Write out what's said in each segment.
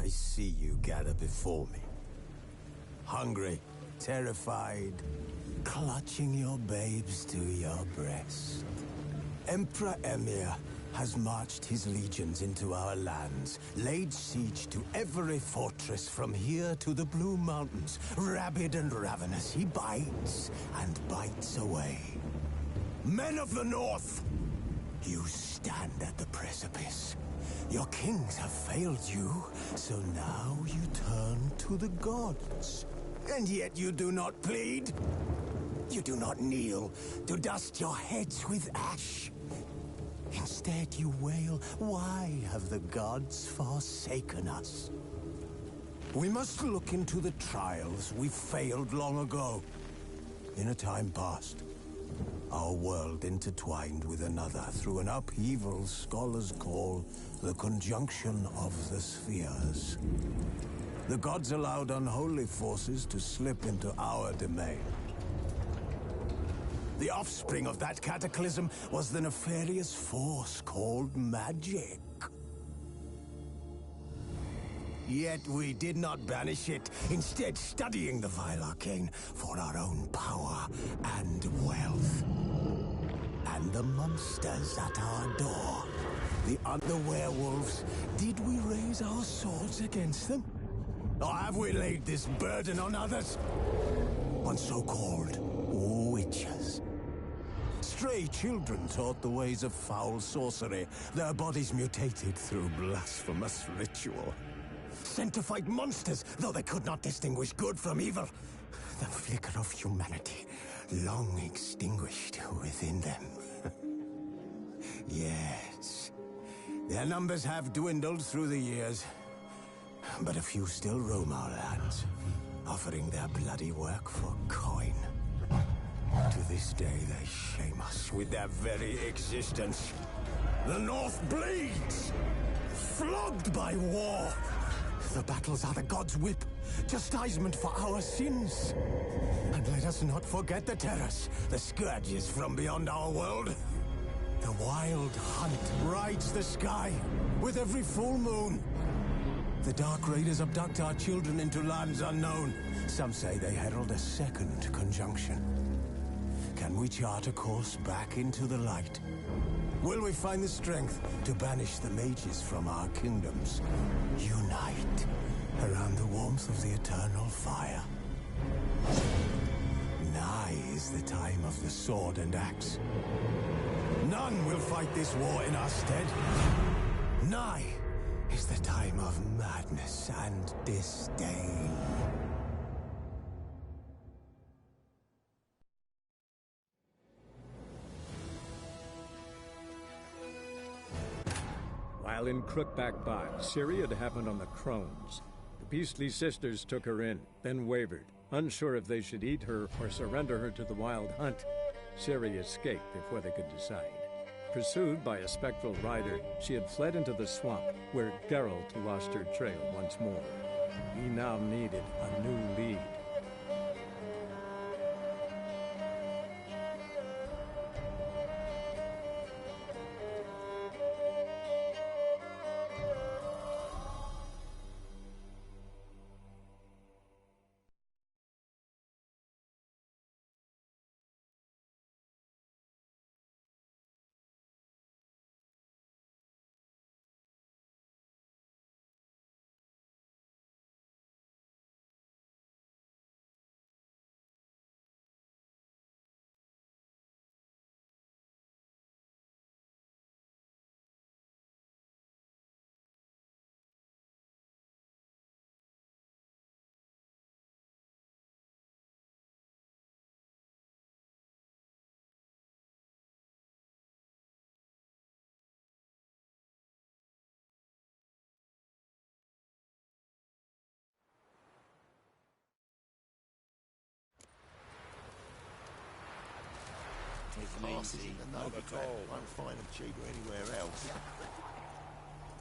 I see you gather before me. Hungry, terrified, clutching your babes to your breast. Emperor Emir has marched his legions into our lands, laid siege to every fortress from here to the Blue Mountains. Rabid and ravenous, he bites and bites away. Men of the North, you stand at the precipice. Your kings have failed you, so now you turn to the gods. And yet you do not plead. You do not kneel to dust your heads with ash. Instead you wail, why have the gods forsaken us? We must look into the trials we failed long ago. In a time past, our world intertwined with another through an upheaval scholars call the conjunction of the spheres. The gods allowed unholy forces to slip into our domain. The offspring of that cataclysm was the nefarious force called magic. Yet we did not banish it, instead studying the vile arcane for our own power and wealth. And the monsters at our door, the werewolves, did we raise our swords against them? Or have we laid this burden on others? On so-called witches. Stray children taught the ways of foul sorcery, their bodies mutated through blasphemous ritual. Sent to fight monsters, though they could not distinguish good from evil. The flicker of humanity, long extinguished within them. Yes, their numbers have dwindled through the years, but a few still roam our lands, offering their bloody work for coin. To this day, they shame us with their very existence. The North bleeds, flogged by war. The battles are the gods' whip, chastisement for our sins. And let us not forget the terrors, the scourges from beyond our world. The wild hunt rides the sky with every full moon. The Dark Raiders abduct our children into lands unknown. Some say they herald a second conjunction. Can we chart a course back into the light? Will we find the strength to banish the mages from our kingdoms? Unite around the warmth of the eternal fire. Nigh is the time of the sword and axe. None will fight this war in our stead. Nigh is the time of madness and disdain. While in Crookback Bog, Ciri had happened on the Crones. The beastly sisters took her in, then wavered, unsure if they should eat her or surrender her to the Wild Hunt. Ciri escaped before they could decide. Pursued by a spectral rider, she had fled into the swamp, where Geralt lost her trail once more. He now needed a new lead. Passes in the Nova Trap. Won't find them cheaper anywhere else.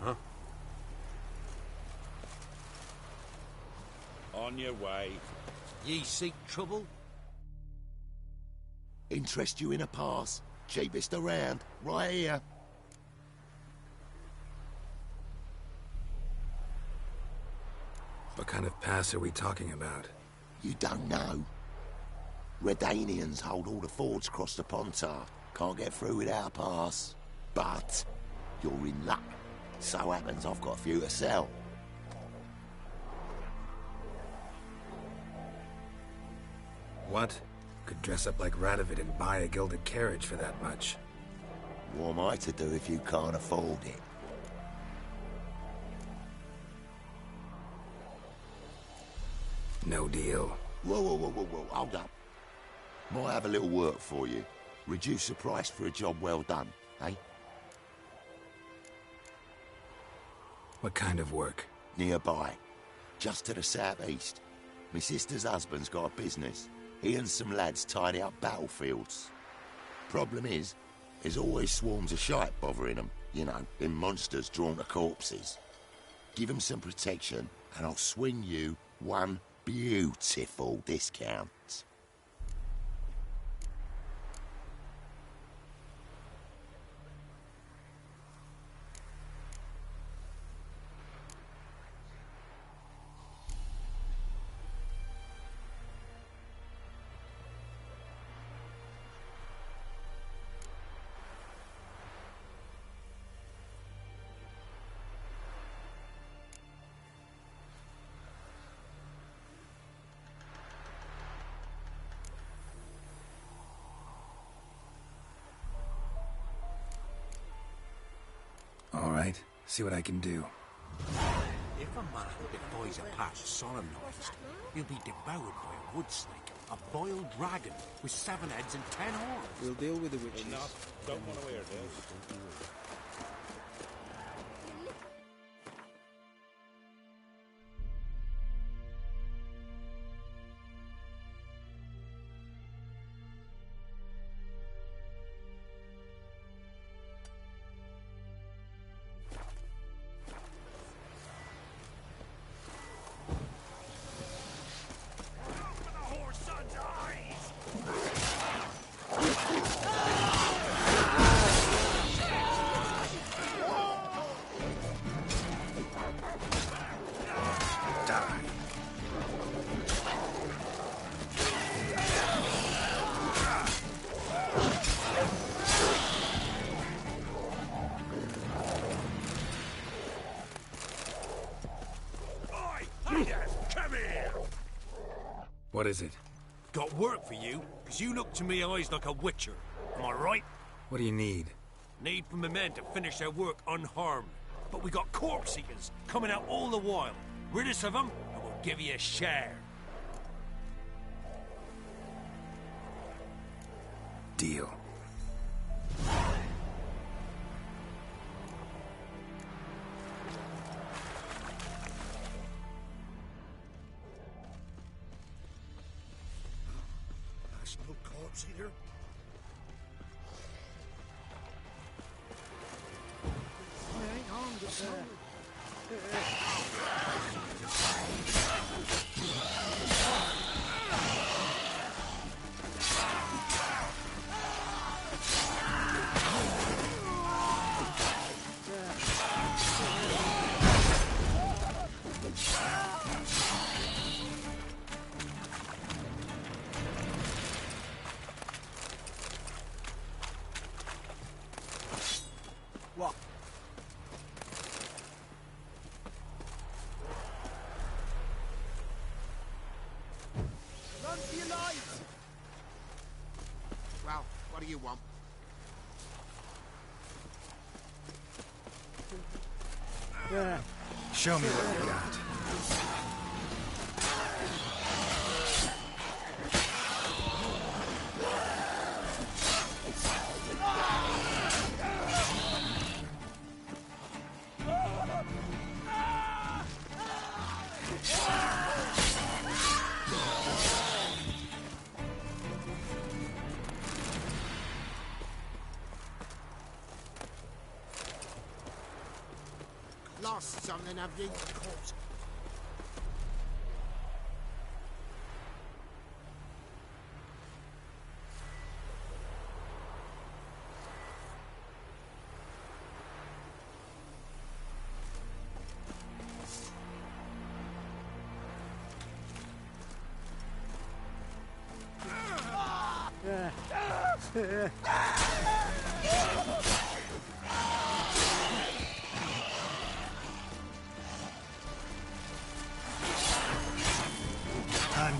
Huh? On your way. Ye seek trouble? Interest you in a pass? Cheapest around, right here. What kind of pass are we talking about? You don't know? Redanians hold all the fords across the Pontar. Can't get through without a pass. But you're in luck. So happens I've got a few to sell. What? Could dress up like Radovid and buy a gilded carriage for that much. What am I to do if you can't afford it? No deal. Whoa, hold up. Might have a little work for you. Reduce the price for a job well done, eh? What kind of work? Nearby. Just to the southeast. My sister's husband's got a business. He and some lads tidy up battlefields. Problem is, there's always swarms of shite bothering them. You know, them monsters drawn to corpses. Give them some protection, and I'll swing you one beautiful discount. All right, see what I can do. If a man that buys a pass solemnised, he'll be devoured by a wood snake, a boiled dragon with 7 heads and 10 horns. We'll deal with the witches. Don't want to wear this. What is it? Got work for you, because you look to me eyes like a witcher. Am I right? What do you need? Need for my men to finish their work unharmed. But we got corpse eaters coming out all the while. Rid us of them, and we'll give you a share. Deal. That's no corpse eater. What? Run for your lives! Well, what do you want? Show me what you got. Lost something, have you? Time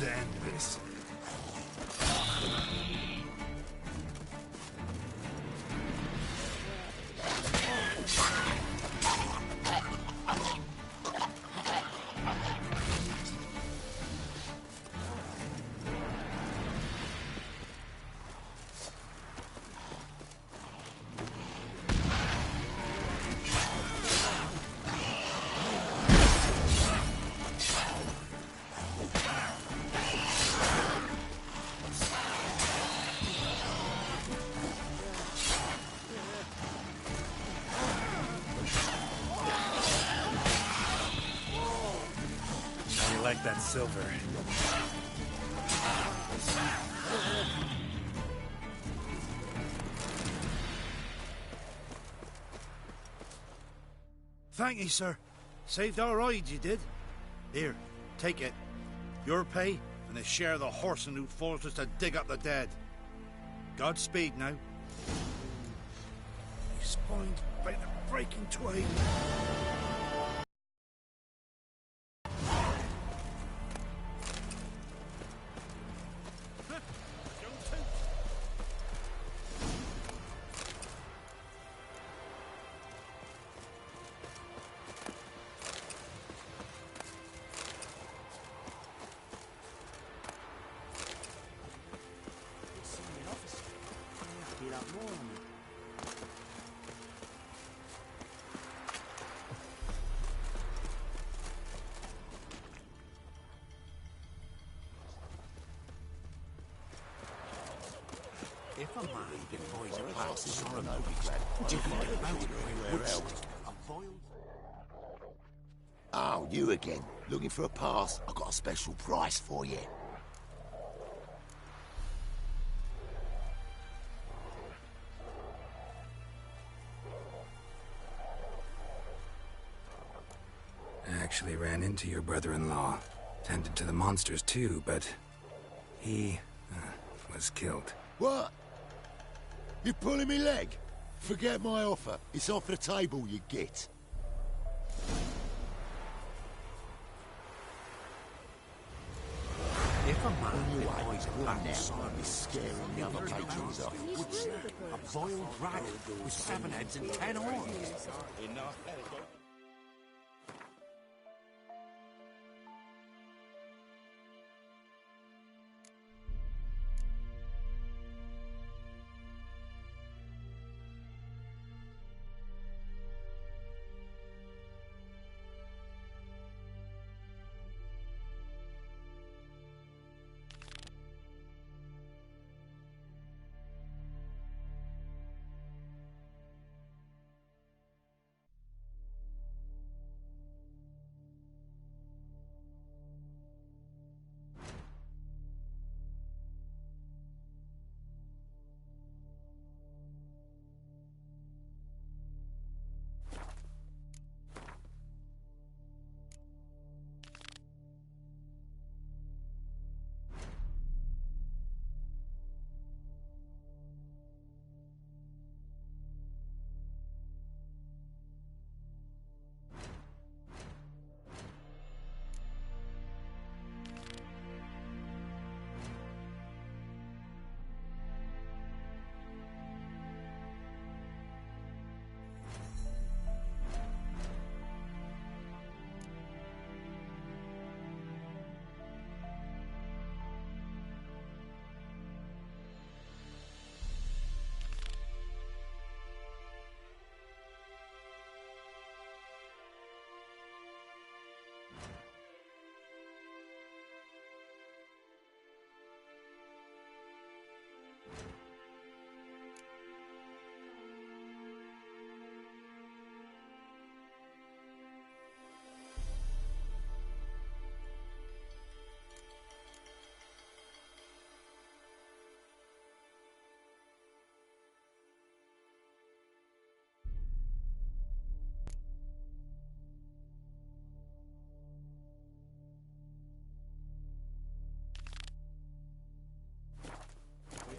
to end this. How you like that silver? Thank you, sir. Saved our hide, you did. Here, take it. Your pay, and a share of the horse and who falls us to dig up the dead. Godspeed now. You spined by the breaking twain. If a man devoys a pass sorrow noticed, to be devoted by Woodstock, a boiled... Oh, you again. Looking for a pass? I've got a special price for you. I actually ran into your brother-in-law. Tended to the monsters too, but he was killed. What? You pulling me leg? Forget my offer. It's off the table, you git. If a man devoys a pass Now, sorrow he's scaring the other patrons off. Woodstock, a boiled dragon with 7 heads and 10 horns. Enough.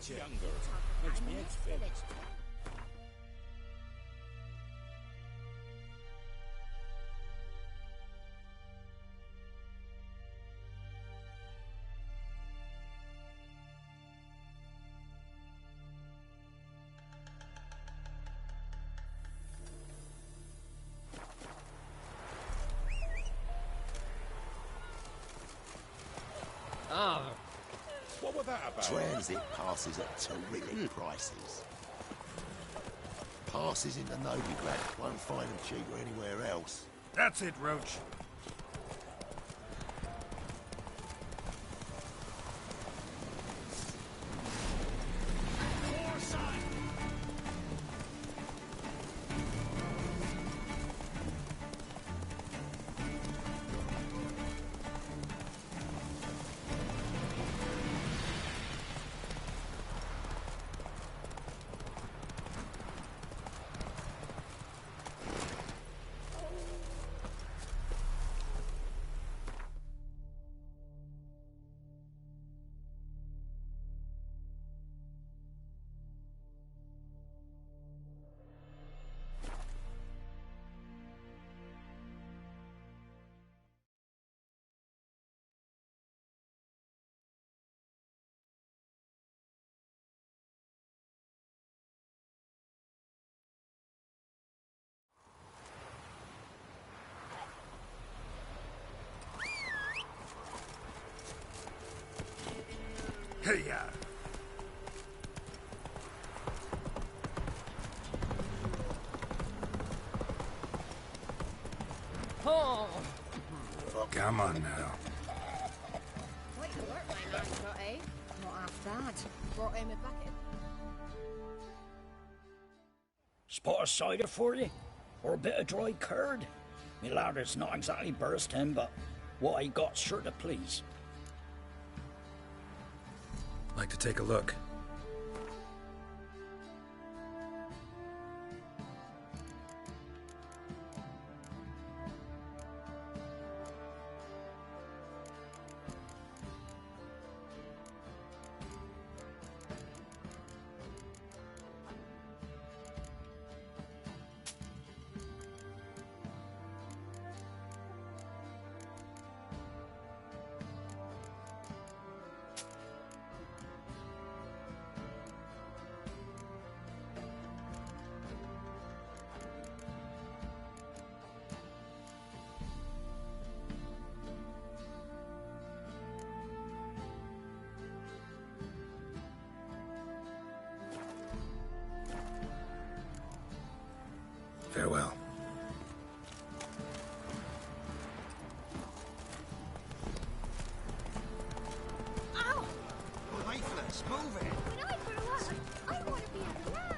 Younger. It's me, it's Finn. What was that about? Transit passes at terrific prices. Passes into Novigrad won't find them cheaper anywhere else. That's it, Roach. Hey, Oh! Come on now. Quite alert my man got, eh? Not half bad. Brought him a bucket. Spot of cider for you? Or a bit of dry curd? Me lad, it's not exactly bursting, but what I got's sure to please. Like to take a look. Farewell. Ow! Lifeless, move it! When I grow up, I want to be a man!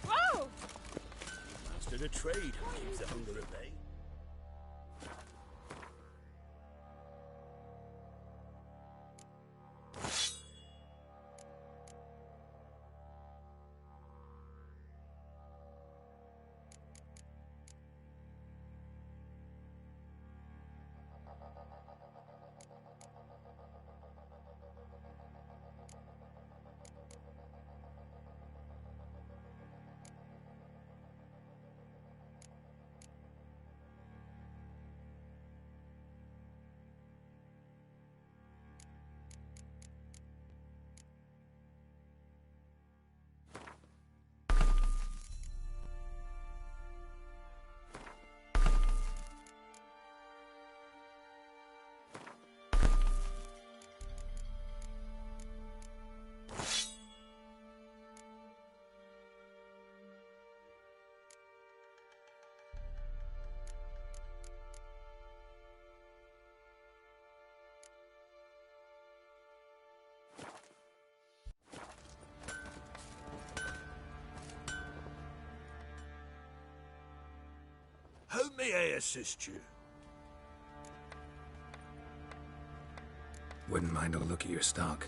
Whoa! Master the trade keeps the hunger at bay. May I assist you? Wouldn't mind a look at your stock.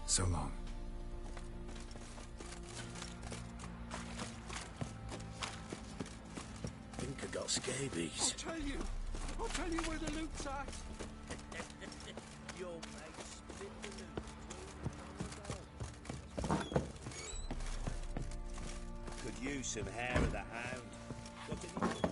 So long. Think I got scabies. I'll tell you where the loot's at. Your mate spit the loot. Could use some hair of the hound. Got any?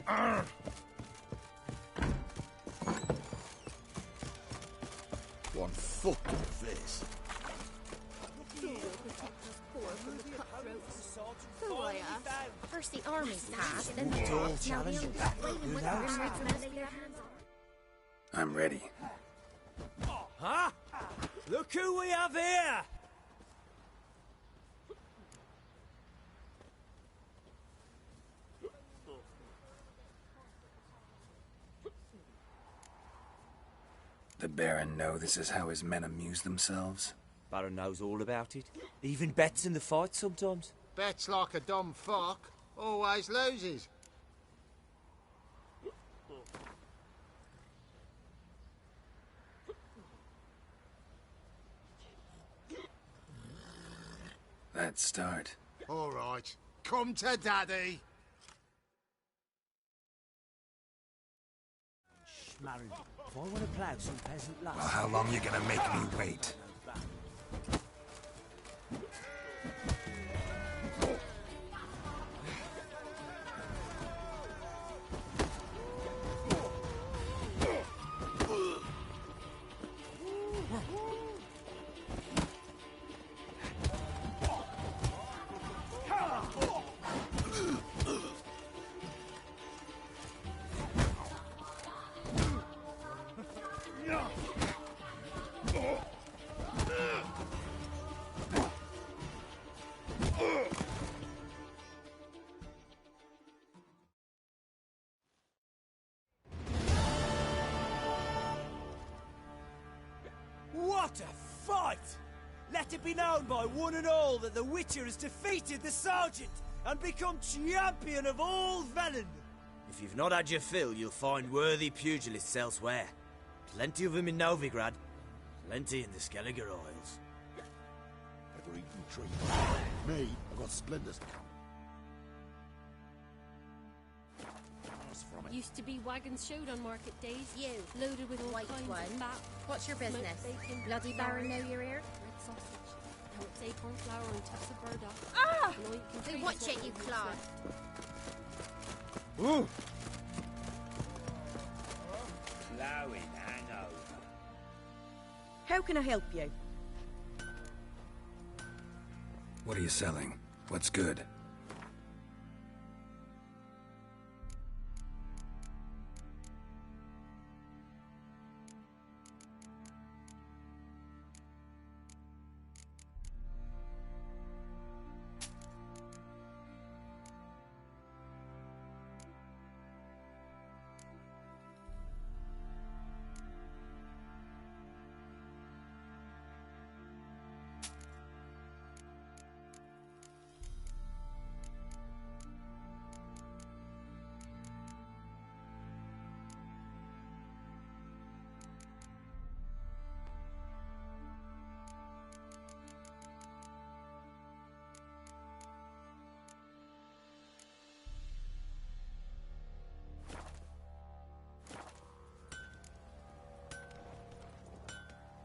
One fucking face. First the army's passed, then the Tall, now the challenging. waving with their rings lay their hands on. I'm ready. Huh? Look who we have here! The Baron know this is how his men amuse themselves? Baron knows all about it. Even bets in the fight sometimes. Bets like a dumb fuck. Always loses. Let's start. All right. Come to daddy. Schmarren, if I want to plough some peasant lass... Well, how long you gonna make me wait? What a fight! Let it be known by one and all that the Witcher has defeated the Sergeant and become champion of all Velen. If you've not had your fill, you'll find worthy pugilists elsewhere. Plenty of them in Novigrad, plenty in the Skelliger Isles. Ever eaten tree? Me, I've got splendors. Used to be wagons showed on market days. You, loaded with all white kinds one. of fat. What's your business? Smoked bacon, Bloody Baron know you're here? red sausage. Now it's acorn flour and tufts of burdock. Ah! And all you can Hey, treat watch is it, what you we clod. Ooh! Ploughing hangover. How can I help you? What are you selling? What's good?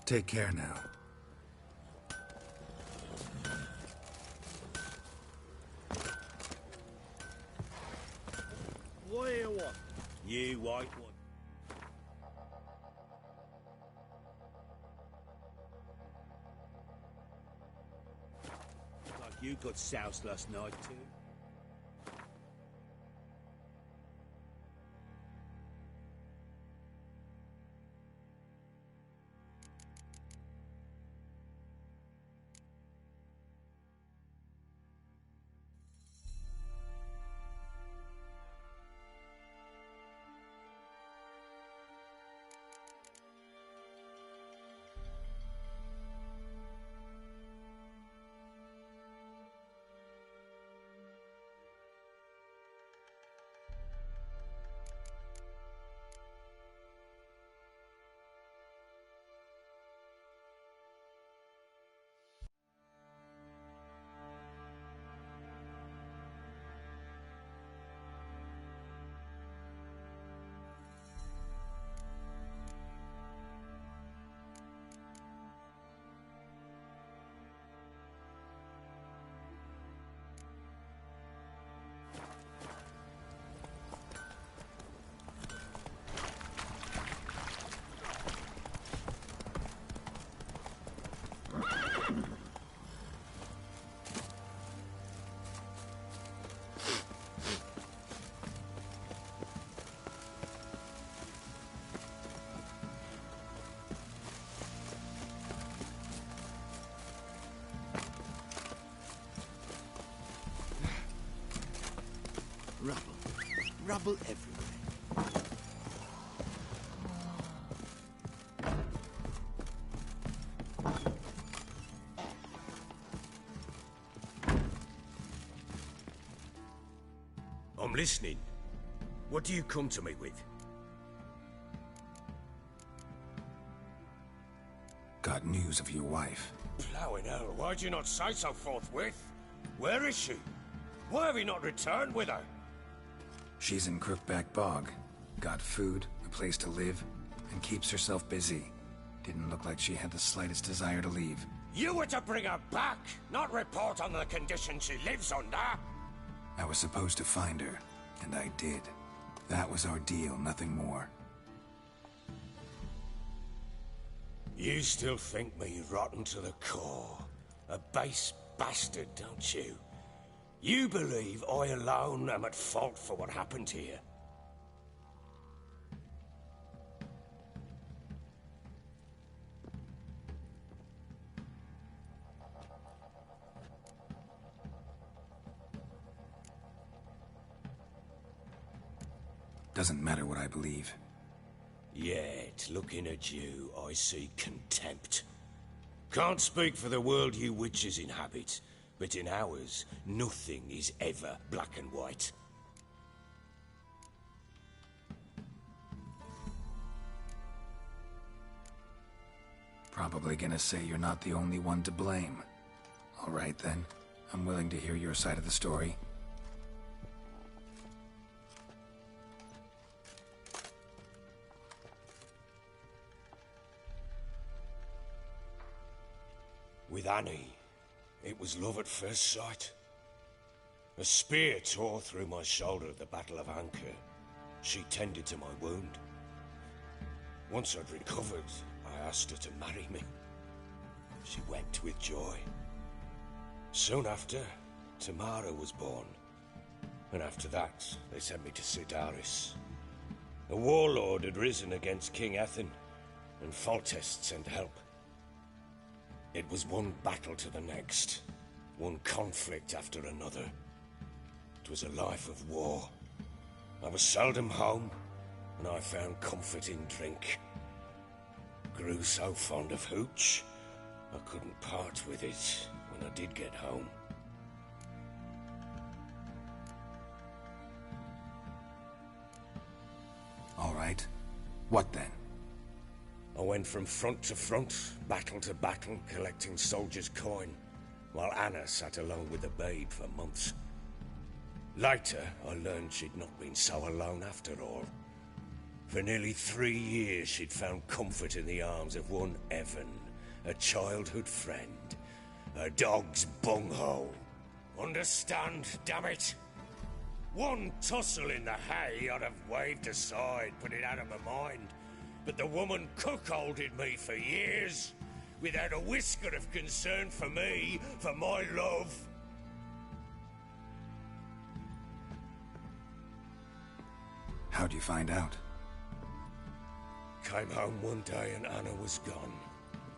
Take care now. What do you want? You white one. Like you got soused last night too. trouble everywhere. I'm listening. What do you come to me with? Got news of your wife. Plowing hell, why'd you not say so forthwith? Where is she? Why have you not returned with her? She's in Crookback Bog. Got food, a place to live, and keeps herself busy. Didn't look like she had the slightest desire to leave. You were to bring her back, not report on the conditions she lives under. I was supposed to find her, and I did. That was our deal, nothing more. You still think me rotten to the core. A base bastard, don't you? You believe I alone am at fault for what happened here. Doesn't matter what I believe. Yet, looking at you, I see contempt. Can't speak for the world you witches inhabit, but in ours, nothing is ever black and white. Probably gonna say you're not the only one to blame. All right then, I'm willing to hear your side of the story. With Annie, it was love at first sight. A spear tore through my shoulder at the Battle of Anchor. She tended to my wound. Once I'd recovered, I asked her to marry me. She wept with joy. Soon after, Tamara was born. And after that, they sent me to Sidaris. A warlord had risen against King Ethan, and Foltest sent help. It was one battle to the next, one conflict after another. It was a life of war. I was seldom home, and I found comfort in drink. Grew so fond of hooch, I couldn't part with it when I did get home. All right. What then? I went from front to front, battle to battle, collecting soldiers' coin, while Anna sat alone with the babe for months. Later, I learned she'd not been so alone after all. For nearly 3 years, she'd found comfort in the arms of one Evan, a childhood friend, a dog's bunghole. Understand, damn it? One tussle in the hay I'd have waved aside, put it out of my mind. But the woman cuckolded me for years, without a whisker of concern for me, for my love. How'd you find out? Came home one day and Anna was gone.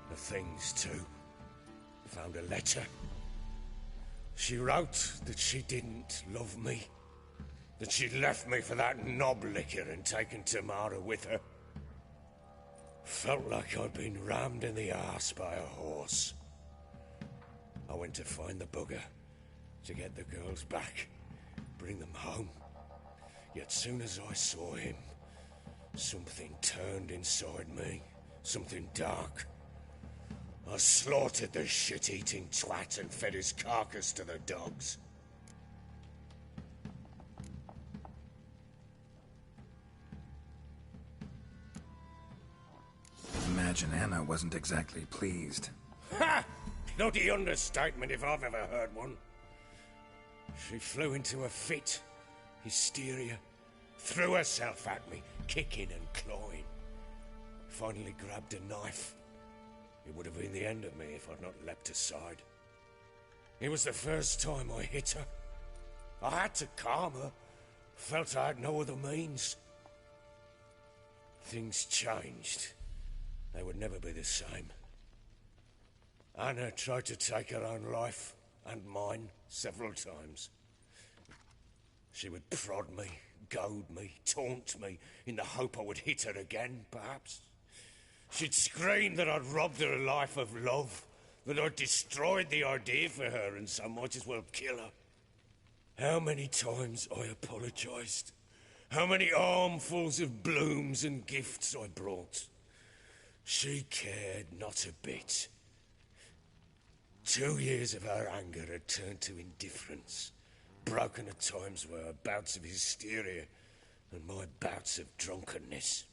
The things too. Found a letter. She wrote that she didn't love me. That she'd left me for that knob licker and taken Tamara with her. Felt like I'd been rammed in the arse by a horse. I went to find the bugger, to get the girls back, bring them home. Yet soon as I saw him, something turned inside me, something dark. I slaughtered the shit-eating twat and fed his carcass to the dogs. Imagine Anna wasn't exactly pleased. Ha! Bloody understatement if I've ever heard one. She flew into a fit, hysteria, threw herself at me, kicking and clawing. Finally grabbed a knife. It would have been the end of me if I'd not leapt aside. It was the first time I hit her. I had to calm her. Felt I had no other means. Things changed. They would never be the same. Anna tried to take her own life, and mine, several times. She would prod me, goad me, taunt me, in the hope I would hit her again, perhaps. She'd scream that I'd robbed her life of love, that I'd destroyed the idea for her and so might as well kill her. How many times I apologized. How many armfuls of blooms and gifts I brought. She cared not a bit. 2 years of her anger had turned to indifference, broken at times by her bouts of hysteria and my bouts of drunkenness.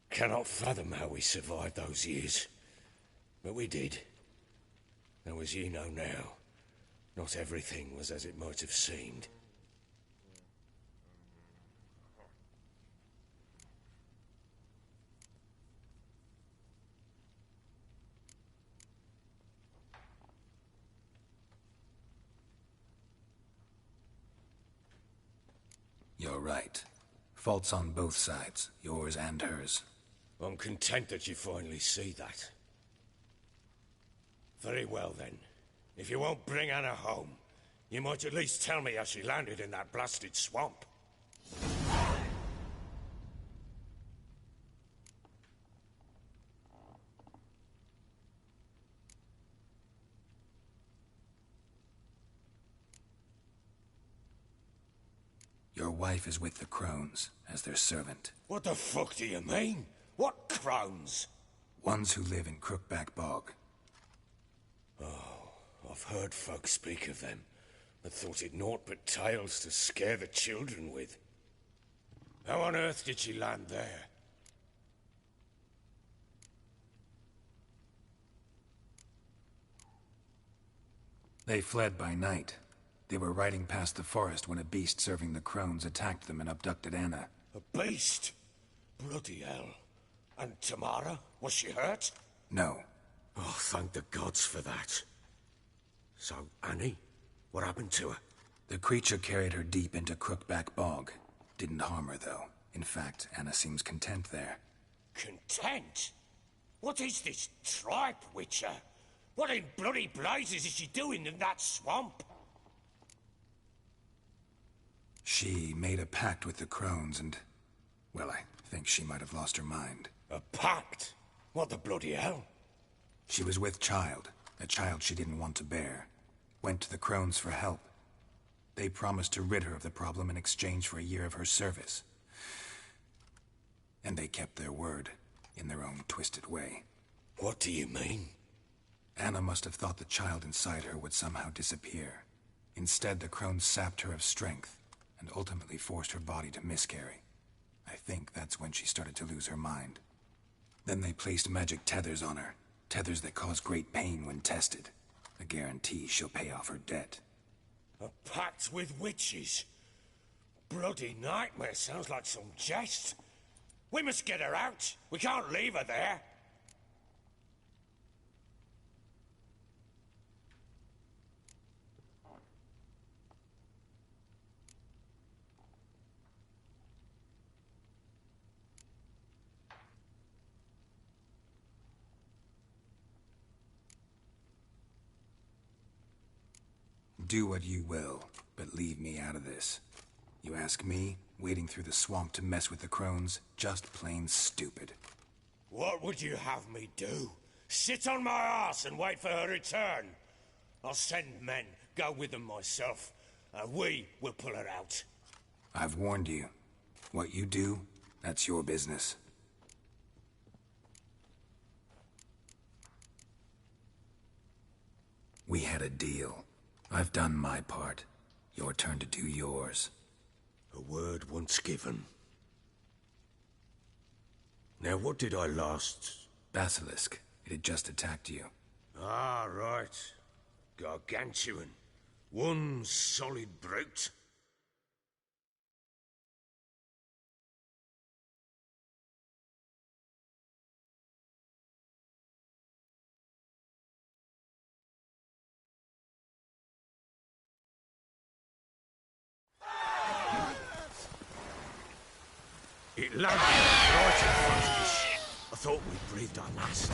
Cannot fathom how we survived those years, but we did. Though as you know now, not everything was as it might have seemed. You're right. Faults on both sides, yours and hers. I'm content that you finally see that. Very well, then. If you won't bring Anna home, you might at least tell me how she landed in that blasted swamp. Your wife is with the Crones, as their servant. What the fuck do you mean? What Crones? Ones who live in Crookback Bog. Oh, I've heard folk speak of them, but thought it naught but tales to scare the children with. How on earth did she land there? They fled by night. They were riding past the forest when a beast serving the Crones attacked them and abducted Anna. A beast? Bloody hell. And Tamara? Was she hurt? No. Oh, thank the gods for that. So, Annie? What happened to her? The creature carried her deep into Crookback Bog. Didn't harm her, though. In fact, Anna seems content there. Content? What is this tripe, Witcher? What in bloody blazes is she doing in that swamp? She made a pact with the Crones and... well, I think she might have lost her mind. A pact? What the bloody hell? She was with child, a child she didn't want to bear. Went to the Crones for help. They promised to rid her of the problem in exchange for a year of her service. And they kept their word, in their own twisted way. What do you mean? Anna must have thought the child inside her would somehow disappear. Instead, the Crones sapped her of strength, and ultimately forced her body to miscarry. I think that's when she started to lose her mind. Then they placed magic tethers on her, tethers that cause great pain when tested. A guarantee she'll pay off her debt. A pact with witches? Bloody nightmare, sounds like some jest. We must get her out. We can't leave her there. Do what you will, but leave me out of this. You ask me, wading through the swamp to mess with the Crones, just plain stupid. What would you have me do? Sit on my arse and wait for her return? I'll send men, go with them myself, and we will pull her out. I've warned you. What you do, that's your business. We had a deal. I've done my part. Your turn to do yours. A word once given. Now, what did I last... Basilisk. It had just attacked you. Ah, right. Gargantuan. One solid brute. It landed right in front of us. I thought we breathed our last.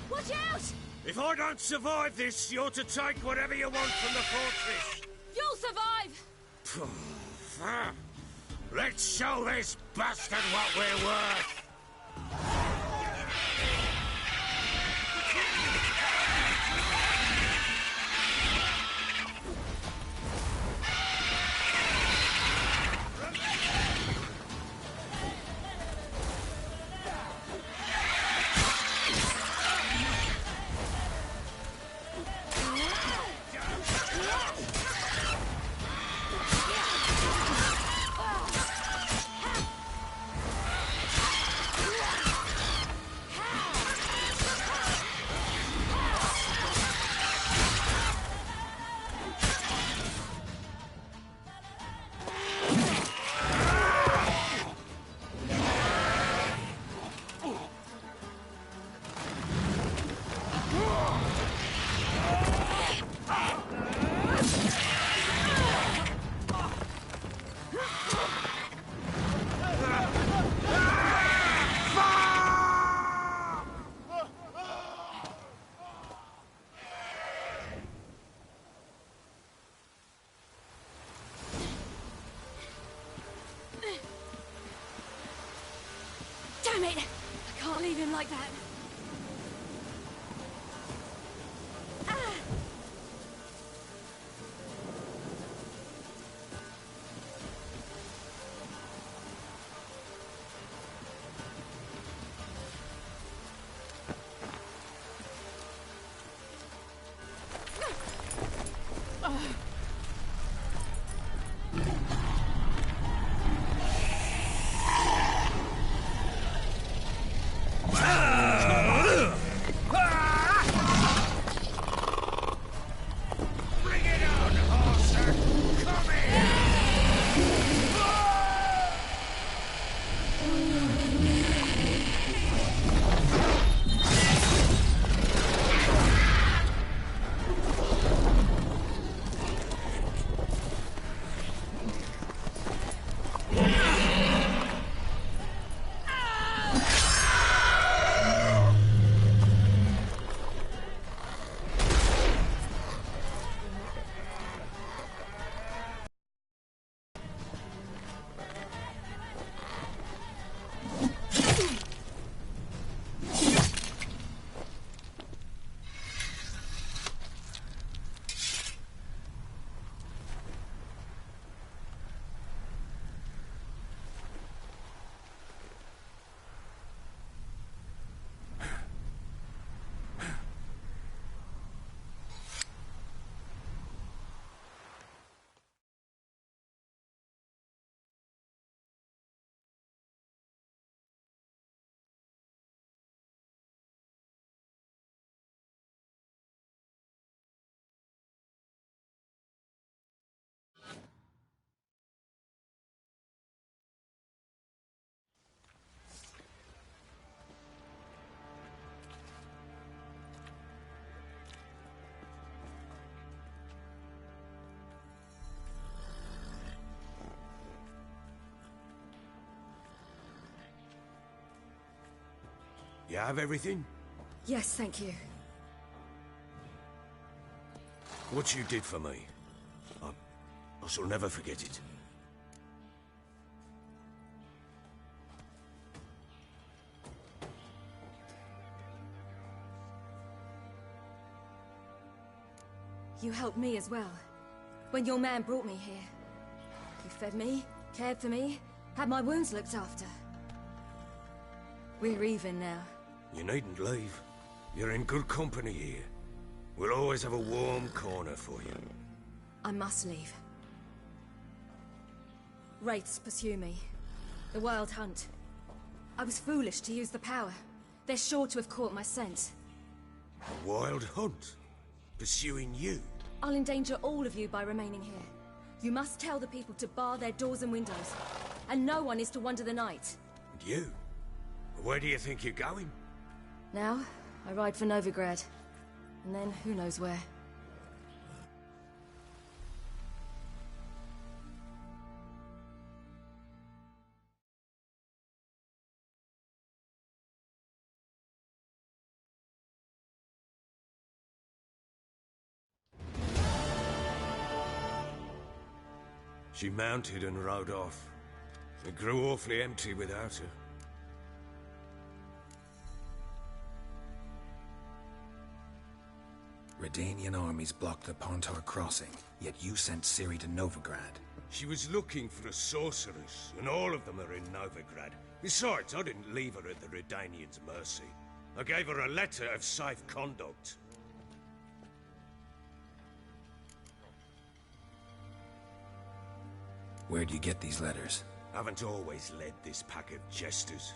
Watch out! If I don't survive this, you're to take whatever you want from the fortress. You'll survive! Let's show this bastard what we're worth! Damn it! I can't leave him like that. You have everything? Yes, thank you. What you did for me, I shall never forget it. You helped me as well. When your man brought me here. You fed me, cared for me, had my wounds looked after. We're even now. You needn't leave. You're in good company here. We'll always have a warm corner for you. I must leave. Wraiths pursue me. The Wild Hunt. I was foolish to use the power. They're sure to have caught my scent. A wild hunt? Pursuing you? I'll endanger all of you by remaining here. You must tell the people to bar their doors and windows. And no one is to wander the night. And you? Where do you think you're going? Now, I ride for Novigrad. And then, who knows where. She mounted and rode off. It grew awfully empty without her. Redanian armies blocked the Pontar crossing, yet you sent Ciri to Novigrad. She was looking for a sorceress, and all of them are in Novigrad. Besides, I didn't leave her at the Redanians' mercy. I gave her a letter of safe conduct. Where'd you get these letters? Haven't always led this pack of jesters.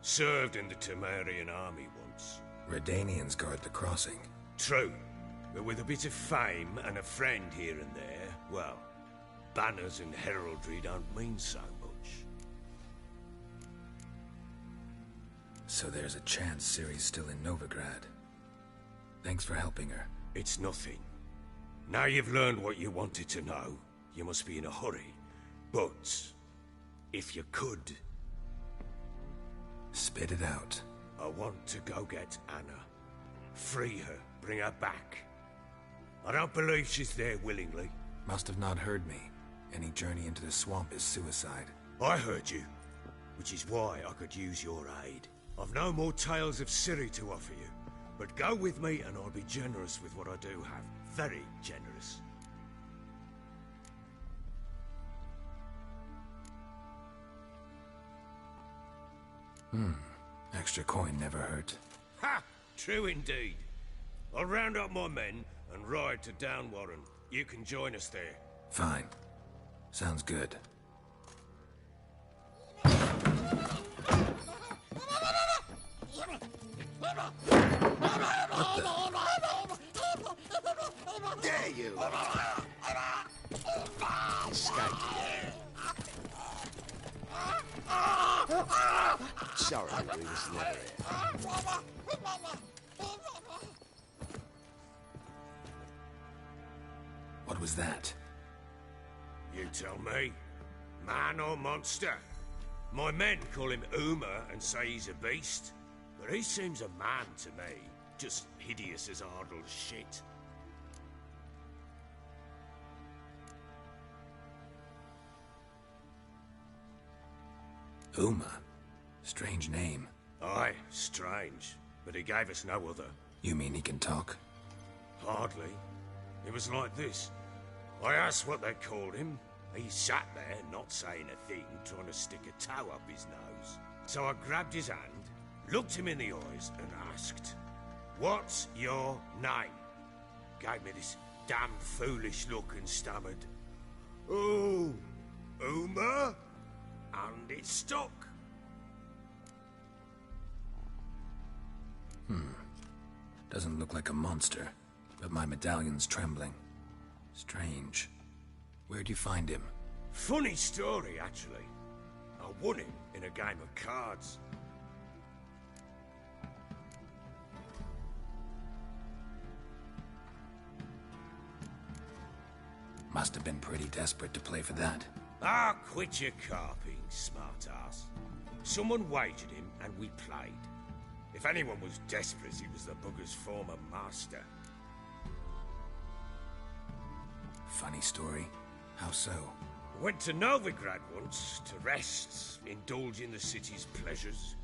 Served in the Temerian army once. Redanians guard the crossing. True, but with a bit of fame and a friend here and there, well, banners and heraldry don't mean so much. So there's a chance Ciri's still in Novigrad. Thanks for helping her. It's nothing. Now you've learned what you wanted to know, you must be in a hurry. But, if you could... Spit it out. I want to go get Anna. Free her, bring her back. I don't believe she's there willingly. Must have not heard me. Any journey into the swamp is suicide. I heard you, which is why I could use your aid. I've no more tales of Ciri to offer you, but go with me and I'll be generous with what I do have. Very generous. Extra coin never hurt. Ha! True indeed. I'll round up my men and ride to Downwarren. You can join us there. Fine. Sounds good. Dare you! Escape. Sorry, we was never here. What was that? You tell me. Man or monster? My men call him Uma and say he's a beast. But he seems a man to me. Just hideous as Ardle's shit. Uma? Strange name. Aye, strange. But he gave us no other. You mean he can talk? Hardly. It was like this. I asked what they called him. He sat there, not saying a thing, trying to stick a toe up his nose. So I grabbed his hand, looked him in the eyes, and asked, "What's your name?" Gave me this damn foolish look and stammered, "Oh, Uma?" And it stuck. Doesn't look like a monster, but my medallion's trembling. Strange. Where'd you find him? Funny story, actually. I won him in a game of cards. Must have been pretty desperate to play for that. Ah, quit your carping, smartass. Someone wagered him, and we played. If anyone was desperate, he was the bugger's former master. Funny story. How so? Went to Novigrad once, to rest, indulge in the city's pleasures.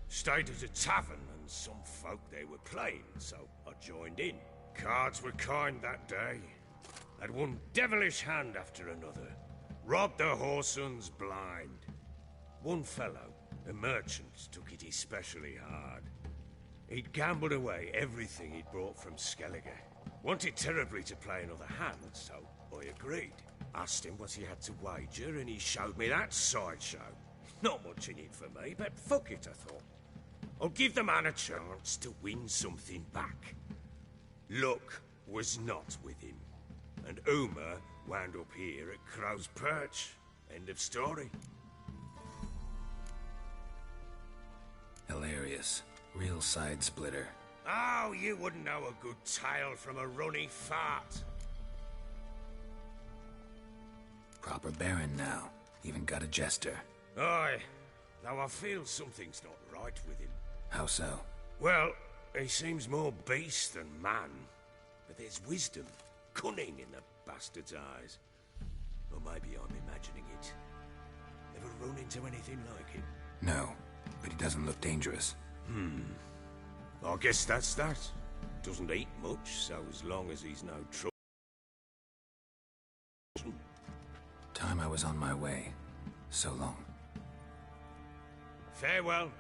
Stayed at a tavern, and some folk there were playing, so I joined in. Cards were kind that day. Had one devilish hand after another. Robbed the whoresons blind. One fellow, a merchant, took it especially hard. He'd gambled away everything he'd brought from Skellige. Wanted terribly to play another hand, so I agreed. Asked him what he had to wager, and he showed me that sideshow. Not much in it for me, but fuck it, I thought. I'll give the man a chance to win something back. Luck was not with him, and Uma wound up here at Crow's Perch. End of story. Hilarious. Real side splitter. Oh, you wouldn't know a good tale from a runny fart. Proper baron now. Even got a jester. Aye, though I feel something's not right with him. How so? Well, he seems more beast than man. But there's wisdom, cunning in the bastard's eyes. Or maybe I'm imagining it. Never run into anything like him? No, but he doesn't look dangerous. I guess that's that. Doesn't eat much, so as long as he's no trouble. Time I was on my way. So long. Farewell.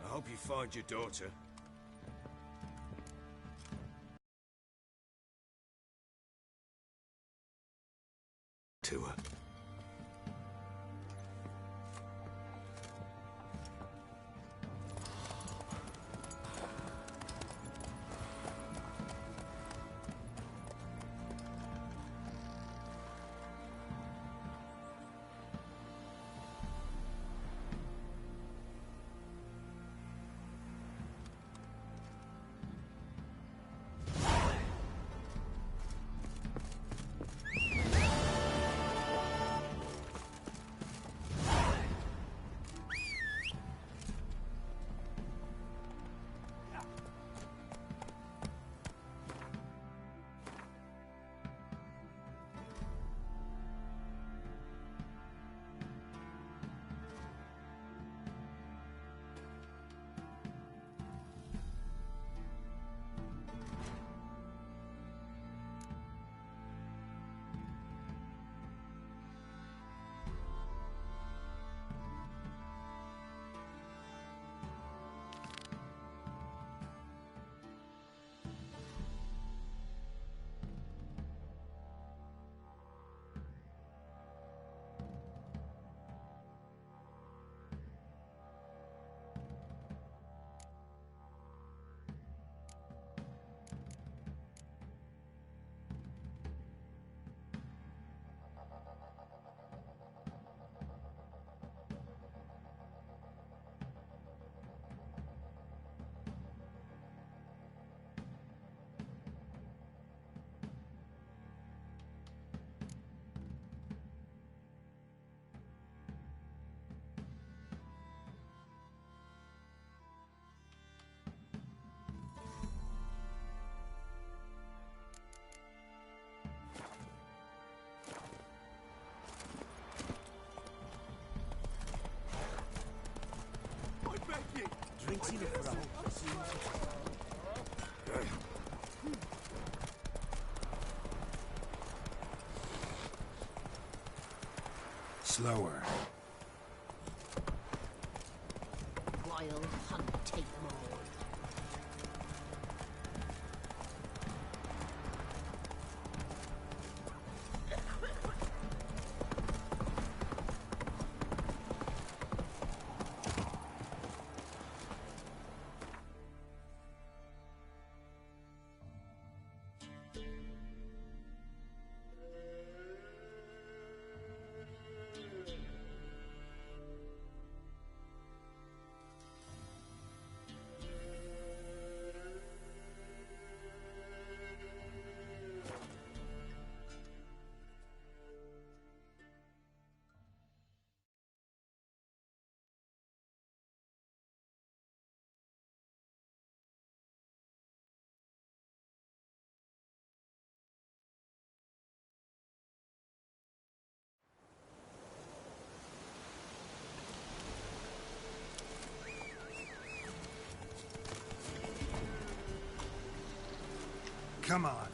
I hope you find your daughter. To her. Drinks enough for a whole scene. Slower. Wild hunt, take them all. Come on.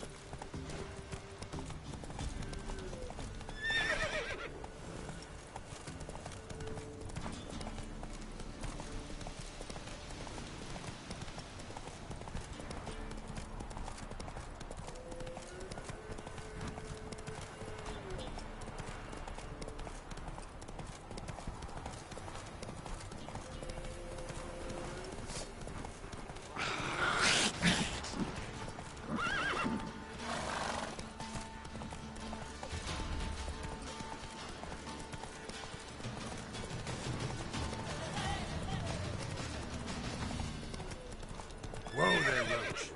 Whoa there, Roach.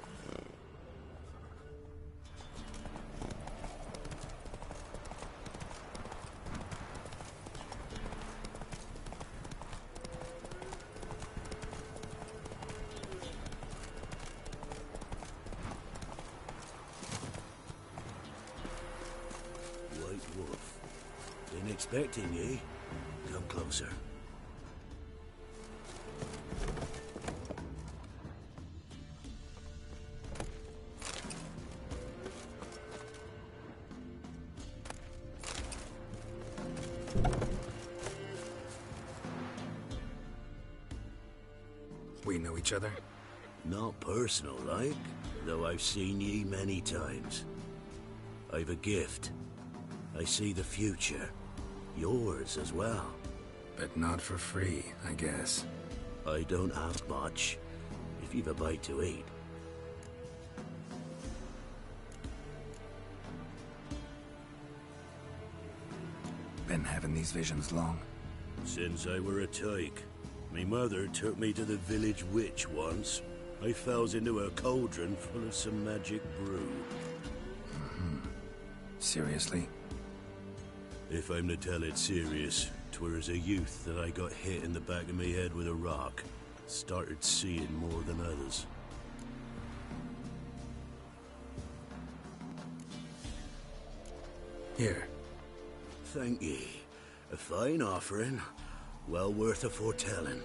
White Wolf. Been expecting ye. Come close. closer. We know each other? Not personal, like, though I've seen ye many times. I've a gift. I see the future. Yours as well. But not for free, I guess. I don't ask much, if you've a bite to eat. Been having these visions long? Since I were a tyke. Me mother took me to the village witch once. I fells into a cauldron full of some magic brew. Seriously? If I'm to tell it serious, 'twere as a youth that I got hit in the back of me head with a rock. Started seeing more than others. Here. Thank ye. A fine offering. Well worth a foretelling.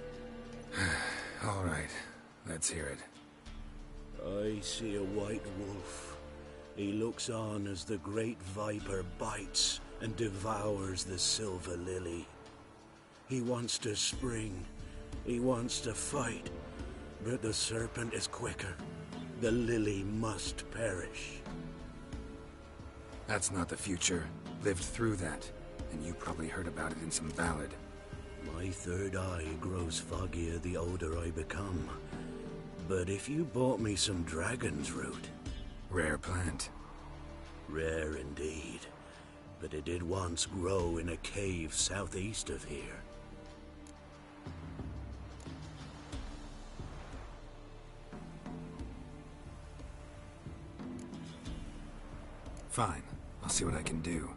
All right. Let's hear it. I see a white wolf. He looks on as the great viper bites and devours the silver lily. He wants to spring. He wants to fight. But the serpent is quicker. The lily must perish. That's not the future. Lived through that. And you probably heard about it in some ballad. My third eye grows foggier the older I become. But if you bought me some dragon's root... Rare plant. Rare indeed. But it did once grow in a cave southeast of here. Fine. I'll see what I can do.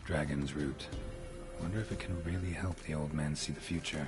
Dragon's root. Wonder if it can really help the old man see the future.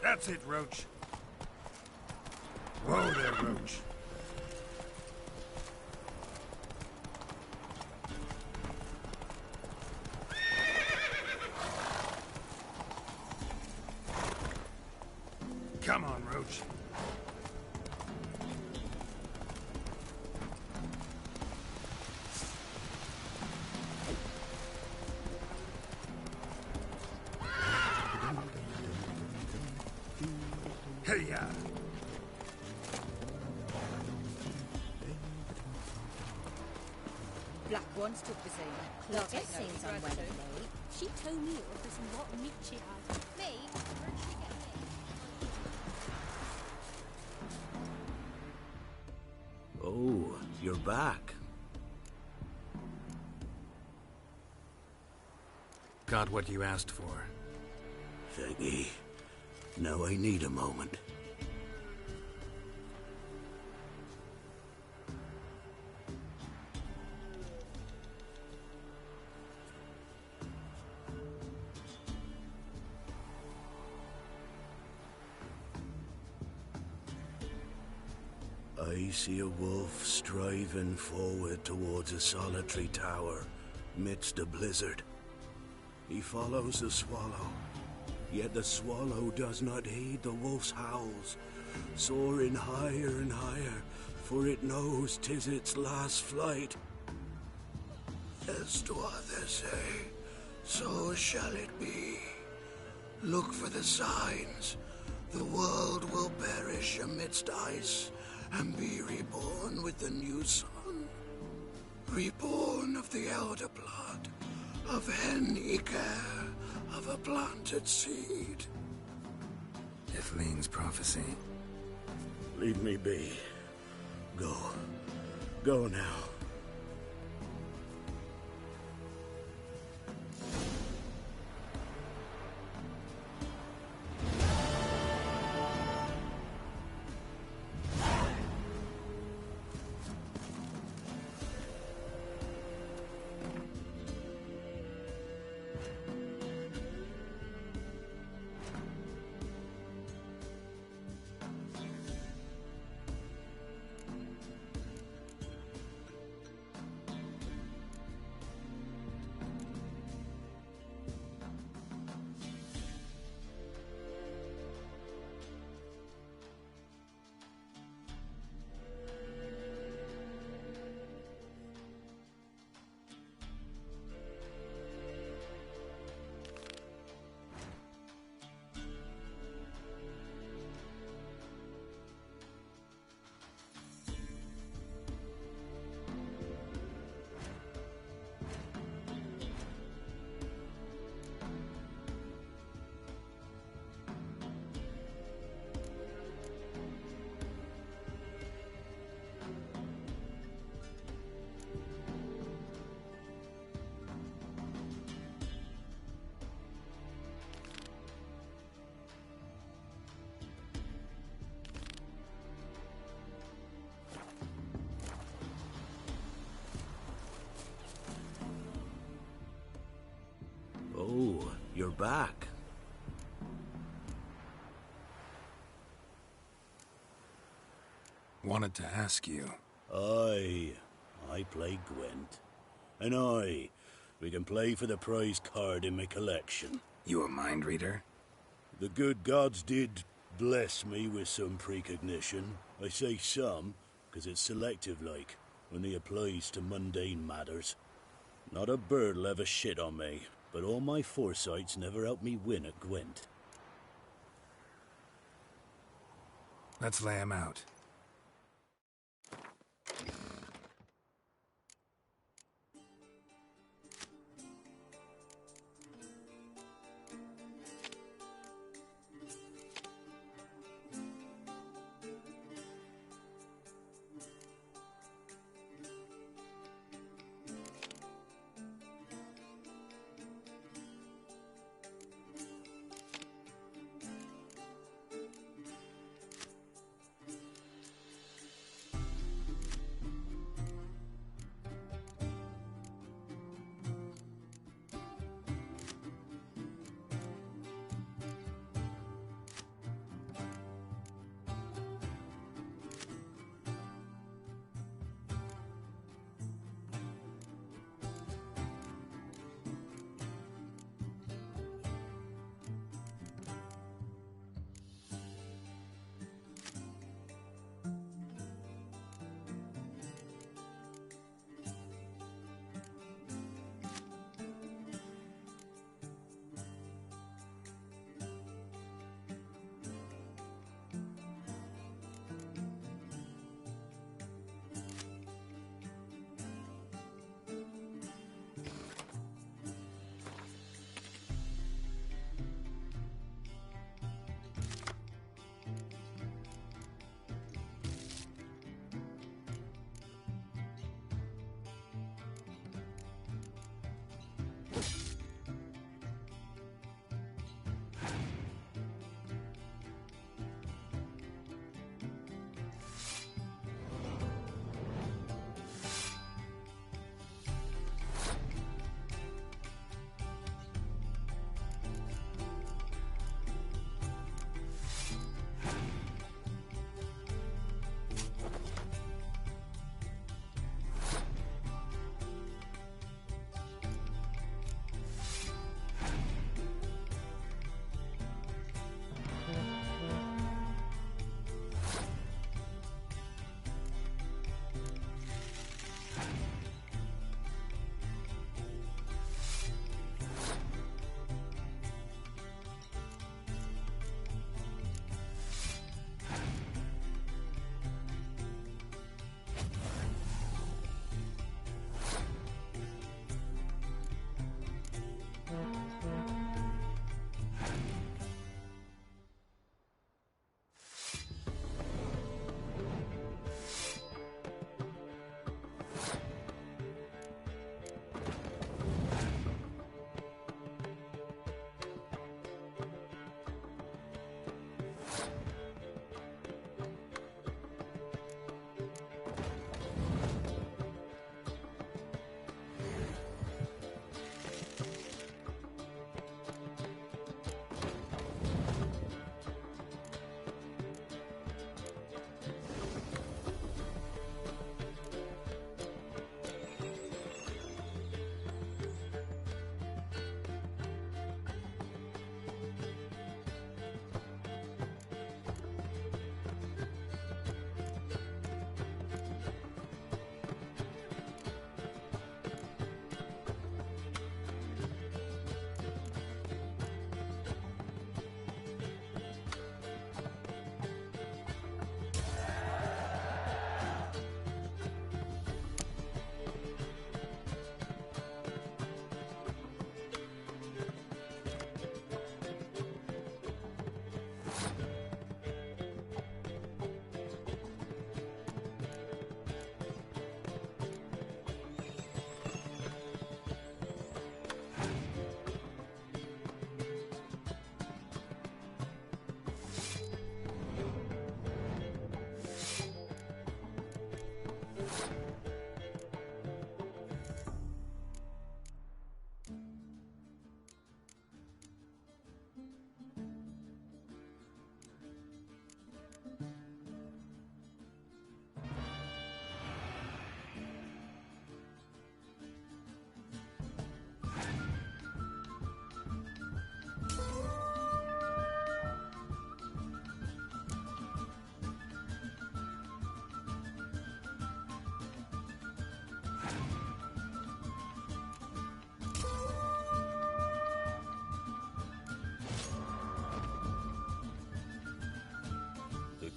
That's it, Roach. Whoa there, Roach. Come on, Roach. Hey-ya! Black one's took the same. Look, They'll it take no seems I'm well late. She told me off for some rotten meat she had. Me? Where did she get me? Oh, you're back. Got what you asked for. Thanky. Now I need a moment. I see a wolf striving forward towards a solitary tower midst a blizzard. He follows the swallow, yet the swallow does not heed the wolf's howls, soaring higher and higher, for it knows 'tis its last flight. As to others say, so shall it be. Look for the signs. The world will perish amidst ice, and be reborn with the new sun. Reborn of the elder blood, of Hen-Iker, of a planted seed. Iflene's prophecy. Leave me be. Go. Go now. back. Wanted to ask you. Aye, I play Gwent. And aye, we can play for the prize card in my collection. You a mind reader? The good gods did bless me with some precognition. I say some, because it's selective like, only applies to mundane matters. Not a bird'll ever shit on me, but all my foresights never helped me win at Gwent. Let's lay him out.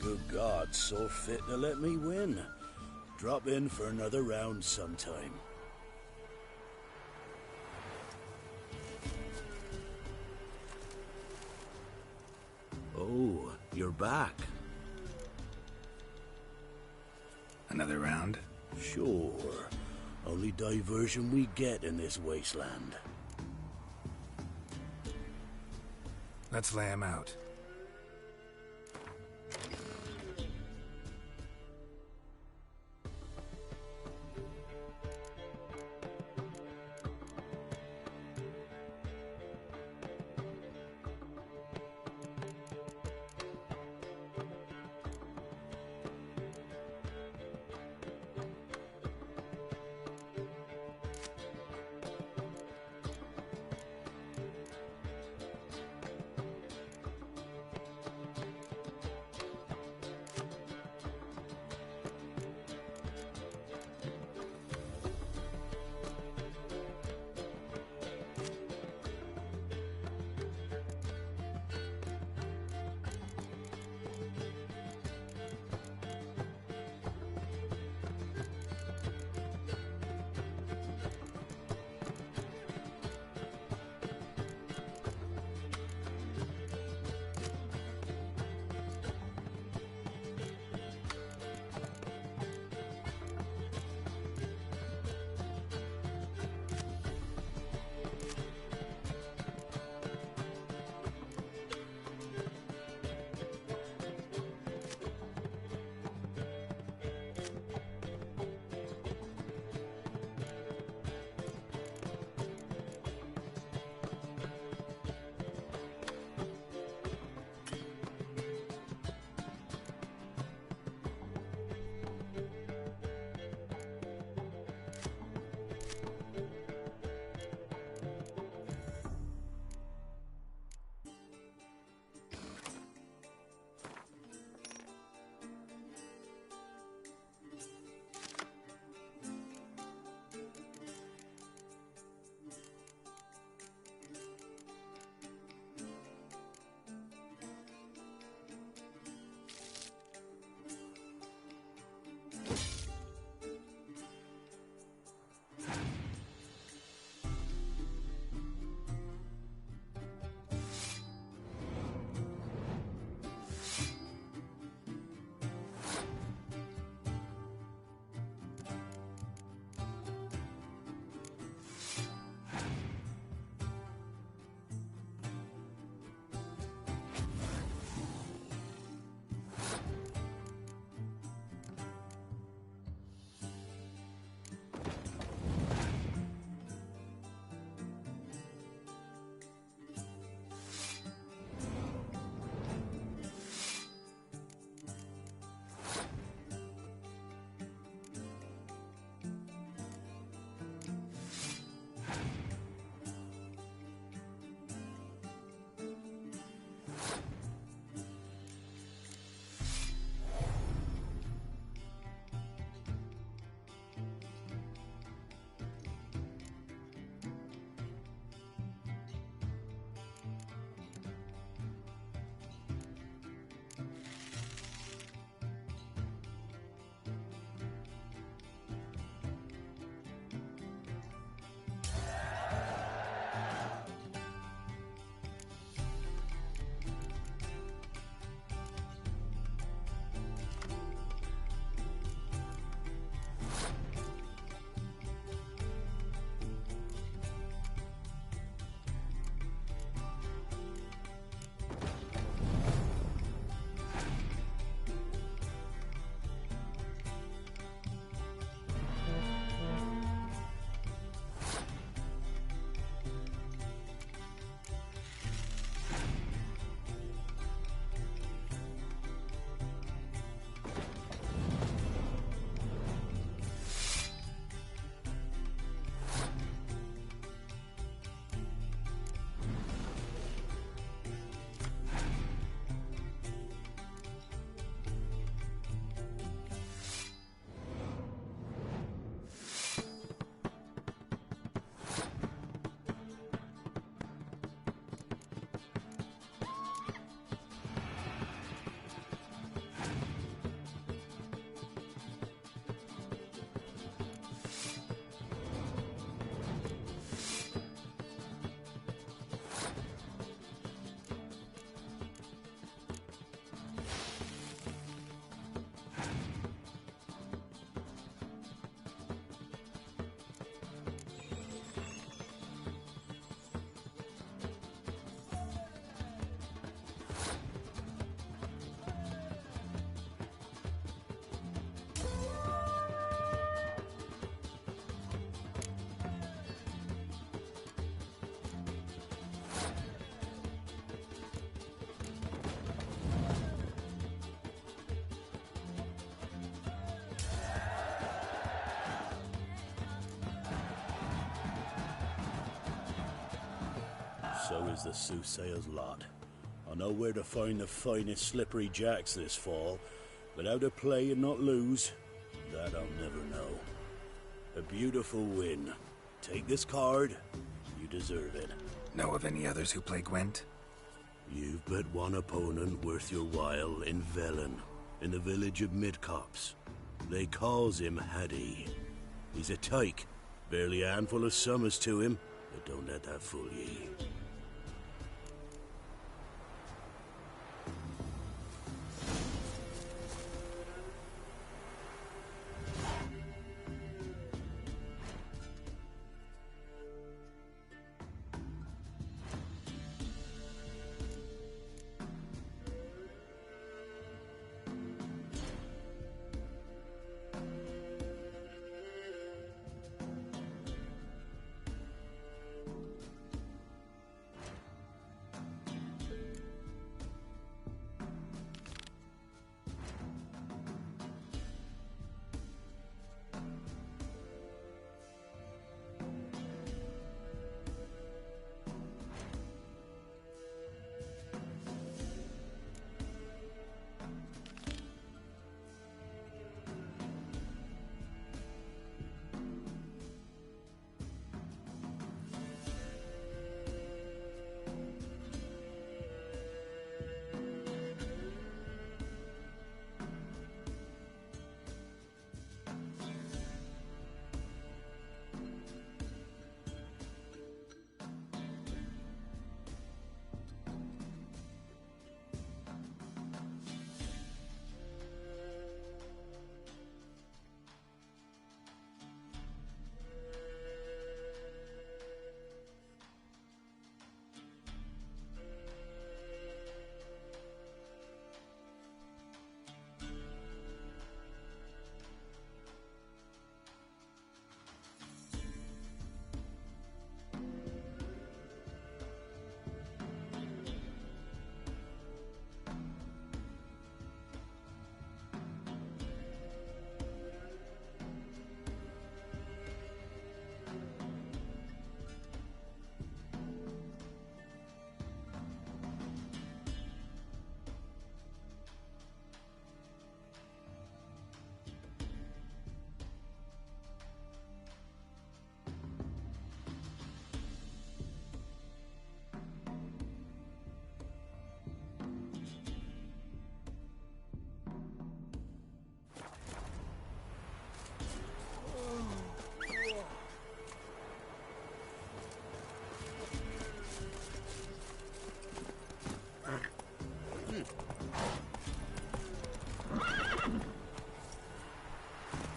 the gods saw fit to let me win. Drop in for another round sometime. Oh, you're back. Another round? Sure. Only diversion we get in this wasteland. Let's lay him out. So is the soothsayer's lot. I know where to find the finest slippery jacks this fall, but how to play and not lose, that I'll never know. A beautiful win. Take this card. You deserve it. Know of any others who play Gwent? You've but one opponent worth your while in Velen, in the village of Midcops. They calls him Haddy. He's a tyke. Barely a handful of summers to him, but don't let that fool ye.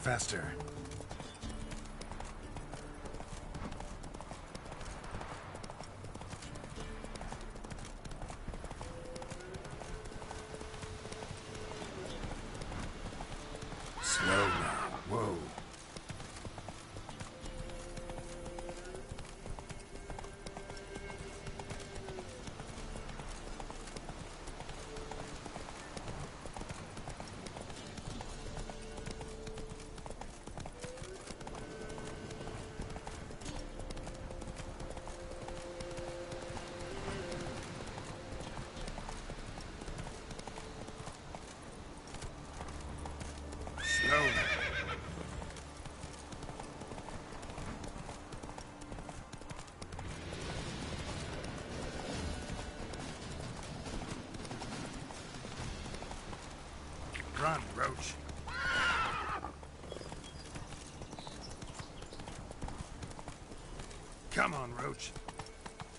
Faster. Slow now. Whoa. Run, Roach. Come on, Roach.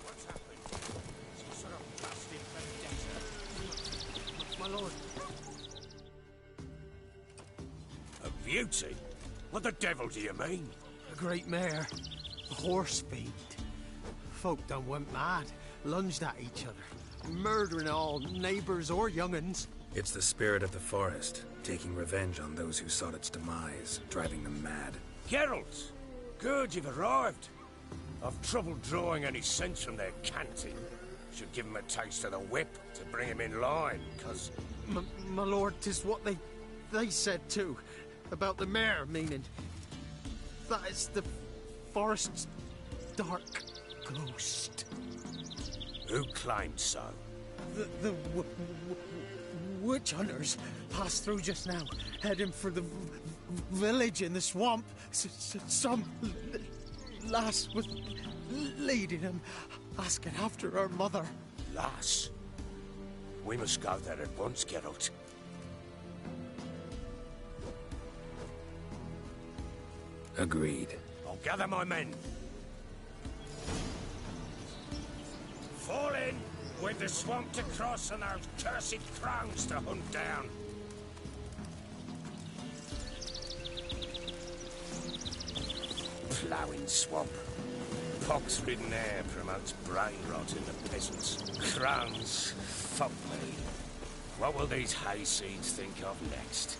What's happened? Some sort of blasted vendetta. My lord. A beauty? What the devil do you mean? A great mare. A horse fiend. Folk done went mad. Lunged at each other. Murdering all neighbours or young'uns. It's the spirit of the forest, taking revenge on those who sought its demise, driving them mad. Geralt! Good, you've arrived. I've trouble drawing any sense from their canting. Should give him a taste of the whip to bring him in line, 'cause... My lord, 'tis what they said too. About the mare, meaning... that is the forest's dark ghost. Who claimed so? The witch hunters passed through just now, heading for the village in the swamp. Some lass was leading him, asking after her mother. Lass? We must go there at once, Geralt. Agreed. I'll gather my men. Fall in! We've the swamp to cross and those cursed crows to hunt down. Ploughing swamp. Pox-ridden air promotes brain rot in the peasants. Crones, fuck me. What will these hayseeds think of next?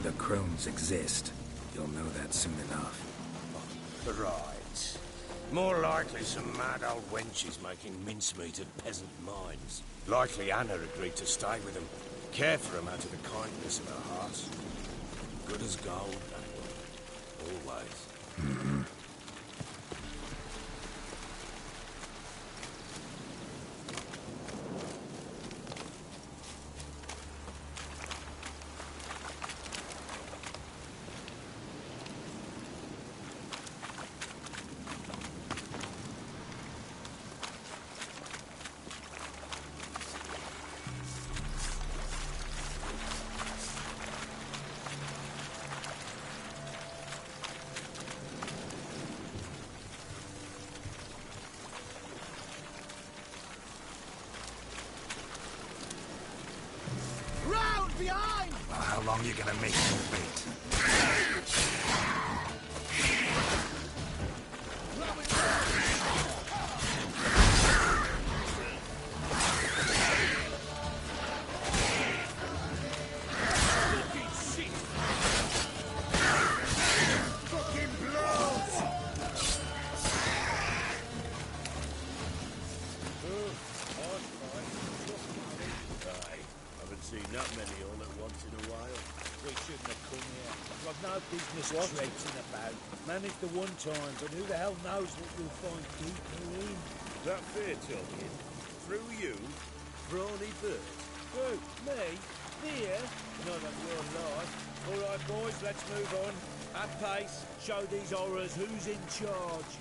The crones exist. You'll know that soon enough. Right. More likely some mad old wenches making mincemeat at peasant mines. Likely Anna agreed to stay with them. Care for them out of the kindness of her heart. Good as gold, that one. Always. Behind! Well, how long are you gonna make me wait? Traipsing about. Managed the one time, but who the hell knows what you'll find deeper in? That fair talking? Through you? Brawny bird? Who? Me? Here? None of your life. All right, boys, let's move on. At pace, show these horrors who's in charge.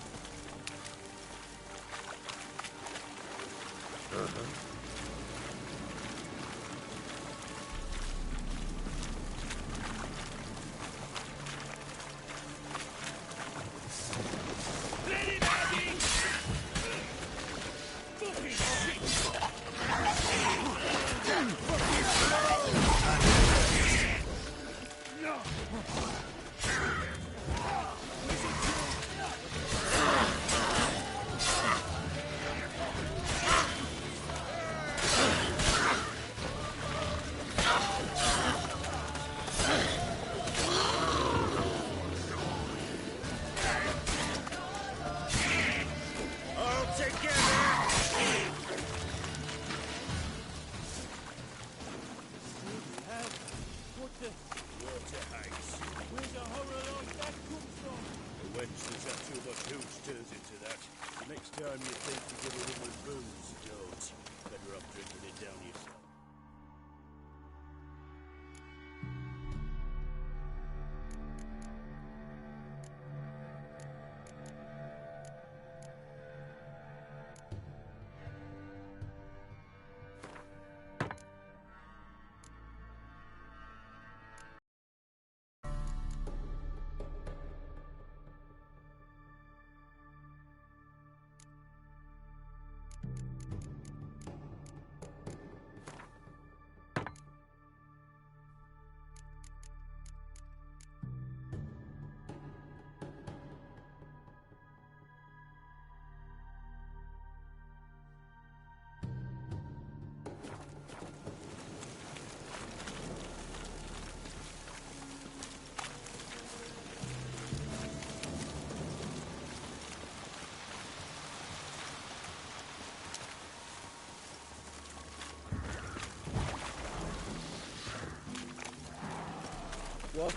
What?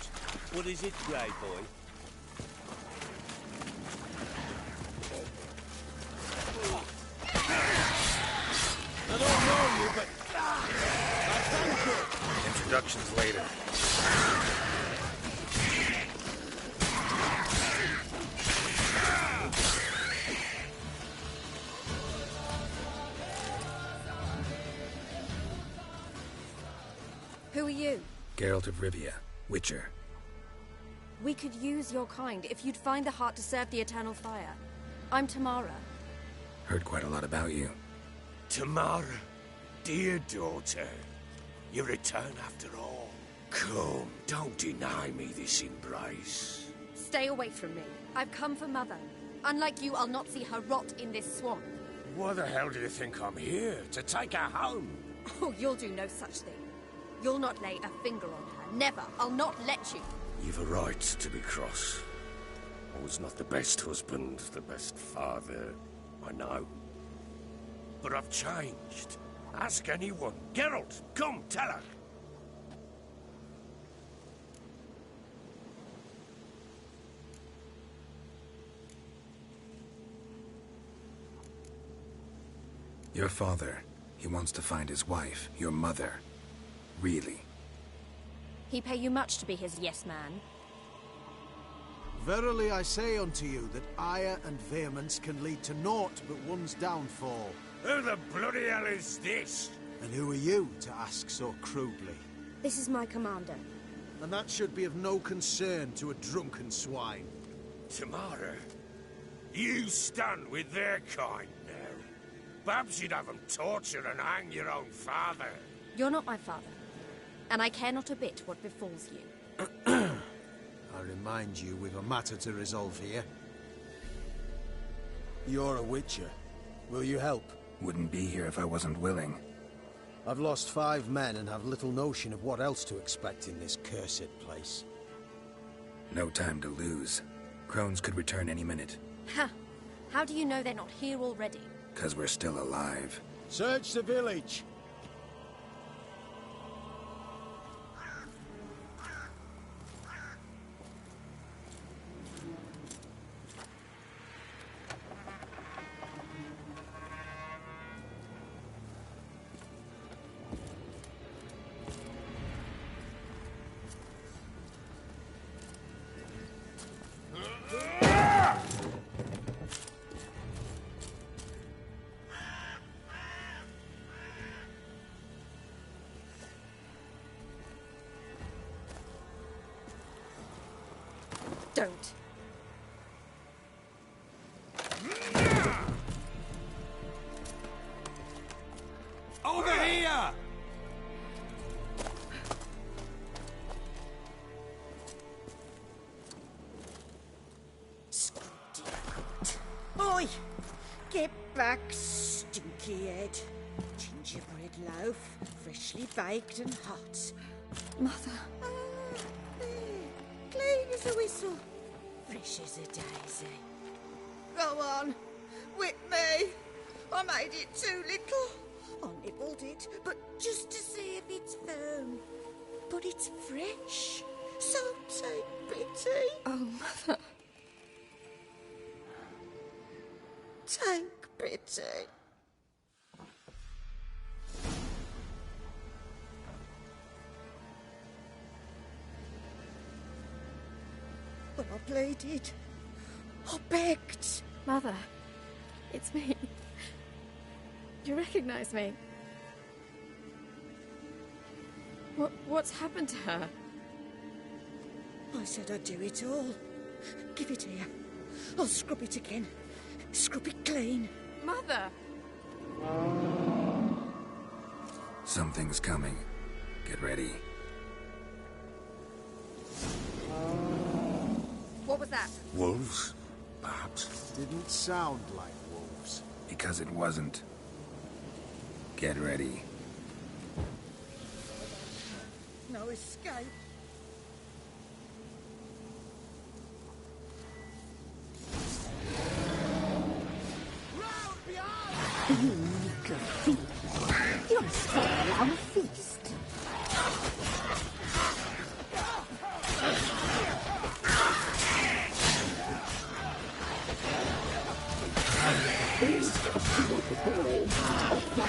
What is it, Grey Boy? but... Introductions later. Who are you? Geralt of Rivia, Witcher. We could use your kind if you'd find the heart to serve the Eternal Fire. I'm Tamara. Heard quite a lot about you. Tamara, dear daughter, you return after all. Come, don't deny me this embrace. Stay away from me. I've come for Mother. Unlike you, I'll not see her rot in this swamp. Why the hell do you think I'm here? To take her home? Oh, you'll do no such thing. You'll not lay a finger on her. Never. I'll not let you. You've a right to be cross. I was not the best husband, the best father, I know. But I've changed. Ask anyone. Geralt, come, tell her. Your father, he wants to find his wife, your mother. Really? He pay you much to be his yes man. Verily I say unto you that ire and vehemence can lead to naught but one's downfall. Who the bloody hell is this? And who are you to ask so crudely? This is my commander. And that should be of no concern to a drunken swine. Tamara, you stand with their kind now. Perhaps you'd have them torture and hang your own father. You're not my father. And I care not a bit what befalls you. I remind you, we've a matter to resolve here. You're a Witcher. Will you help? Wouldn't be here if I wasn't willing. I've lost 5 men and have little notion of what else to expect in this cursed place. No time to lose. Crones could return any minute. Ha! How do you know they're not here already? 'Cause we're still alive. Search the village! Don't. Over here! Oi! Get back, stinky head. Gingerbread loaf, freshly baked and hot. Mother. There. Clean as a whistle. Fresh as a daisy. Go on. Whip me. I made it too little. I nibbled it, but just to see if it's firm. But it's fresh. So take pity. Oh, Mother. Take pity. But I pleaded. I begged. Mother, it's me. You recognize me? What's happened to her? I said I'd do it all. Give it here. I'll scrub it again. Scrub it clean. Mother! Something's coming. Get ready. What was that? Wolves? Perhaps. Didn't sound like wolves. Because it wasn't. Get ready. No escape. You meager thief. You're spoiling our feast. Feast of How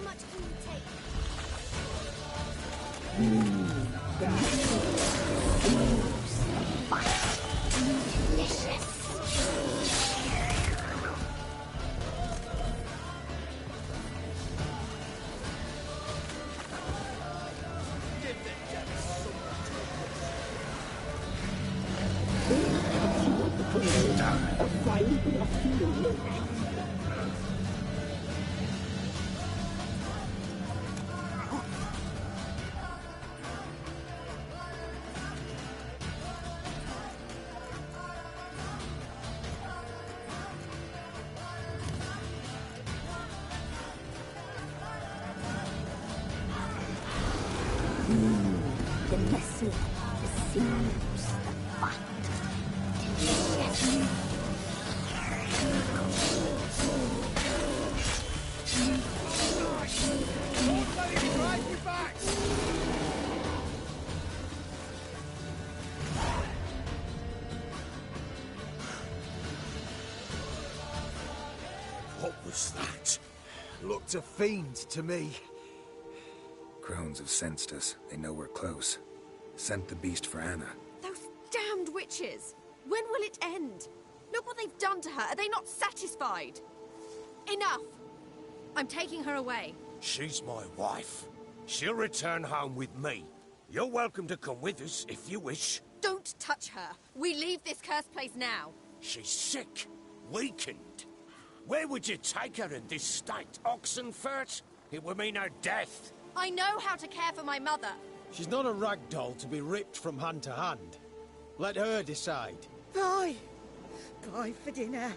much can you take? The messy, the seams, the fat, delicious. What was that? Looked a fiend to me. Crones have sensed us. They know we're close. Sent the beast for Anna. Those damned witches! When will it end? Look what they've done to her. Are they not satisfied? Enough! I'm taking her away. She's my wife. She'll return home with me. You're welcome to come with us if you wish. Don't touch her. We leave this cursed place now. She's sick, weakened. Where would you take her in this state, Oxenfurt? It would mean her death. I know how to care for my mother. She's not a rag doll to be ripped from hand to hand. Let her decide. Pie. Pie for dinner.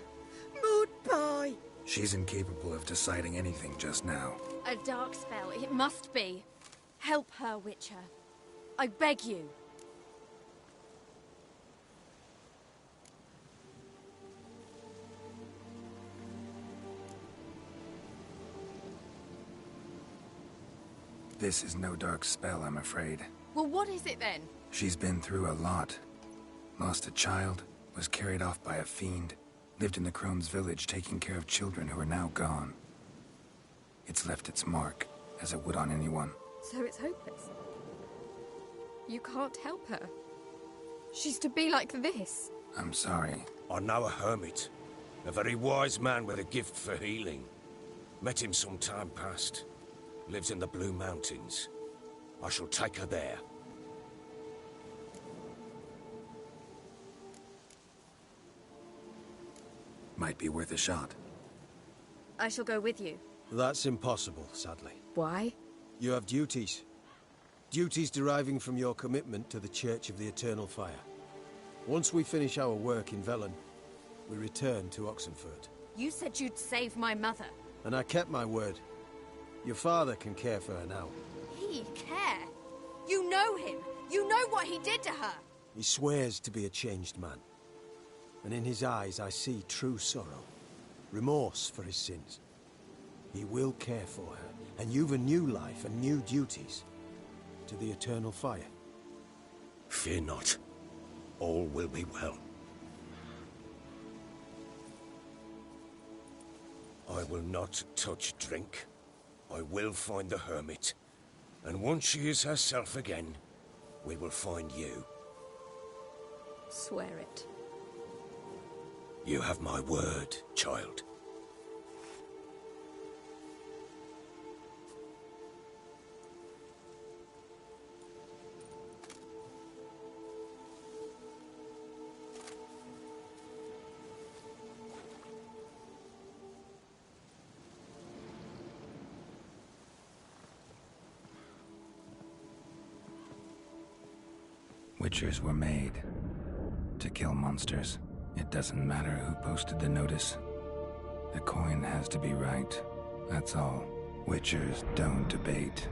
Mood pie. She's incapable of deciding anything just now. A dark spell. It must be. Help her, Witcher. I beg you. This is no dark spell, I'm afraid. Well, what is it then? She's been through a lot. Lost a child, was carried off by a fiend, lived in the Crone's village taking care of children who are now gone. It's left its mark, as it would on anyone. So it's hopeless. You can't help her. She's to be like this. I'm sorry. I know a hermit. A very wise man with a gift for healing. Met him some time past. Lives in the Blue Mountains. I shall take her there. Might be worth a shot. I shall go with you. That's impossible, sadly. Why? You have duties. Duties deriving from your commitment to the Church of the Eternal Fire. Once we finish our work in Velen, we return to Oxenfurt. You said you'd save my mother. And I kept my word. Your father can care for her now. He care? You know him. You know what he did to her. He swears to be a changed man. And in his eyes I see true sorrow. Remorse for his sins. He will care for her. And you've a new life and new duties. To the Eternal Fire. Fear not. All will be well. I will not touch drink. I will find the hermit. And once she is herself again, we will find you. Swear it. You have my word, child. Witchers were made to kill monsters. It doesn't matter who posted the notice. The coin has to be right. That's all. Witchers don't debate.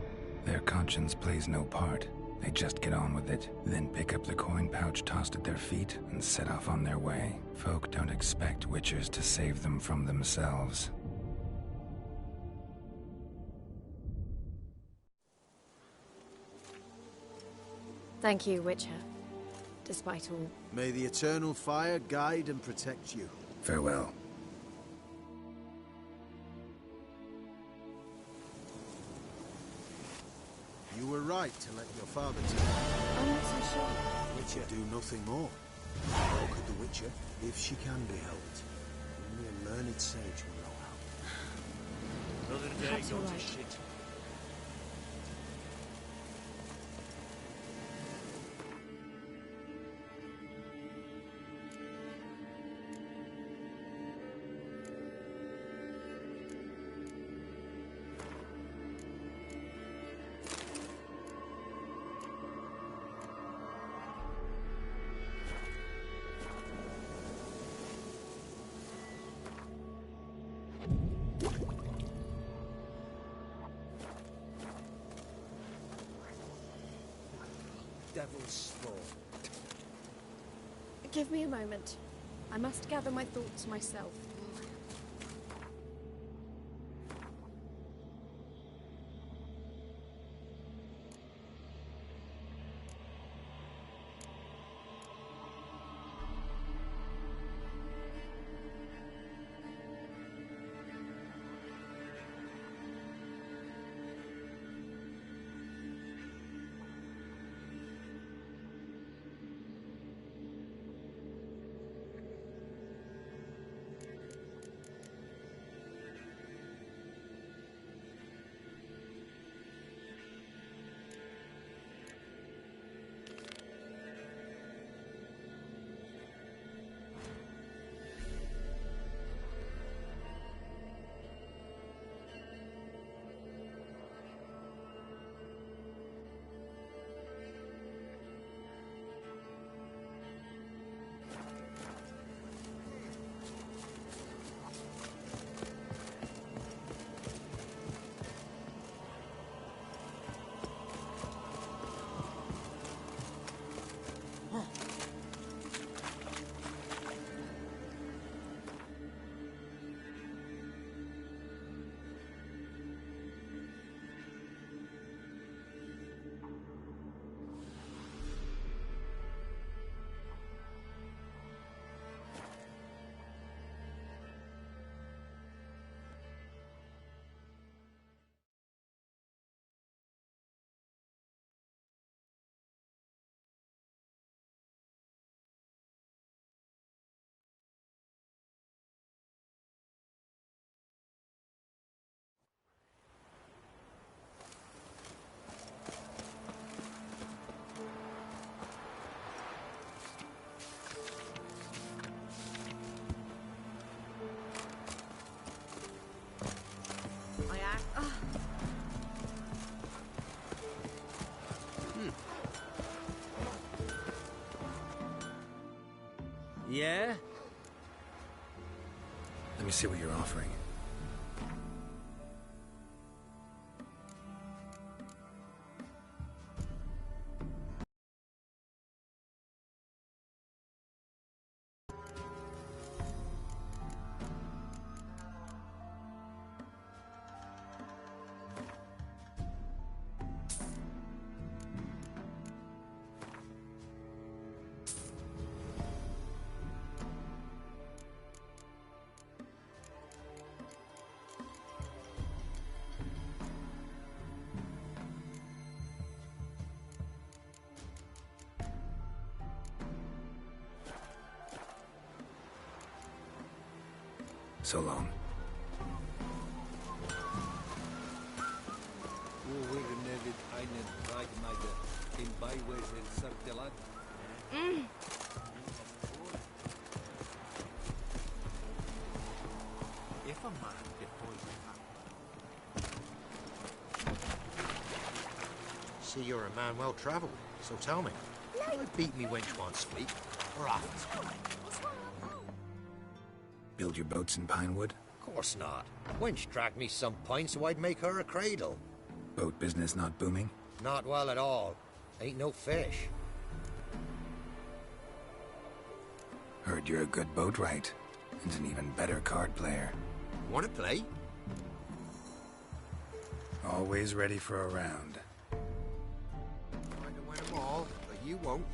Their conscience plays no part. They just get on with it, then pick up the coin pouch tossed at their feet and set off on their way. Folk don't expect Witchers to save them from themselves. Thank you, Witcher. Despite all. May the eternal fire guide and protect you. Farewell. You were right to let your father take it. I'm not so sure. Witcher do nothing more. How could the Witcher, if she can be helped? Only a learned sage will know how. Another day Perhaps you're gone to right. shit. Devil's spawn. Give me a moment. I must gather my thoughts myself. Yeah? Let me see what you're offering. So long. If a man deploys See, you're a man well travelled, so tell me, I beat me wench once a week, or often. Build your boats in Pinewood? Course not. Wench dragged me some pints so I'd make her a cradle. Boat business not booming? Not well at all. Ain't no fish. Heard you're a good boatwright, and an even better card player. Wanna play? Always ready for a round. I'd have win 'em all, but you won't.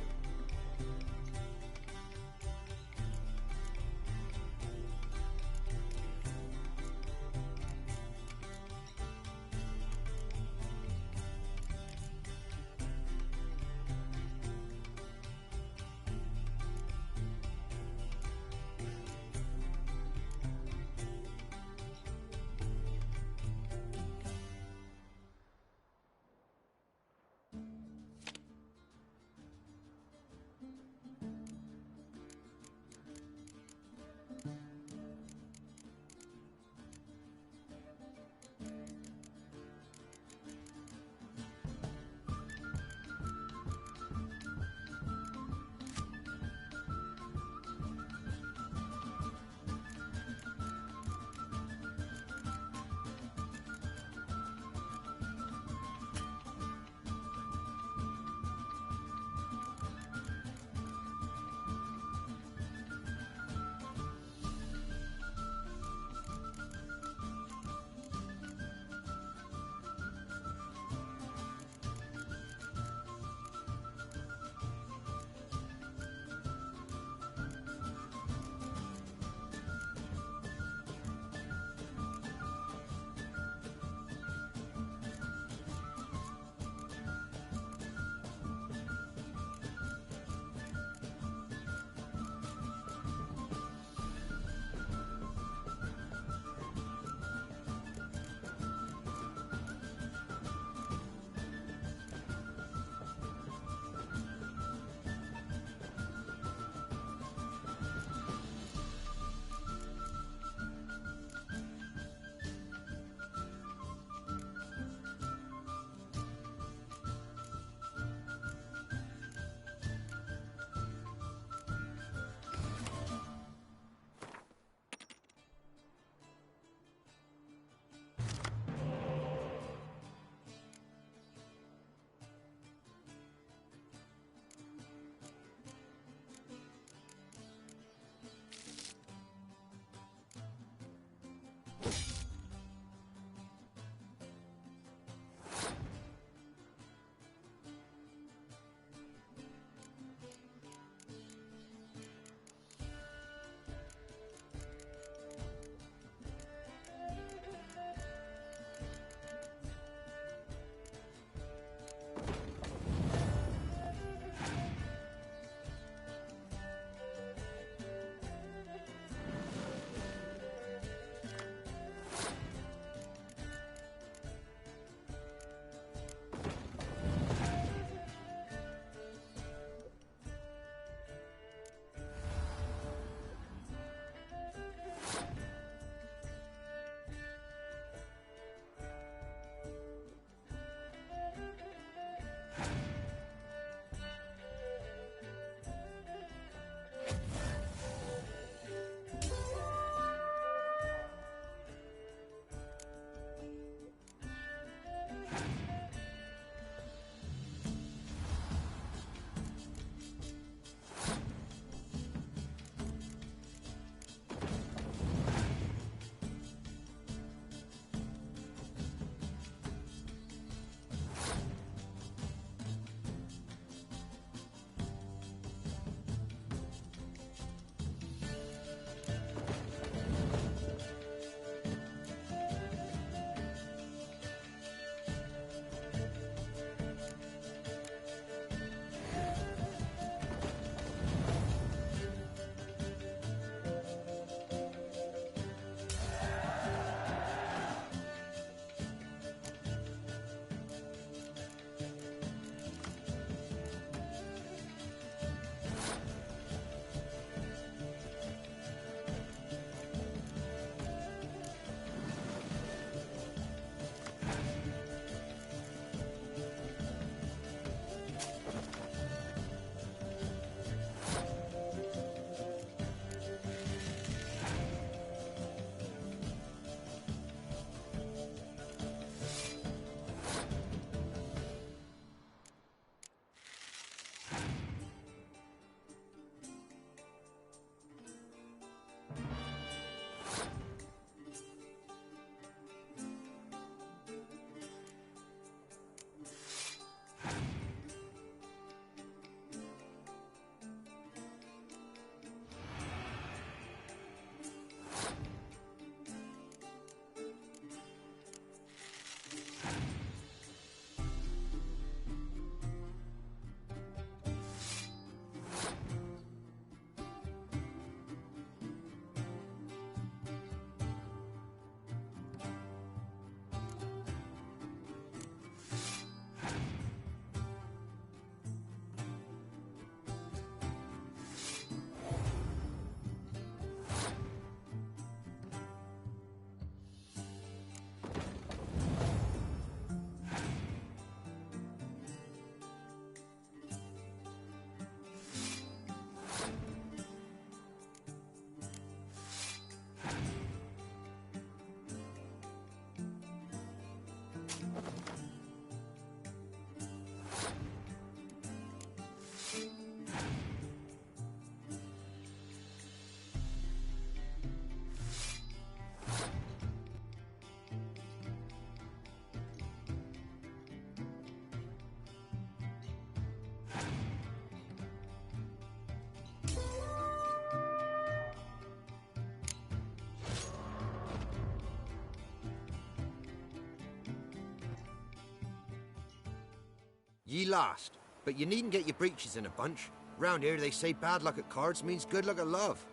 Ye last, but you needn't get your breeches in a bunch. Round here they say bad luck at cards means good luck at love.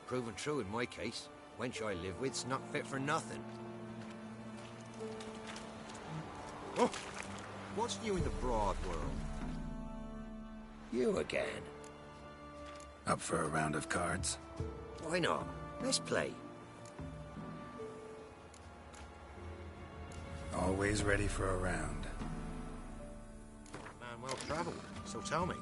Proven true in my case. Wench I live with's not fit for nothing. Oh, what's new in the broad world? You again. Up for a round of cards? Why not? Let's play. Always ready for a round. Man well travelled, so tell me.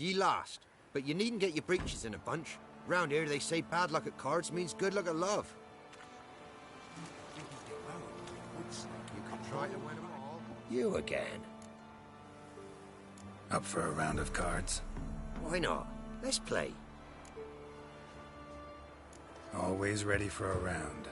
Ye last, but you needn't get your breeches in a bunch. Round here they say bad luck at cards means good luck at love. You can try to win them all. You again. Up for a round of cards? Why not? Let's play. Always ready for a round.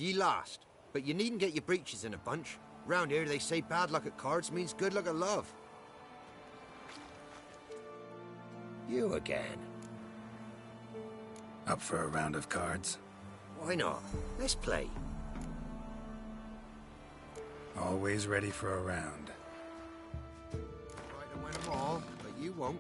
Ye last. But you needn't get your breeches in a bunch. Round here they say bad luck at cards means good luck at love. You again. Up for a round of cards? Why not? Let's play. Always ready for a round. Try to win them all, but you won't.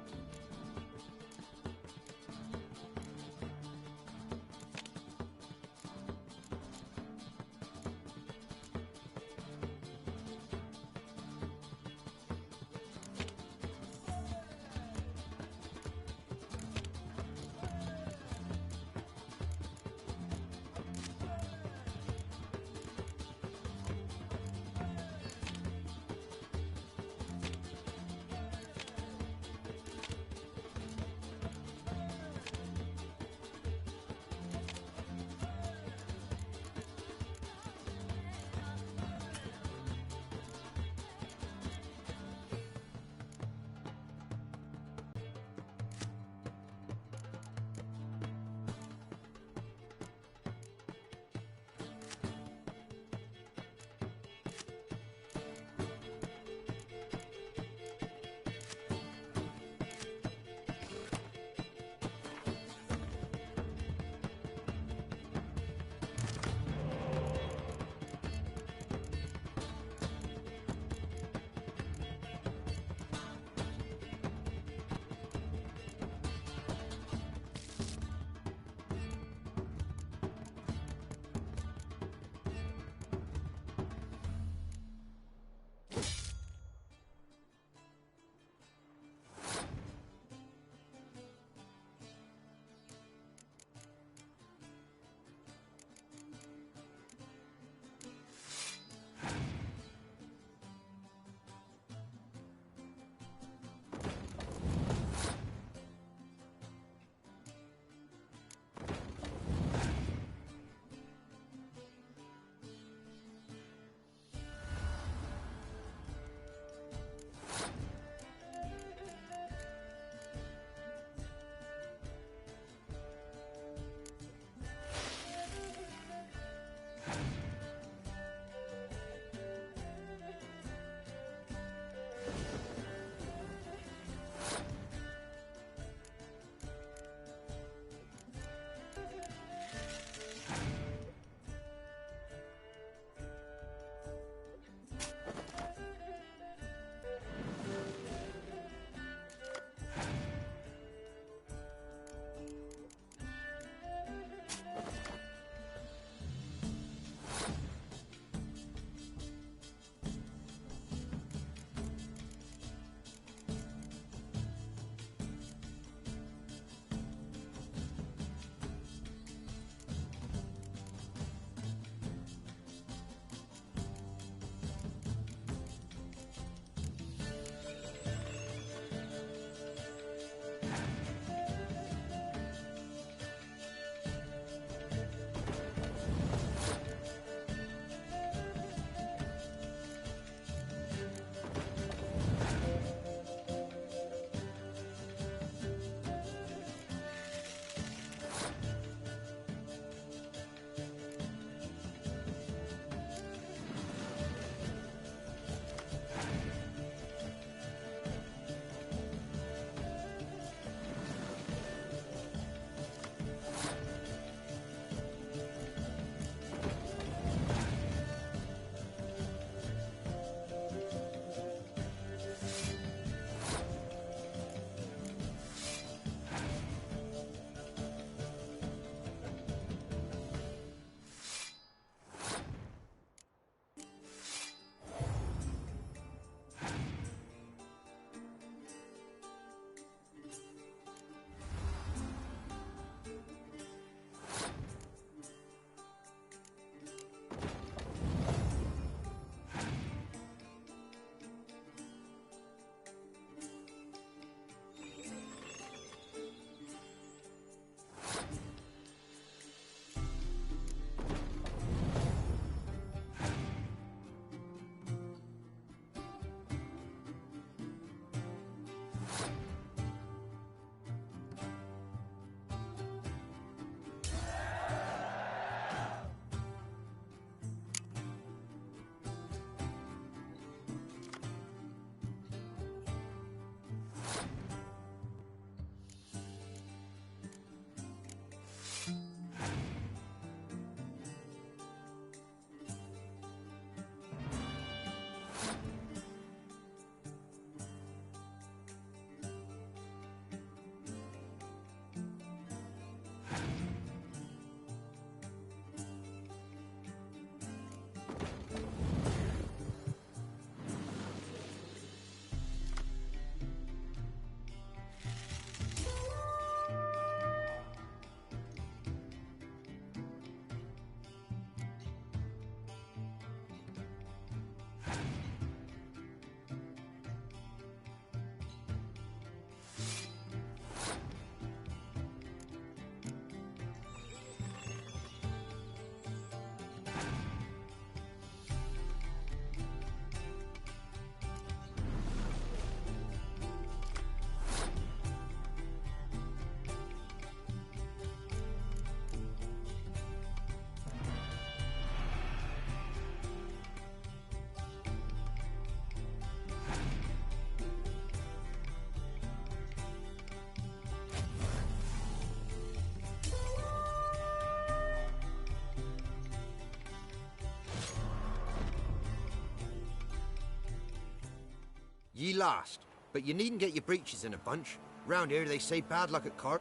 Ye last, but you needn't get your breeches in a bunch. Round here they say bad luck at card.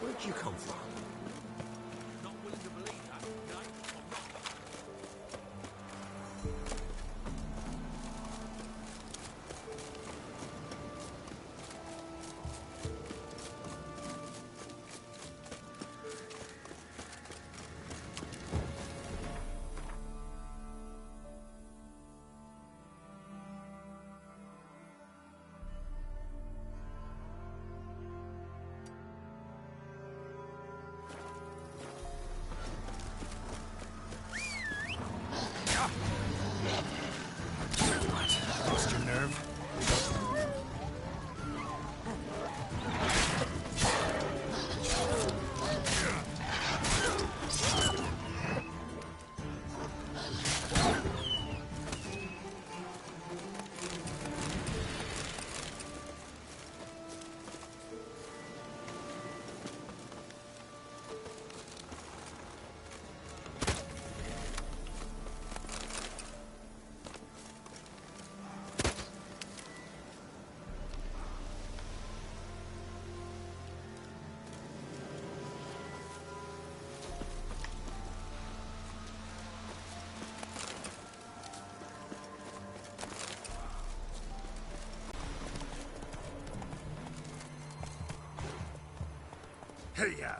Where'd you come from? Not willing to believe that, no? Lost your nerve? Hey-ya!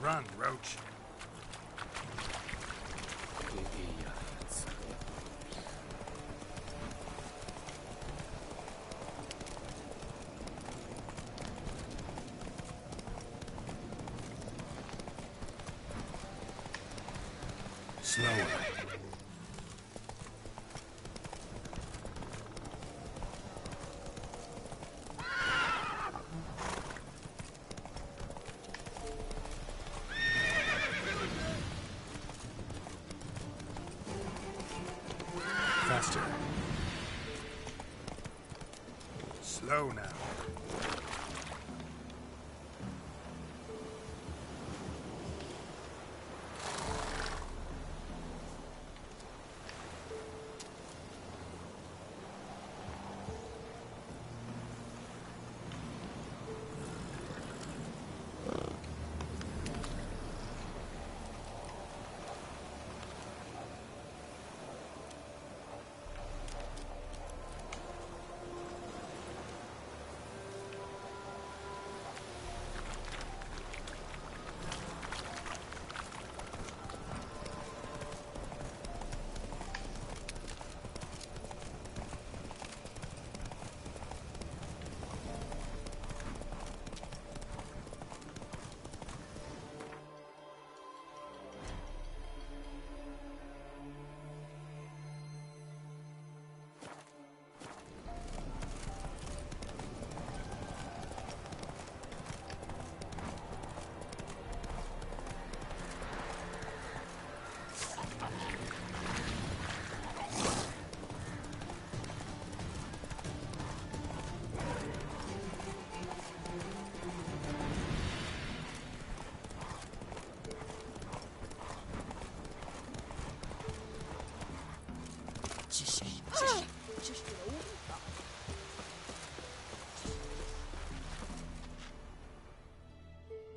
Run, Roach. Slower. Faster. Slow now.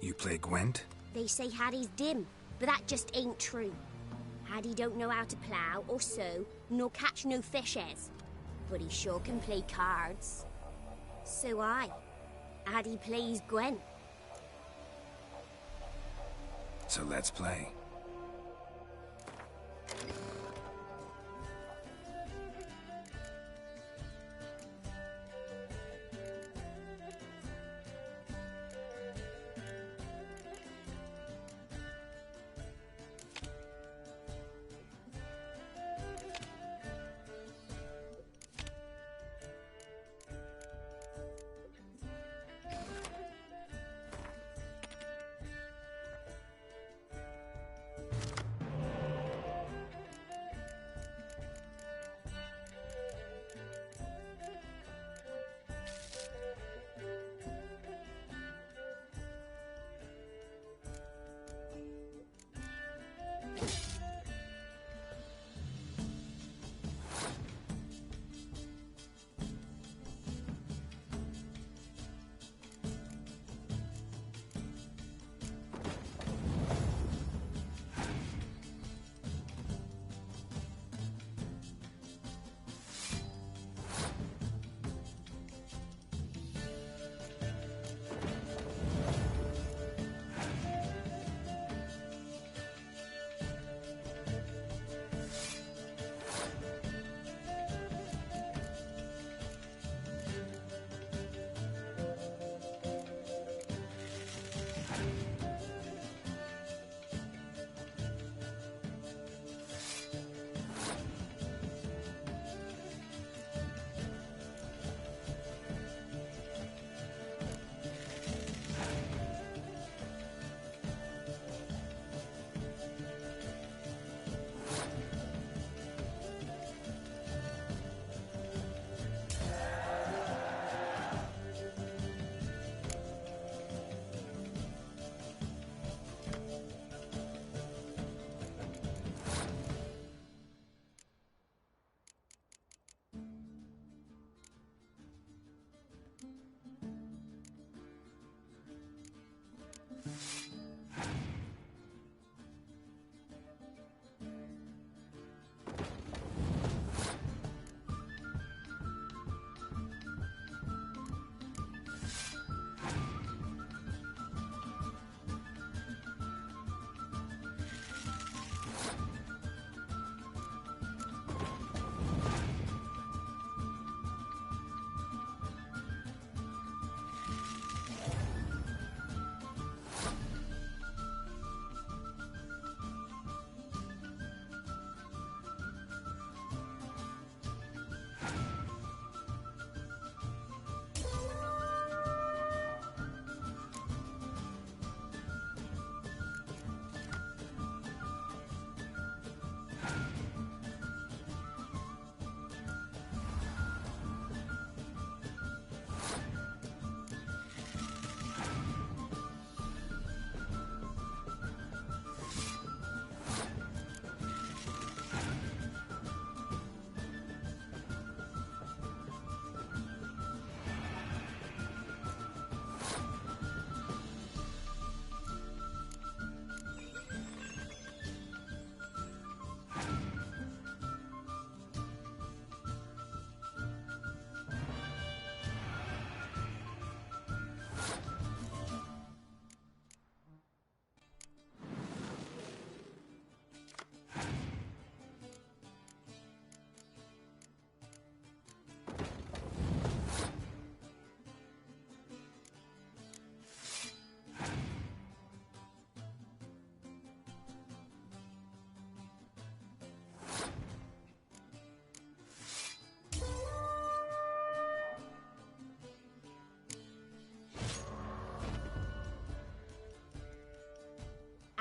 You play Gwent? They say Hattie's dim, but that just ain't true. Hattie don't know how to plough or sew, nor catch no fishes. But he sure can play cards. So Hattie plays Gwent. So let's play.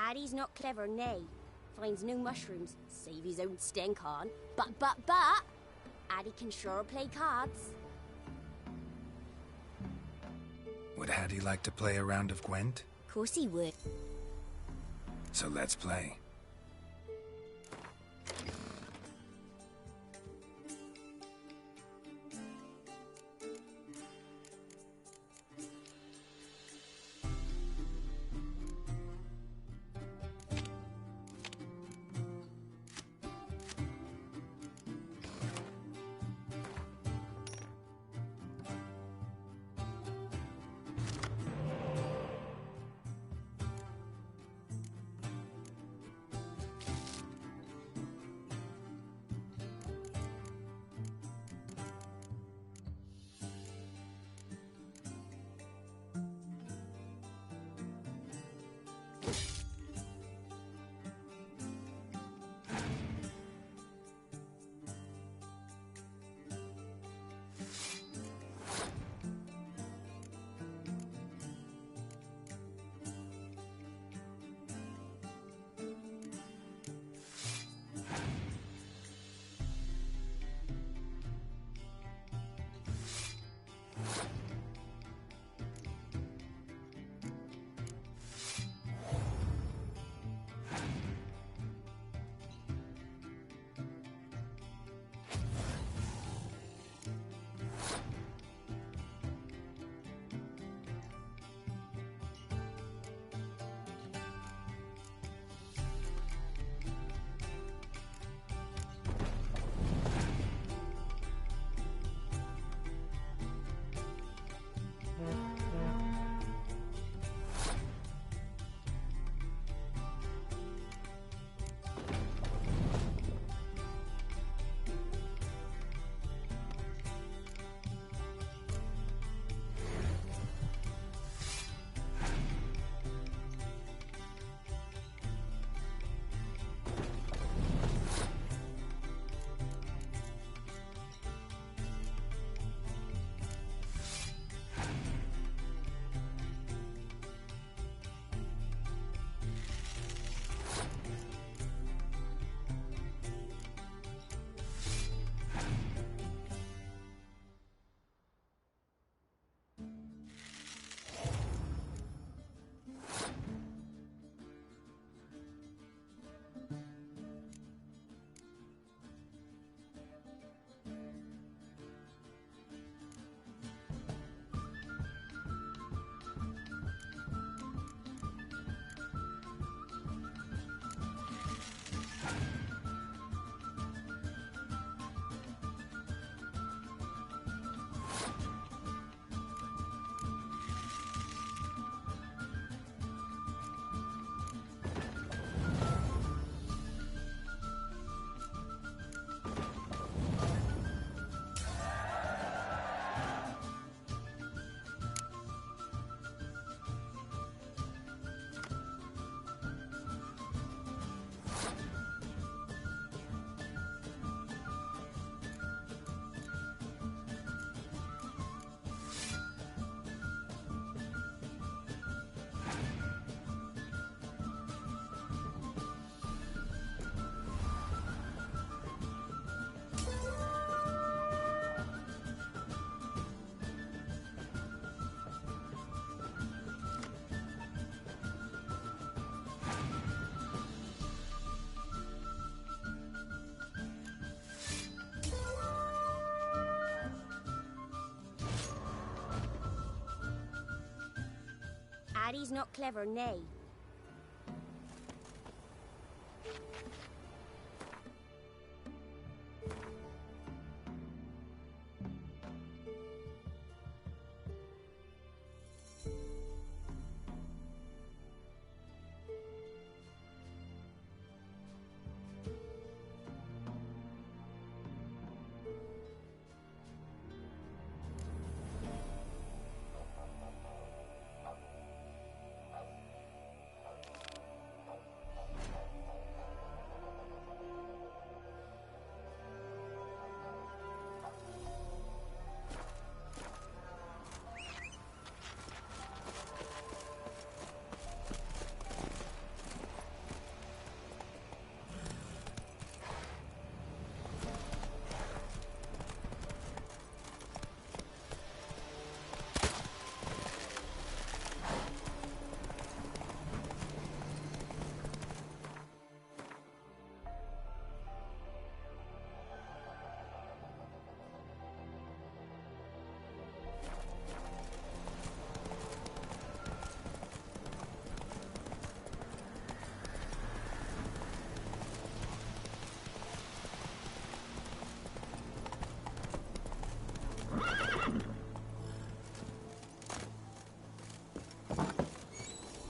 Addy's not clever, nay. Finds no mushrooms, save his own stink on. But, Addy can sure play cards. Would Hattie like to play a round of Gwent? Course he would. So let's play. Addy's not clever, nay.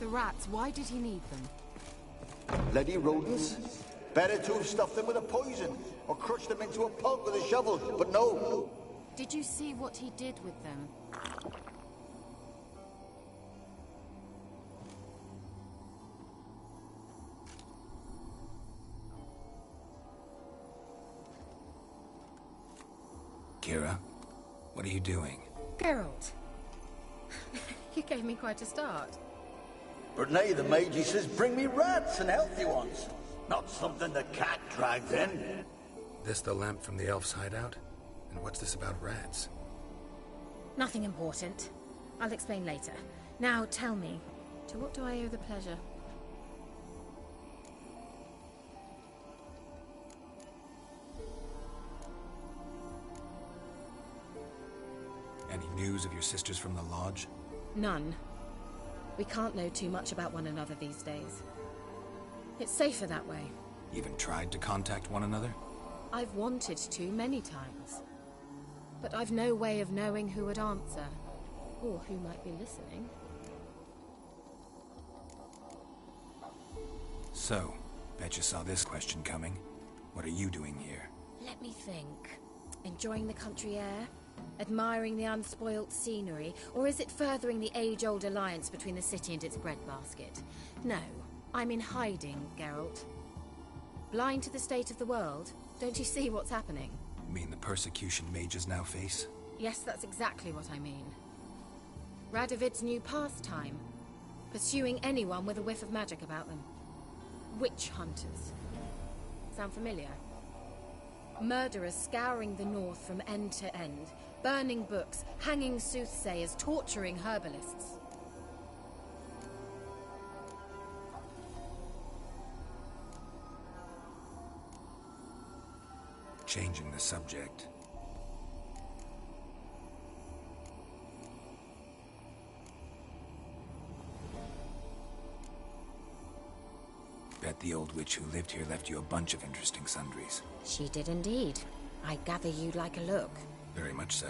the rats, why did he need them? Bloody rodents. Better to have stuffed them with a poison, or crushed them into a pulp with a shovel, but no. Did you see what he did with them? Kira, what are you doing? Geralt. You gave me quite a start. But now the mage says bring me rats and healthy ones. Not something the cat dragged in. This the lamp from the elf's hideout? And what's this about rats? Nothing important. I'll explain later. Now tell me, to what do I owe the pleasure? Any news of your sisters from the lodge? None. We can't know too much about one another these days. It's safer that way. Even tried to contact one another? I've wanted to many times. But I've no way of knowing who would answer, or who might be listening. So, bet you saw this question coming. What are you doing here? Let me think. Enjoying the country air? Admiring the unspoilt scenery? Or is it furthering the age-old alliance between the city and its breadbasket? No, I'm in hiding, Geralt. Blind to the state of the world? Don't you see what's happening? You mean the persecution mages now face? Yes, that's exactly what I mean. Radovid's new pastime. Pursuing anyone with a whiff of magic about them. Witch hunters. Sound familiar? Murderers scouring the north from end to end, burning books, hanging soothsayers, torturing herbalists. Changing the subject. Bet the old witch who lived here left you a bunch of interesting sundries. She did indeed. I gather you'd like a look. Very much so.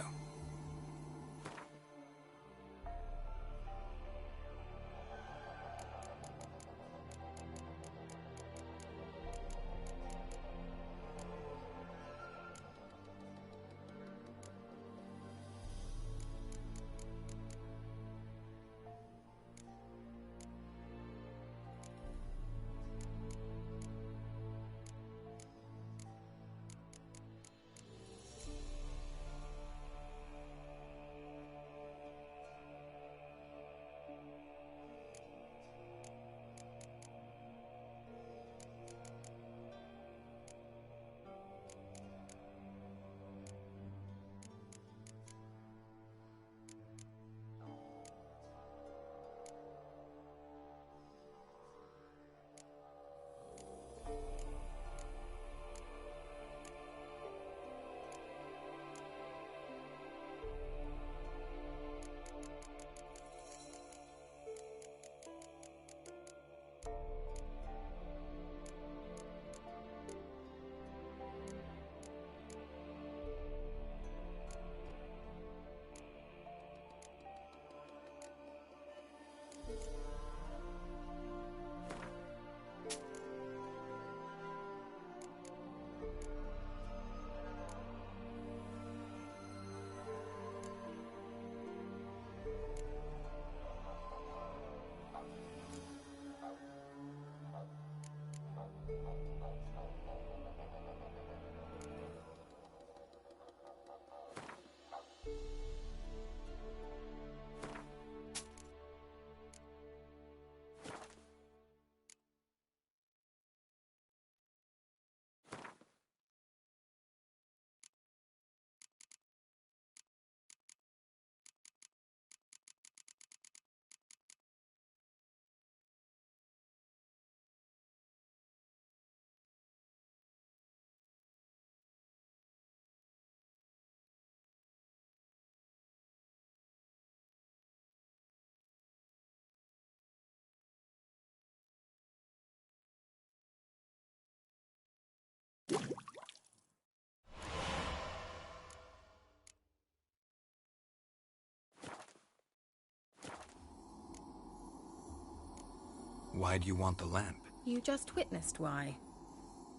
Why do you want the lamp? You just witnessed why.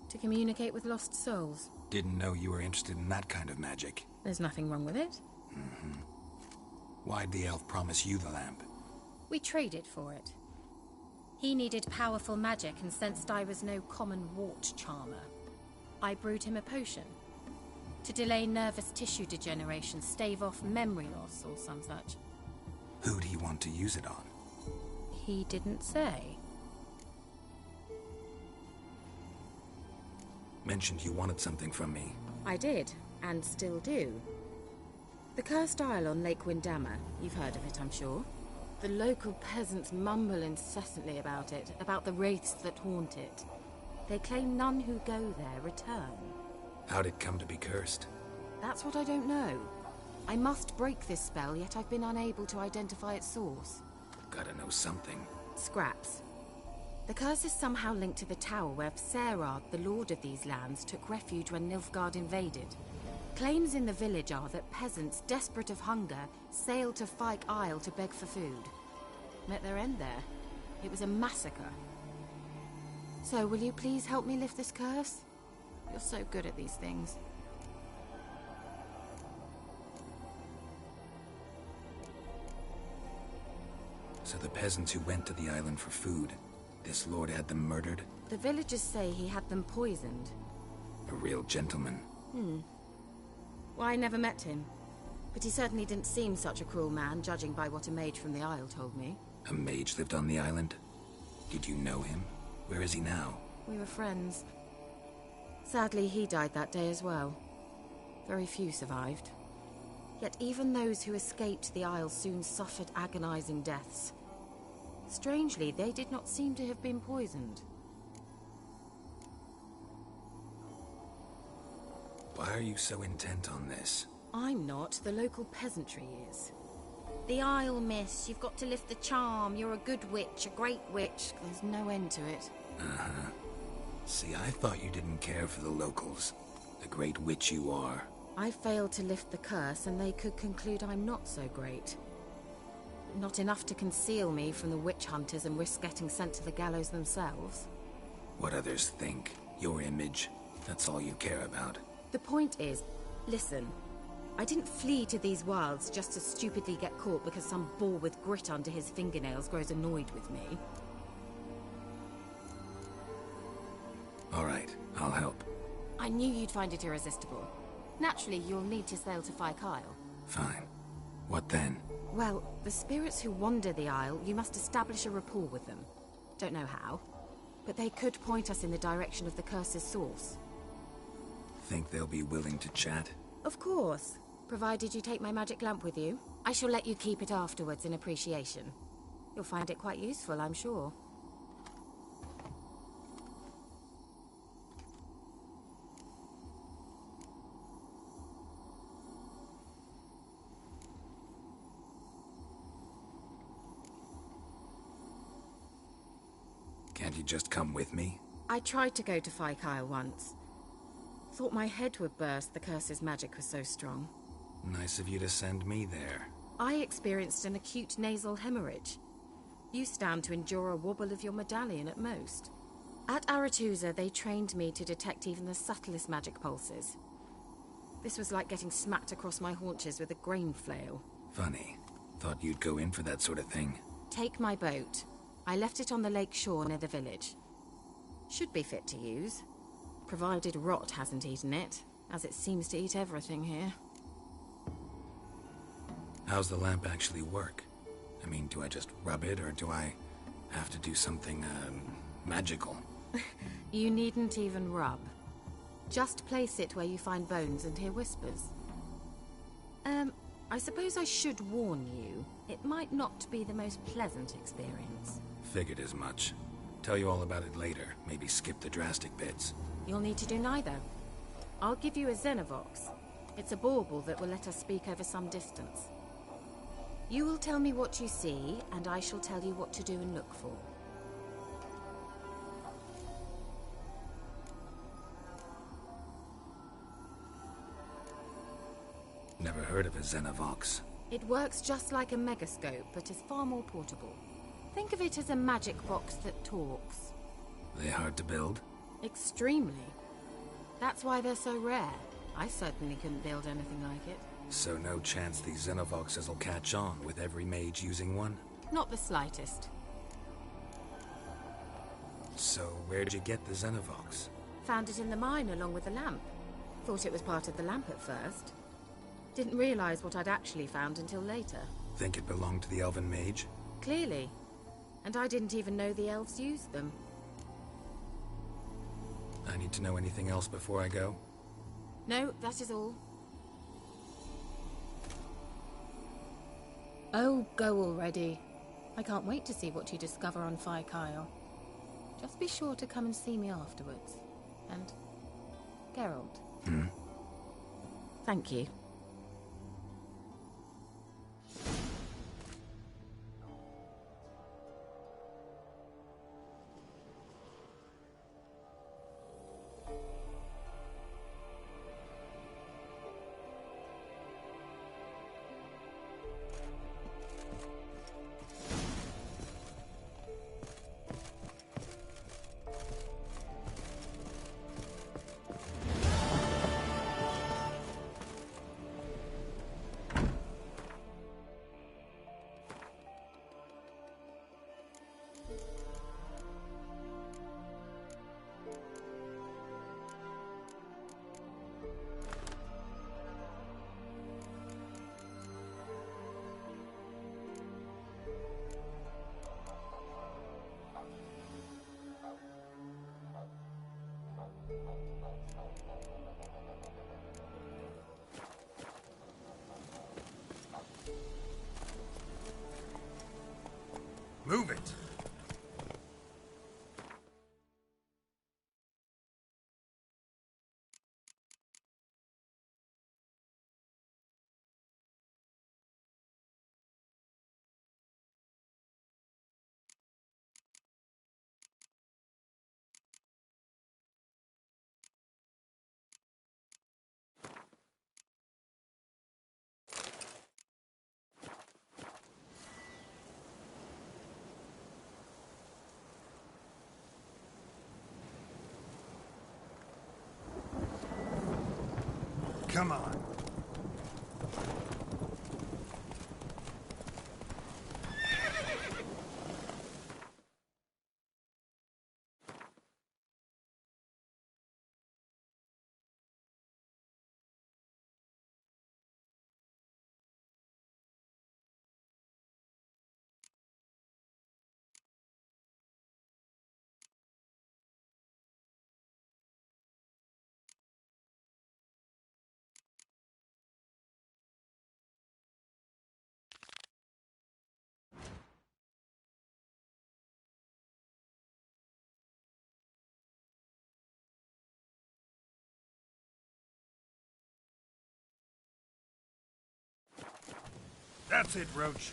To communicate with lost souls. Didn't know you were interested in that kind of magic. There's nothing wrong with it. Mm-hmm. Why'd the elf promise you the lamp? We traded for it. He needed powerful magic and sensed I was no common wart charmer. I brewed him a potion. To delay nervous tissue degeneration, stave off memory loss or some such. Who'd he want to use it on? He didn't say. Mentioned you wanted something from me. I did, and still do. The Cursed Isle on Lake Windammer. You've heard of it, I'm sure. The local peasants mumble incessantly about it, about the wraiths that haunt it. They claim none who go there return. How'd it come to be cursed? That's what I don't know. I must break this spell, yet I've been unable to identify its source. Gotta know something. Scraps. The curse is somehow linked to the tower where Serard, the lord of these lands, took refuge when Nilfgaard invaded. Claims in the village are that peasants, desperate of hunger, sailed to Fyke Isle to beg for food. Met their end there. It was a massacre. So, will you please help me lift this curse? You're so good at these things. So the peasants who went to the island for food, this lord had them murdered? The villagers say he had them poisoned. A real gentleman. Well, I never met him. But he certainly didn't seem such a cruel man, judging by what a mage from the Isle told me. A mage lived on the island? Did you know him? Where is he now? We were friends. Sadly, he died that day as well. Very few survived. Yet even those who escaped the Isle soon suffered agonizing deaths. Strangely, they did not seem to have been poisoned. Why are you so intent on this? I'm not. The local peasantry is. The Isle, miss. You've got to lift the charm. You're a good witch, a great witch. There's no end to it. Uh-huh. See, I thought you didn't care for the locals. The great witch you are. I failed to lift the curse, and they could conclude I'm not so great. Not enough to conceal me from the witch hunters and risk getting sent to the gallows themselves. What others think, your image, that's all you care about. The point is, listen, I didn't flee to these wilds just to stupidly get caught because some boar with grit under his fingernails grows annoyed with me. All right, I'll help. I knew you'd find it irresistible. Naturally, you'll need to sail to Fyke Isle. Fine. What then? Well, the spirits who wander the Isle, you must establish a rapport with them. Don't know how, but they could point us in the direction of the curse's source. Think they'll be willing to chat? Of course. Provided you take my magic lamp with you. I shall let you keep it afterwards in appreciation. You'll find it quite useful, I'm sure. Can't you just come with me? I tried to go to Fyke Isle once. Thought my head would burst, the curse's magic was so strong. Nice of you to send me there. I experienced an acute nasal hemorrhage. You stand to endure a wobble of your medallion at most. At Aretusa, they trained me to detect even the subtlest magic pulses. This was like getting smacked across my haunches with a grain flail. Funny. Thought you'd go in for that sort of thing. Take my boat. I left it on the lake shore near the village. Should be fit to use. Provided rot hasn't eaten it, as it seems to eat everything here. How's the lamp actually work? I mean, do I just rub it, or do I have to do something, magical? You needn't even rub. Just place it where you find bones and hear whispers. I suppose I should warn you, it might not be the most pleasant experience. Figured as much. Tell you all about it later, maybe skip the drastic bits. You'll need to do neither. I'll give you a Xenovox. It's a bauble that will let us speak over some distance. You will tell me what you see, and I shall tell you what to do and look for. Never heard of a Xenovox. It works just like a megascope, but is far more portable. Think of it as a magic box that talks. They hard to build? Extremely. That's why they're so rare. I certainly couldn't build anything like it. So no chance these Xenovoxes will catch on with every mage using one? Not the slightest. So where'd you get the Xenovox? Found it in the mine along with the lamp. Thought it was part of the lamp at first. Didn't realize what I'd actually found until later. Think it belonged to the elven mage? Clearly. And I didn't even know the elves used them. I need to know anything else before I go? No, that is all. Oh, go already. I can't wait to see what you discover on Phi Kyle. Just be sure to come and see me afterwards. And Geralt. Thank you. Move it! Come on. That's it, Roach.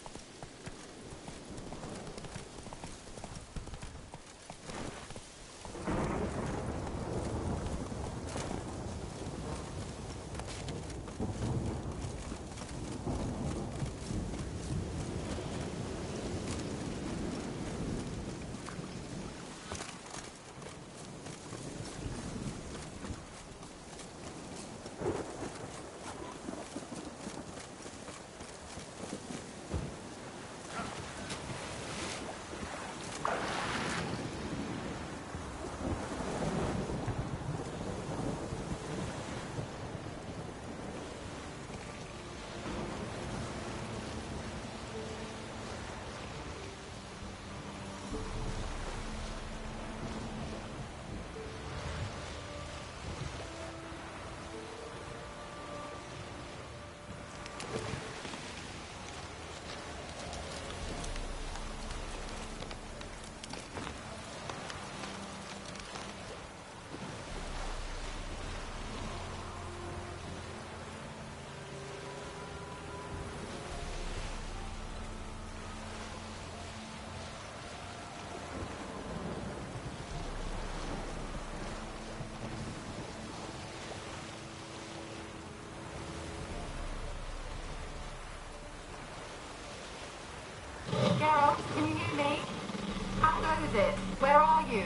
Where are you?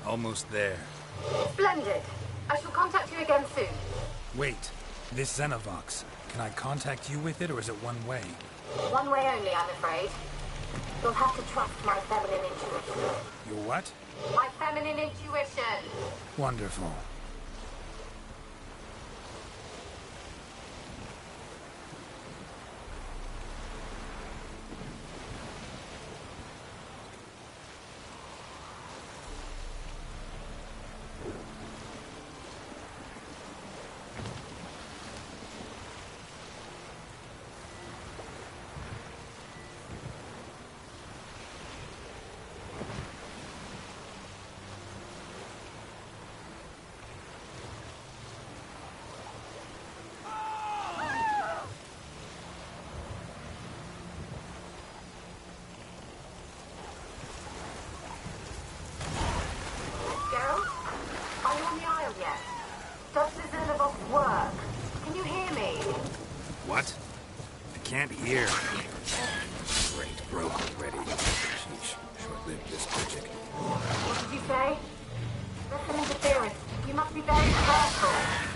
Almost there. Splendid. I shall contact you again soon. Wait, this Xenovox. Can I contact you with it, or is it one way? One way only, I'm afraid. You'll have to trust my feminine intuition. Your what? My feminine intuition. Wonderful. What? I can't hear. Great, broke already. Sheesh, short-lived this magic. What did you say? There's some interference. You must be very careful.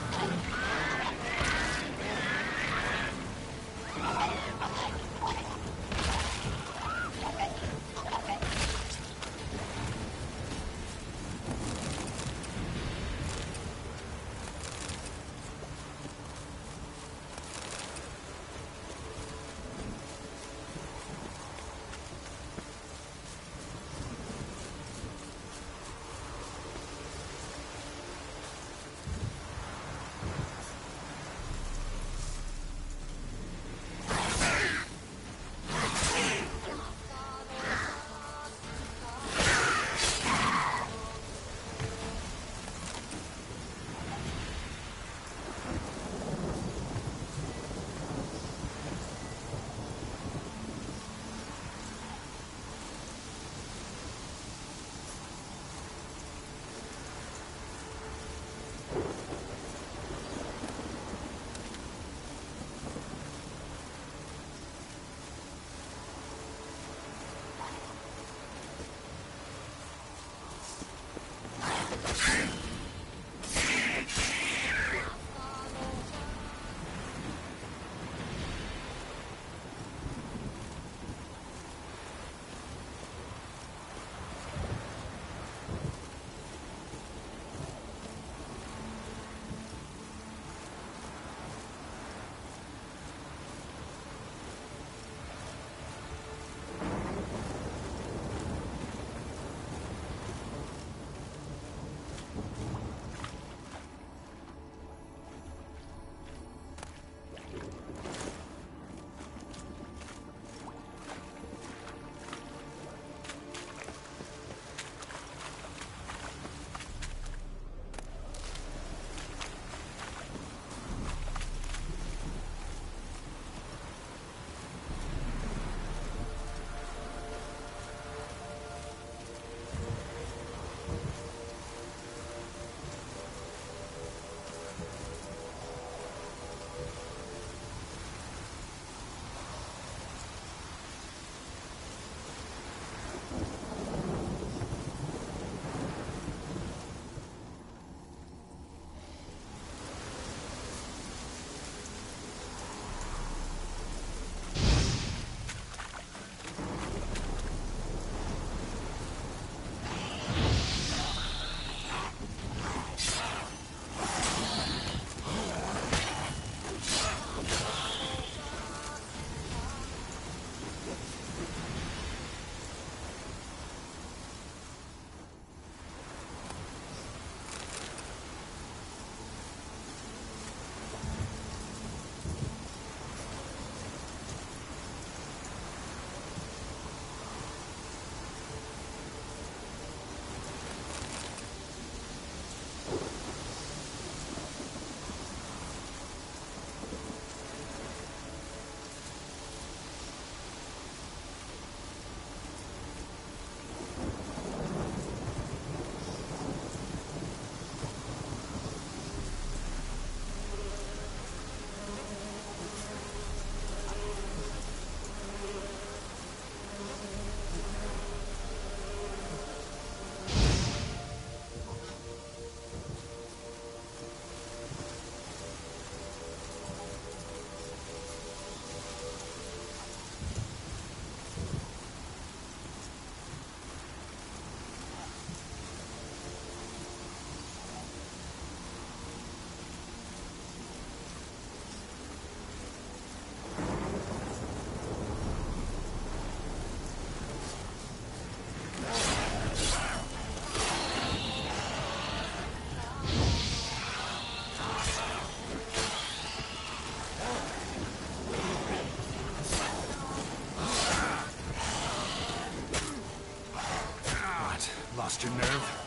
Lost your nerve?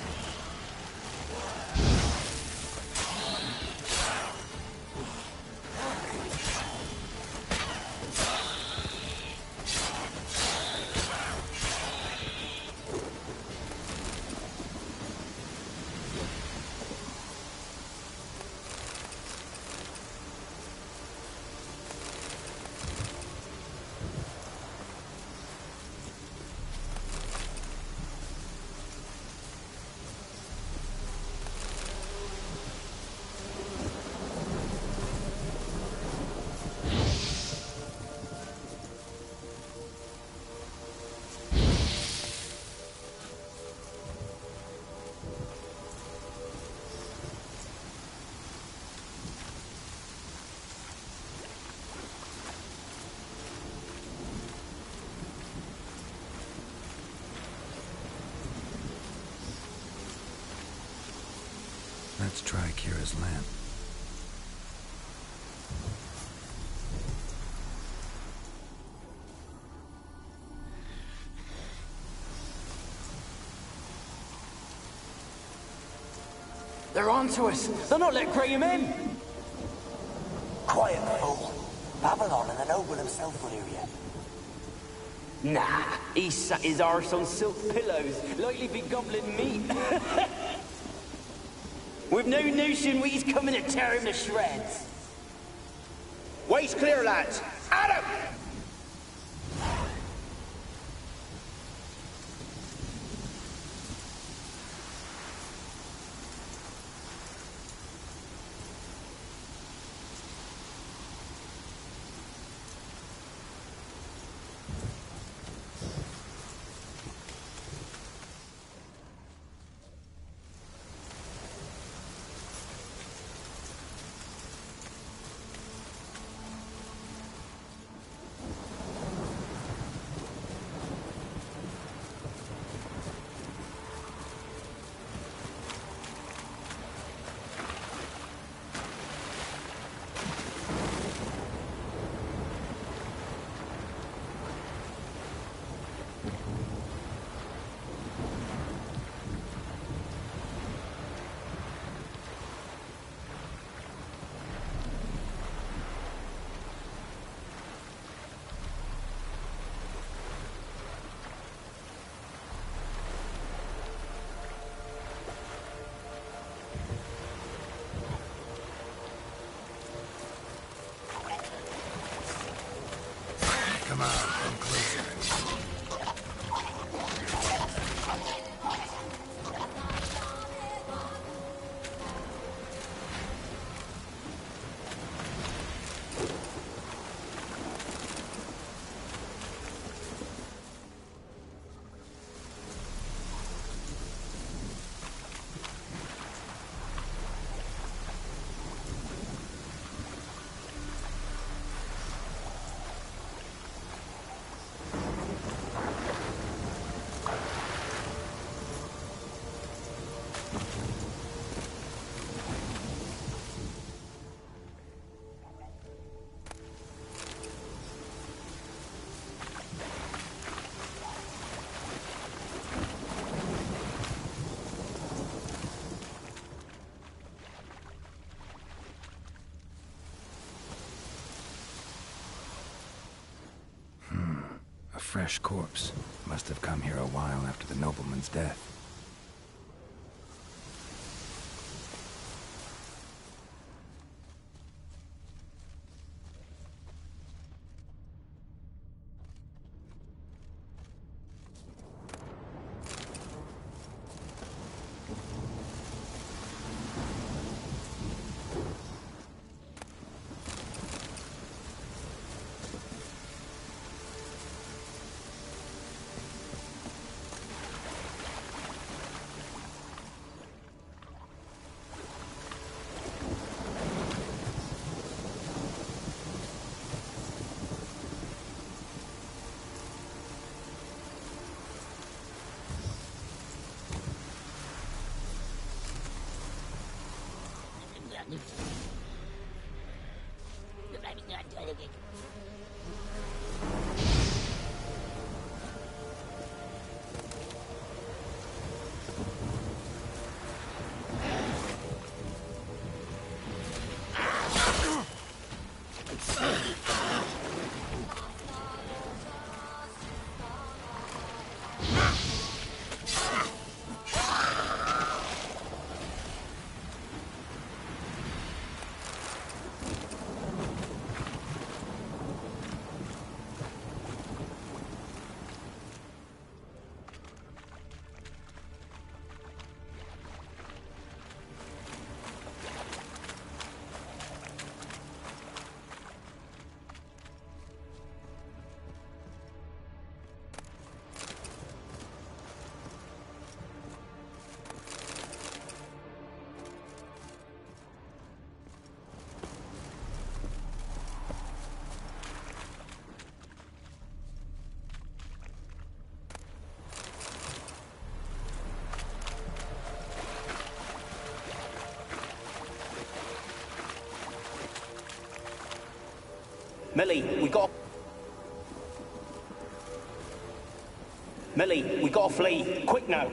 Let's try Kira's lamp. They're onto us. They're not letting Graham in. Quiet, fool. Babylon and the noble himself will hear you. Nah, he sat his arse on silk pillows, likely be gobbling meat. We've no notion we's coming to tear him to shreds. Way's clear, lads. Adam! Come on, come closer. A fresh corpse. Must have come here a while after the nobleman's death. Millie, we got... Millie, we gotta flee. Quick now.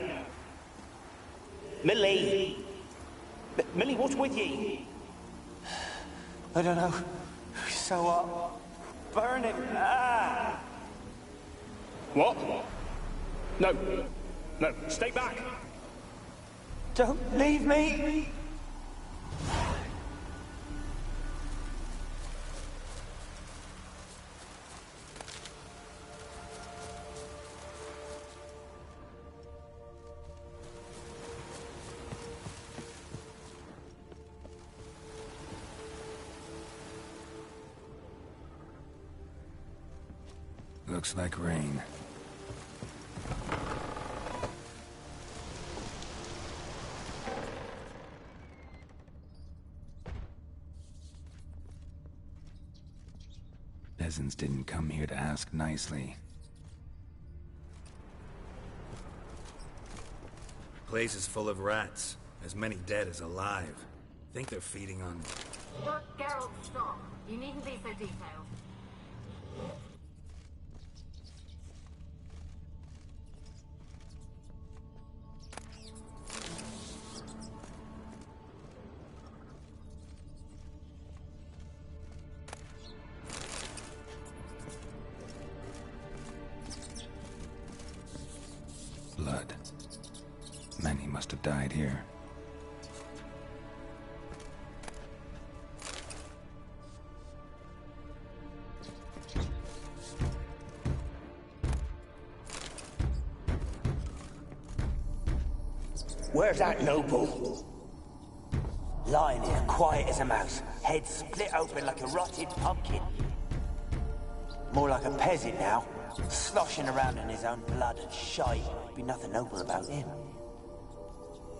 Millie! Millie, what's with ye? I don't know. So what? Burn it! Ah! What? No. No, stay back. Don't leave me! Looks like rain. Peasants didn't come here to ask nicely. Place is full of rats. As many dead as alive. Think they're feeding on... Look, Geralt, stop. You needn't be so detailed. Blood. Many must have died here. Where's that noble? Lying here, quiet as a mouse, head split open like a rotted pumpkin. More like a peasant now, sloshing around in his own blood and shite. Be nothing noble about him.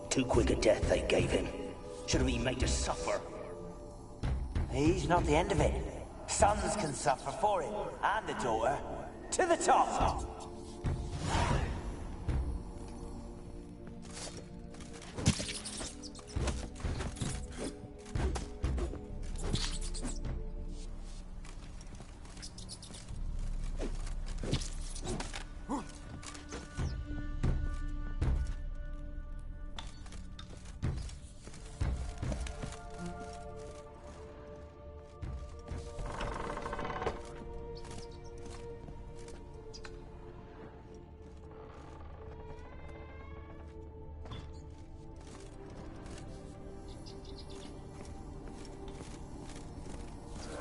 Too quick a death they gave him. Should have been made to suffer. He's not the end of it. Sons can suffer for it, and the daughter. To the top!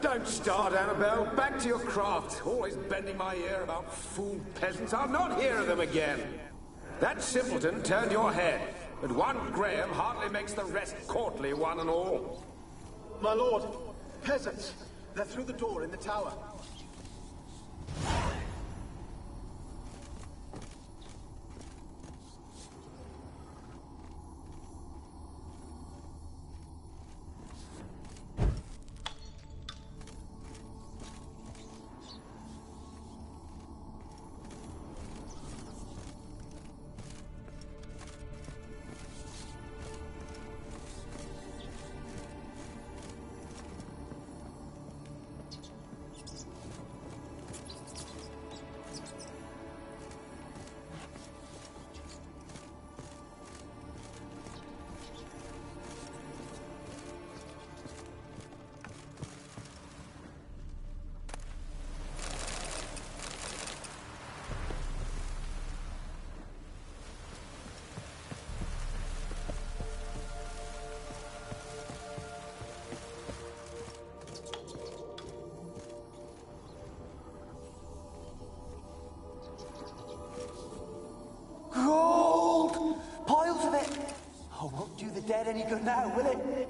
Don't start, Annabelle. Back to your craft. Always bending my ear about fool peasants. I'll not hear of them again. That simpleton turned your head, but one Graham hardly makes the rest courtly, one and all. My lord, peasants. They're through the door in the tower. Gold! Piles of it! Oh, won't do the dead any good now, will it?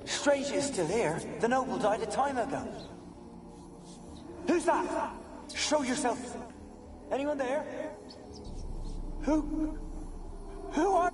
Strange it's still here. The noble died a time ago. Who's that? Show yourself. Anyone there? Who are...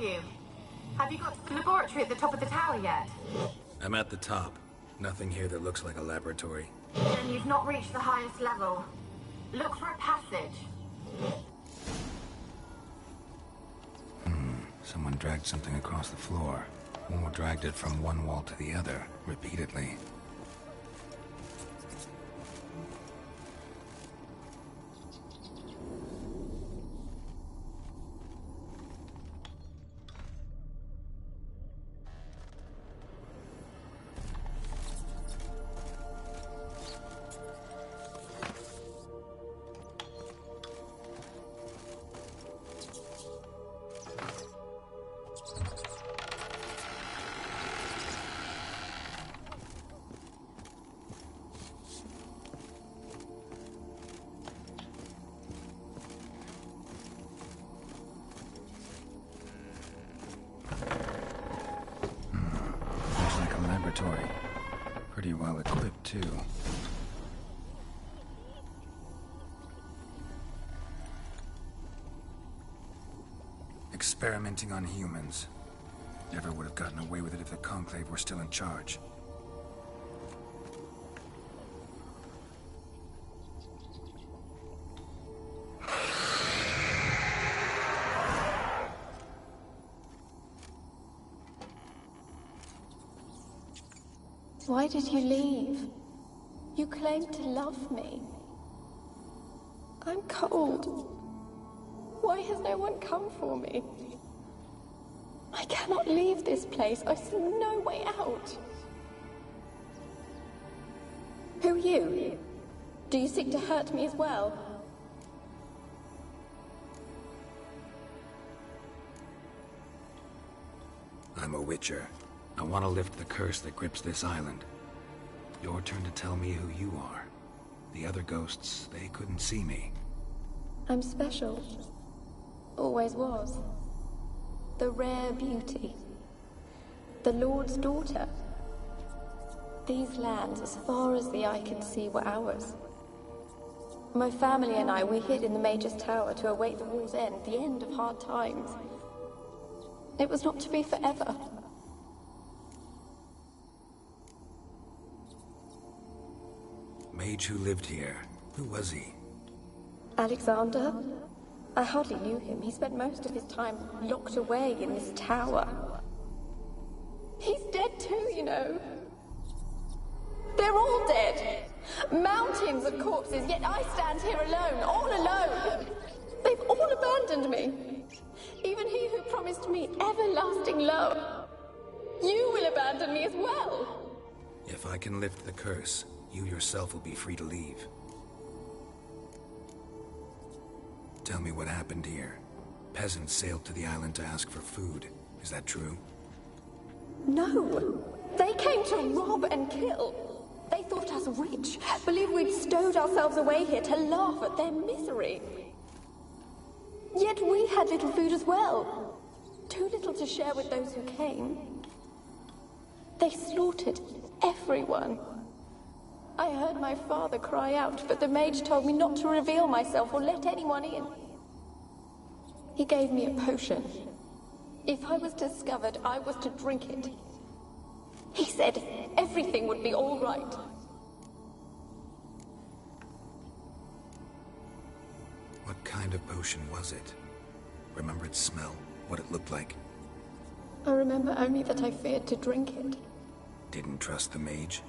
you? Have you got to the laboratory at the top of the tower yet? I'm at the top. Nothing here that looks like a laboratory. Then you've not reached the highest level. Look for a passage. Someone dragged something across the floor. Or dragged it from one wall to the other, repeatedly. Pretty well equipped, too. Experimenting on humans. Never would have gotten away with it if the Conclave were still in charge. Why did you leave? You claimed to love me. I'm cold. Why has no one come for me? I cannot leave this place. I see no way out. Who are you? Do you seek to hurt me as well? I'm a Witcher. I want to lift the curse that grips this island. Your turn to tell me who you are. The other ghosts, they couldn't see me. I'm special. Always was. The rare beauty. The Lord's daughter. These lands, as far as the eye could see, were ours. My family and I, we hid in the Major's Tower to await the war's end, the end of hard times. It was not to be forever. Mage who lived here. Who was he? Alexander? I hardly knew him. He spent most of his time locked away in this tower. He's dead too, you know. They're all dead. Mountains of corpses, yet I stand here alone, all alone. They've all abandoned me. Even he who promised me everlasting love. You will abandon me as well. If I can lift the curse, you yourself will be free to leave. Tell me what happened here. Peasants sailed to the island to ask for food. Is that true? No. They came to rob and kill. They thought us rich, believed we'd stowed ourselves away here to laugh at their misery. Yet we had little food as well. Too little to share with those who came. They slaughtered everyone. I heard my father cry out, but the mage told me not to reveal myself or let anyone in. He gave me a potion. If I was discovered, I was to drink it. He said everything would be all right. What kind of potion was it? Remember its smell? What it looked like? I remember only that I feared to drink it. Didn't trust the mage?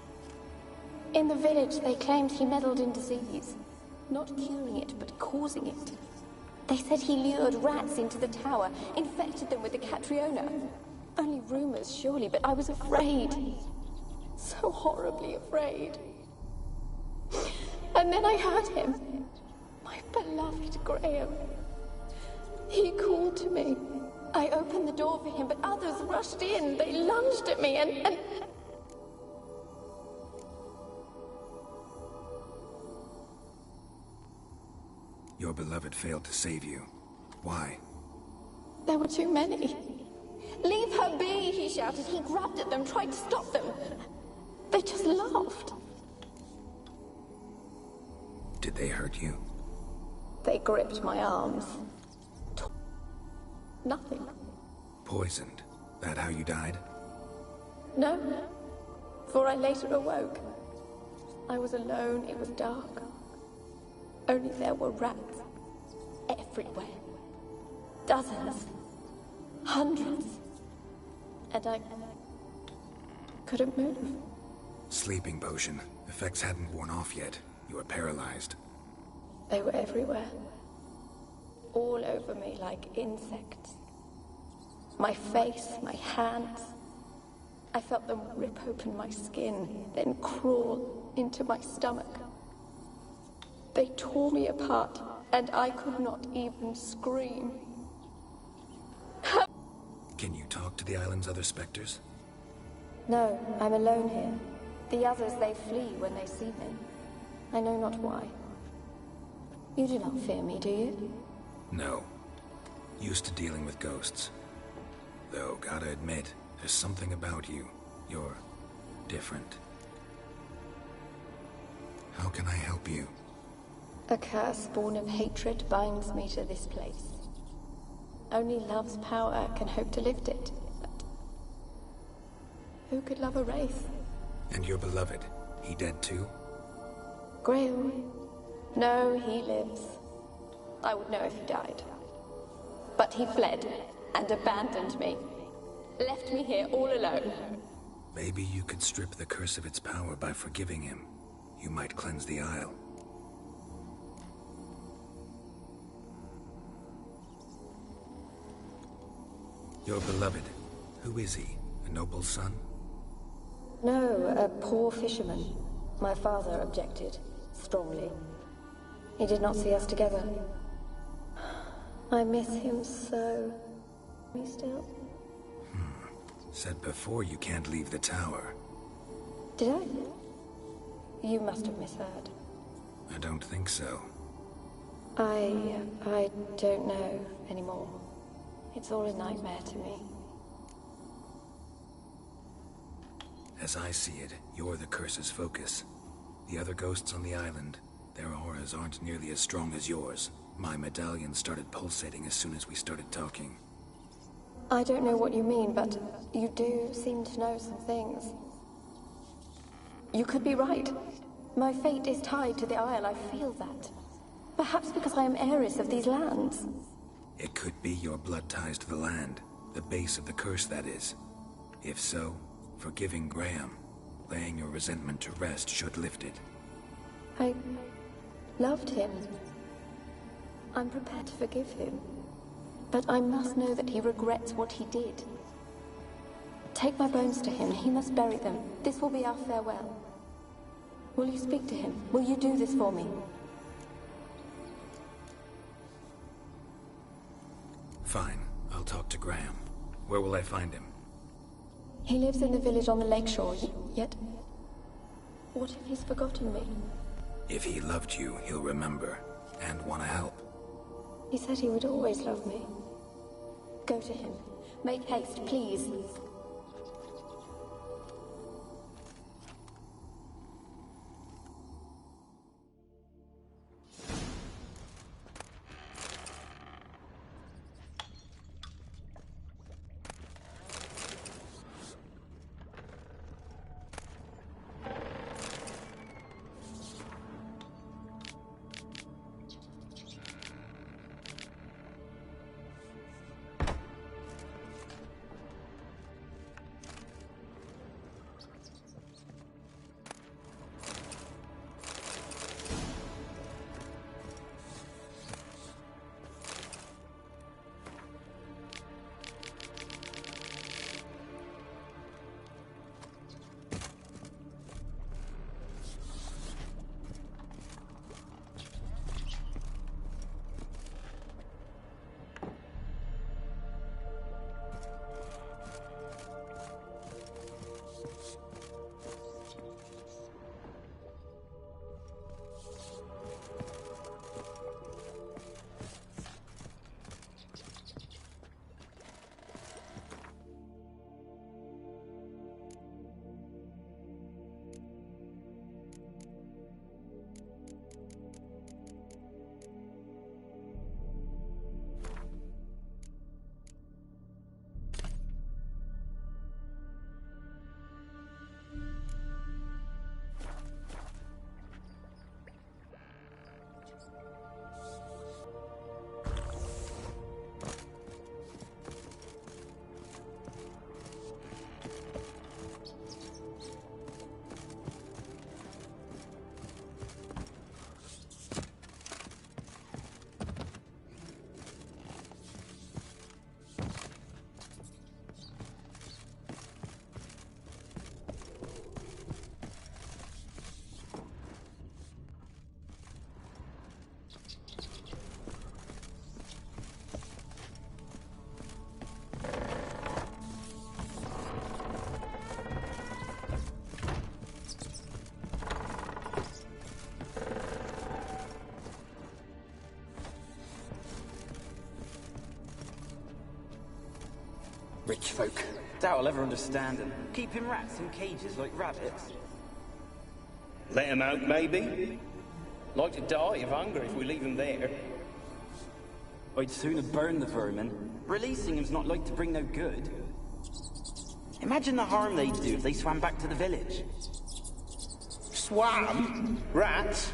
In the village, they claimed he meddled in disease. Not curing it, but causing it. They said he lured rats into the tower, infected them with the Catriona. Only rumors, surely, but I was afraid. So horribly afraid. And then I heard him. My beloved Graham. He called to me. I opened the door for him, but others rushed in. They lunged at me and... Your beloved failed to save you. Why? There were too many. Leave her be, he shouted. He grabbed at them, tried to stop them. They just laughed. Did they hurt you? They gripped my arms. Nothing. Poisoned. That how you died? No, for I later awoke. I was alone, it was dark. Only there were rats everywhere. Dozens. Hundreds. And I couldn't move. Sleeping potion. Effects hadn't worn off yet. You were paralyzed. They were everywhere. All over me like insects. My face, my hands. I felt them rip open my skin, then crawl into my stomach. They tore me apart, and I could not even scream. Can you talk to the island's other specters? No, I'm alone here. The others, they flee when they see me. I know not why. You do not fear me, do you? No. Used to dealing with ghosts. Though, gotta admit, there's something about you. You're different. How can I help you? A curse born of hatred binds me to this place. Only love's power can hope to lift it. But who could love a wraith? And your beloved, he dead too? Grail? No, he lives. I would know if he died. But he fled and abandoned me. Left me here all alone. Maybe you could strip the curse of its power by forgiving him. You might cleanse the Isle. Your beloved, who is he? A noble son? No, a poor fisherman. My father objected, strongly. He did not see us together. I miss him so. Me still? Said before you can't leave the tower. Did I? You must have misheard. I don't think so. I don't know anymore. It's all a nightmare to me. As I see it, you're the curse's focus. The other ghosts on the island, their auras aren't nearly as strong as yours. My medallion started pulsating as soon as we started talking. I don't know what you mean, but you do seem to know some things. You could be right. My fate is tied to the Isle, I feel that. Perhaps because I am heiress of these lands. It could be your blood ties to the land, the base of the curse, that is. If so, forgiving Graham, laying your resentment to rest should lift it. I loved him. I'm prepared to forgive him. But I must know that he regrets what he did. Take my bones to him. He must bury them. This will be our farewell. Will you speak to him? Will you do this for me? Fine. I'll talk to Graham. Where will I find him? He lives in the village on the lakeshore, yet... What if he's forgotten me? If he loved you, he'll remember, and want to help. He said he would always love me. Go to him. Make haste, please. Rich folk. Doubt I'll ever understand them. Keeping rats in cages like rabbits. Let them out, maybe? Like to die of hunger if we leave them there. I'd sooner burn the vermin. Releasing them's not like to bring no good. Imagine the harm they'd do if they swam back to the village. Swam? Rats?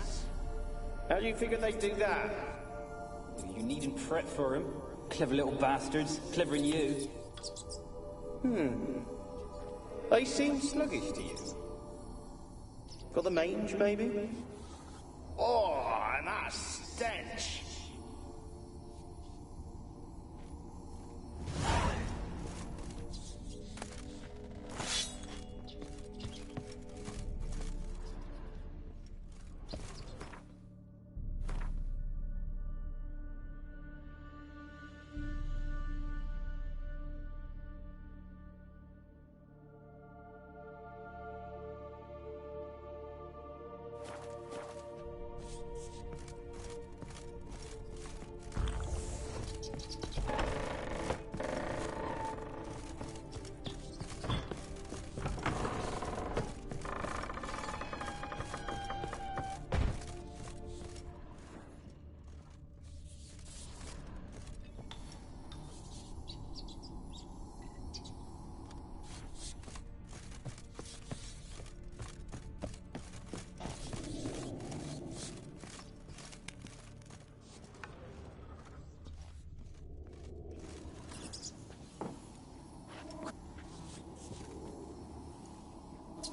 How do you figure they'd do that? You needn't fret for them. Clever little bastards. Clever than you. They seem sluggish to you. Got the mange, maybe? Oh, and that stench!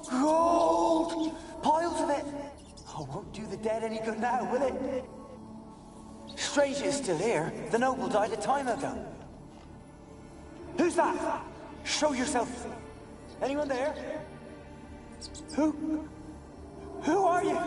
Gold! Piles of it! Oh, won't do the dead any good now, will it? Strange it's still here. The noble died a time ago. Who's that? Show yourself. Anyone there? Who are you?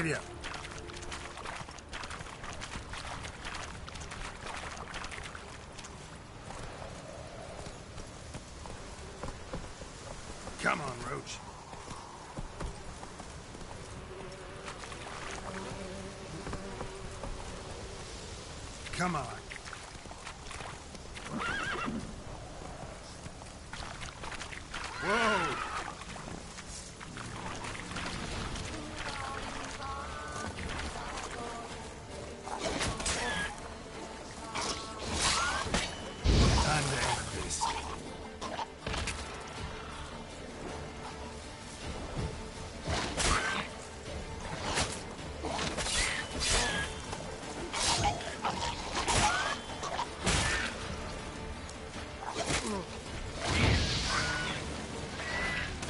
of you. Come on, Roach. Come on. Whoa! Time to end this.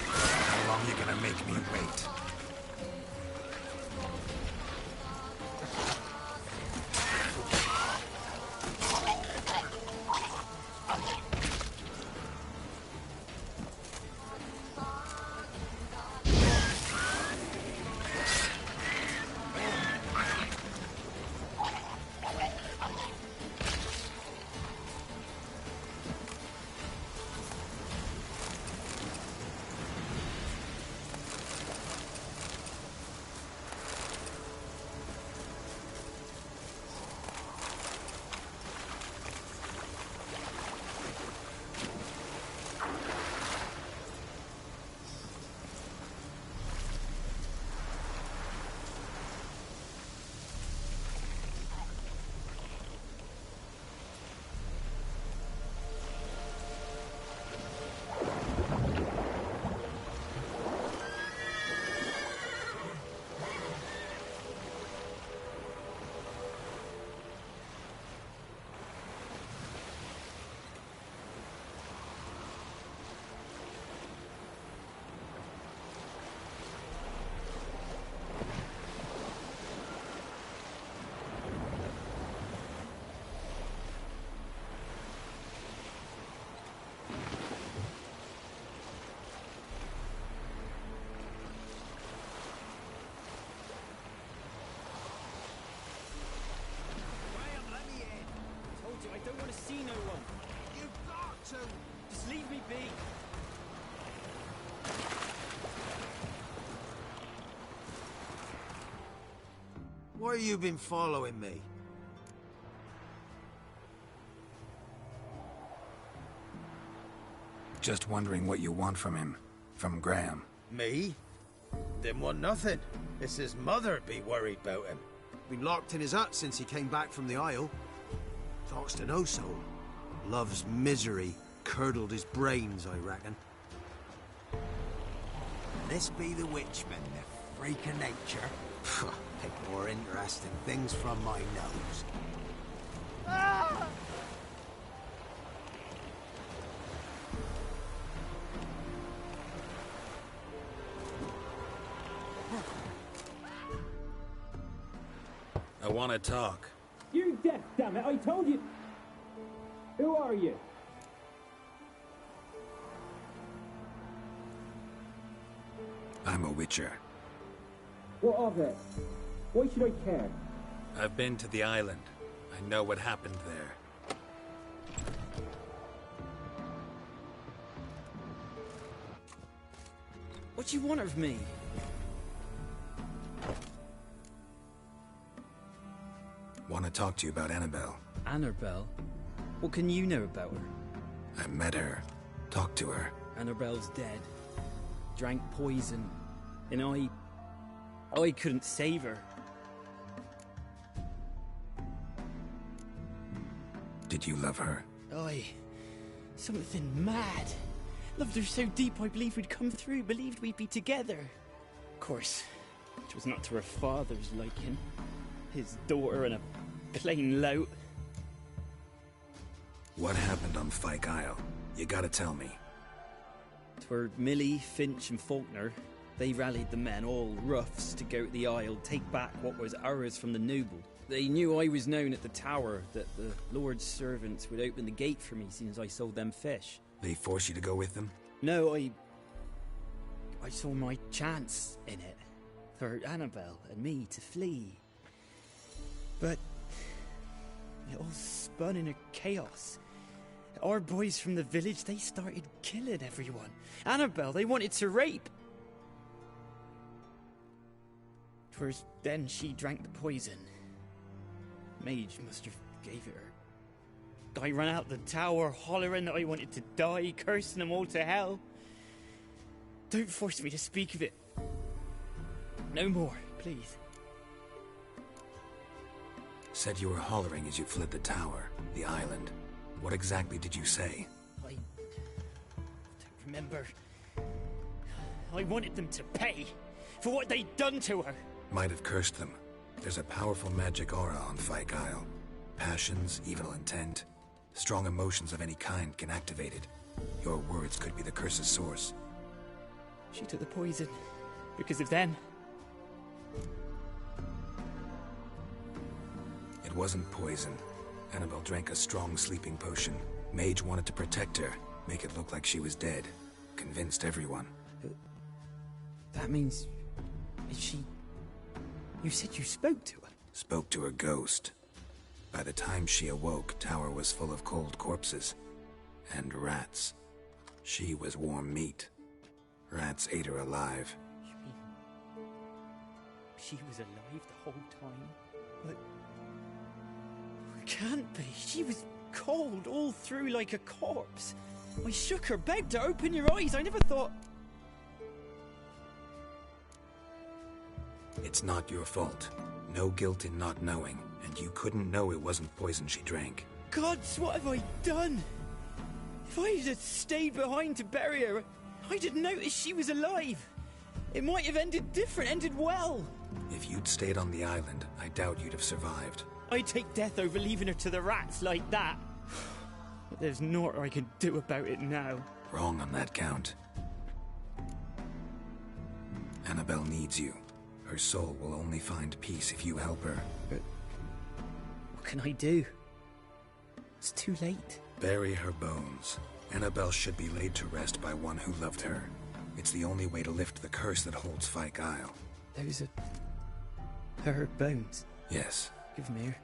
How long you gonna make me wait? I don't want to see no one. You've got to! Just leave me be. Why you been following me? Just wondering what you want from him. From Graham. Me? Didn't want nothing. It's his mother be worried about him. Been locked in his hut since he came back from the Isle. Talks to no soul. Love's misery curdled his brains, I reckon. This be the witchman, the freak of nature. Pick more interesting things from my nose. Ah! I want to talk. You're deaf, damn it! I told you. Who are you? I'm a witcher. What of it? Why should I care? I've been to the island. I know what happened there. What do you want of me? Want to talk to you about Annabelle. Annabelle? What can you know about her? I met her. Talked to her. Annabelle's dead. Drank poison. And I couldn't save her. Did you love her? Something mad. Loved her so deep I believed we'd come through, believed we'd be together. Of course, it was not to her father's liking. His daughter and a plain lout. What happened on Fyke Isle? You gotta tell me. 'Twere Millie, Finch and Faulkner. They rallied the men, all roughs, to go to the Isle, take back what was ours from the noble. They knew I was known at the tower, that the Lord's servants would open the gate for me since I sold them fish. They forced you to go with them? No, I saw my chance in it. for Annabelle and me to flee. But it all spun in a chaos. Our boys from the village, they started killing everyone. Annabelle, they wanted to rape. First, then she drank the poison. Mage must have gave it her. I ran out the tower, hollering that I wanted to die, cursing them all to hell. Don't force me to speak of it. No more, please. Said you were hollering as you fled the tower, the island. What exactly did you say? I don't remember. I wanted them to pay for what they'd done to her. Might have cursed them. There's a powerful magic aura on Fyke Isle. Passions, evil intent, strong emotions of any kind can activate it. Your words could be the curse's source. She took the poison because of them. It wasn't poison. Annabelle drank a strong sleeping potion. Mage wanted to protect her, make it look like she was dead. Convinced everyone. That means... is she... You said you spoke to her? Spoke to a ghost. By the time she awoke, Tower was full of cold corpses. And rats. She was warm meat. Rats ate her alive. You mean... she was alive the whole time? But... it can't be. She was cold all through like a corpse. I shook her, begged her, open your eyes. I never thought... It's not your fault. No guilt in not knowing, and you couldn't know it wasn't poison she drank. Gods, what have I done? If I had stayed behind to bury her, I'd have noticed she was alive. It might have ended different, ended well. If you'd stayed on the island, I doubt you'd have survived. I'd take death over leaving her to the rats like that. But there's naught I can do about it now. Wrong on that count. Annabelle needs you. Her soul will only find peace if you help her. But what can I do? It's too late. Bury her bones. Annabelle should be laid to rest by one who loved her. It's the only way to lift the curse that holds Fyke Isle. Those are... her bones? Yes. Give them here.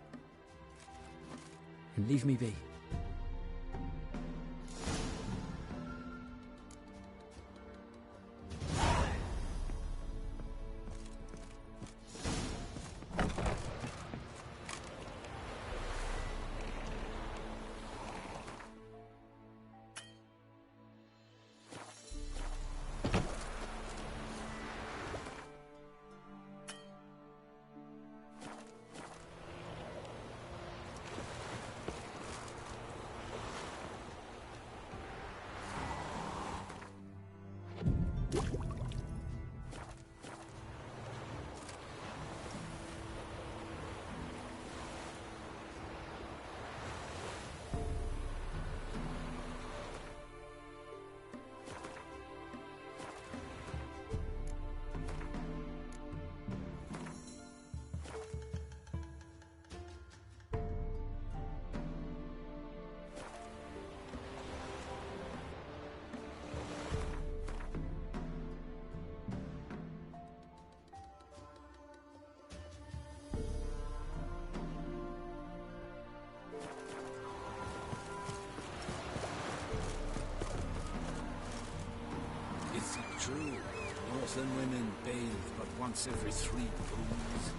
And leave me be. True. Northern women bathe but once every 3 moons.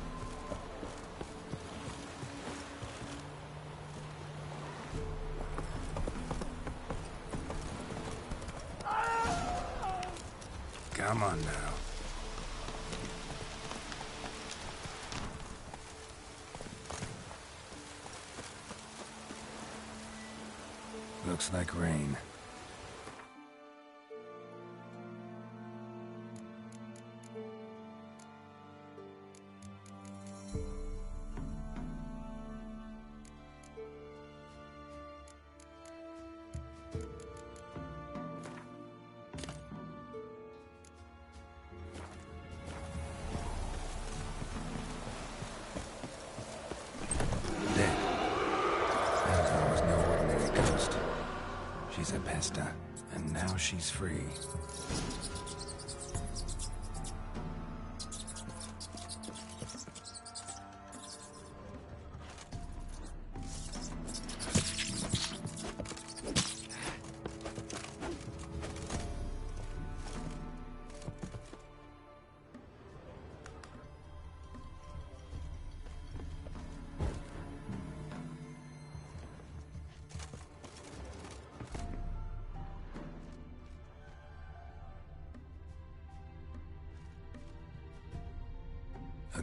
Come on now. Looks like rain. She's a pesta, and now she's free.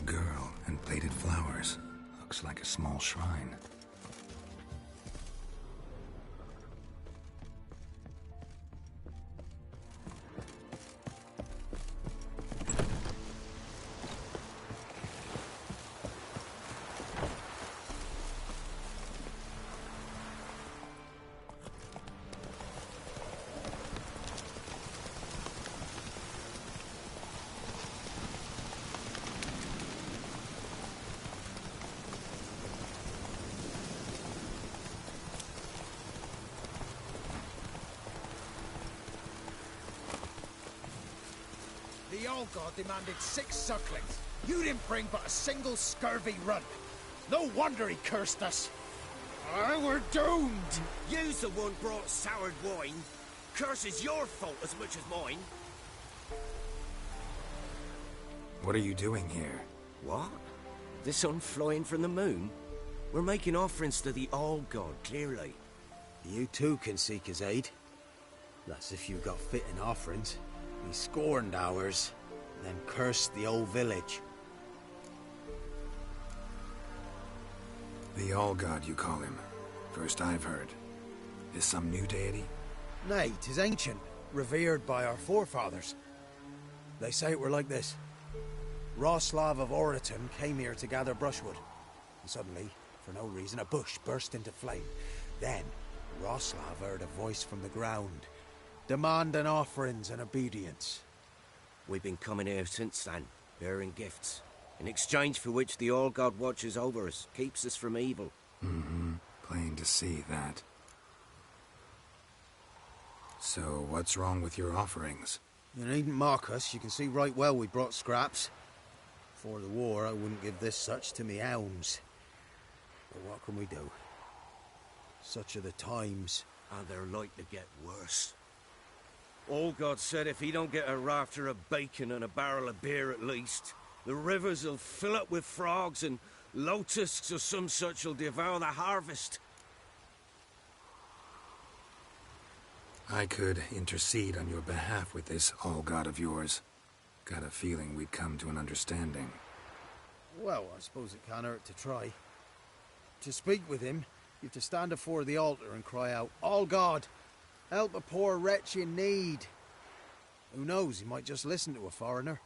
girl and plated flowers. Looks like a small shrine. The old god demanded 6 sucklings. You didn't bring but a single scurvy runt. No wonder he cursed us. We're doomed. You's the one brought soured wine. Curse is your fault as much as mine. What are you doing here? What? The sun flying from the moon? We're making offerings to the old god, clearly. You too can seek his aid. That's if you've got fitting offerings. He scorned ours, then cursed the old village. The All-God, you call him. First I've heard. Is some new deity? Nay, 'tis ancient, revered by our forefathers. They say it were like this. Roslav of Oriton came here to gather brushwood. And suddenly, for no reason, a bush burst into flame. Then, Roslav heard a voice from the ground, demanding offerings and obedience. We've been coming here since then, bearing gifts, in exchange for which the All-God watches over us, keeps us from evil. Mm-hmm. Plain to see that. So, what's wrong with your offerings? You needn't mock us. You can see right well we brought scraps. Before the war, I wouldn't give this such to me hounds. But what can we do? Such are the times. And they're like to get worse. All-God said if he don't get a rafter of bacon and a barrel of beer at least, the rivers will fill up with frogs and locusts or some such will devour the harvest. I could intercede on your behalf with this All-God of yours. Got a feeling we'd come to an understanding. Well, I suppose it can't hurt to try. To speak with him, you have to stand before the altar and cry out, "All God, help a poor wretch in need." Who knows, he might just listen to a foreigner.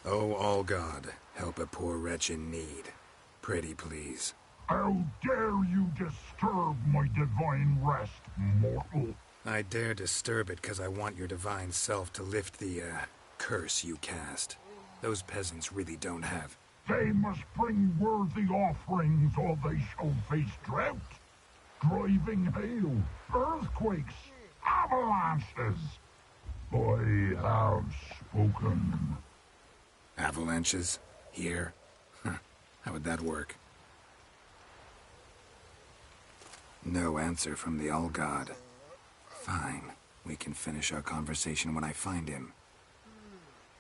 Oh, all God, help a poor wretch in need. Pretty please. How dare you disturb my divine rest, mortal? I dare disturb it because I want your divine self to lift the, curse you cast. Those peasants really don't have. They must bring worthy offerings or they shall face drought, driving hail, earthquakes, avalanches. I have spoken. Avalanches? Here? How would that work? No answer from the All-God. Fine. We can finish our conversation when I find him.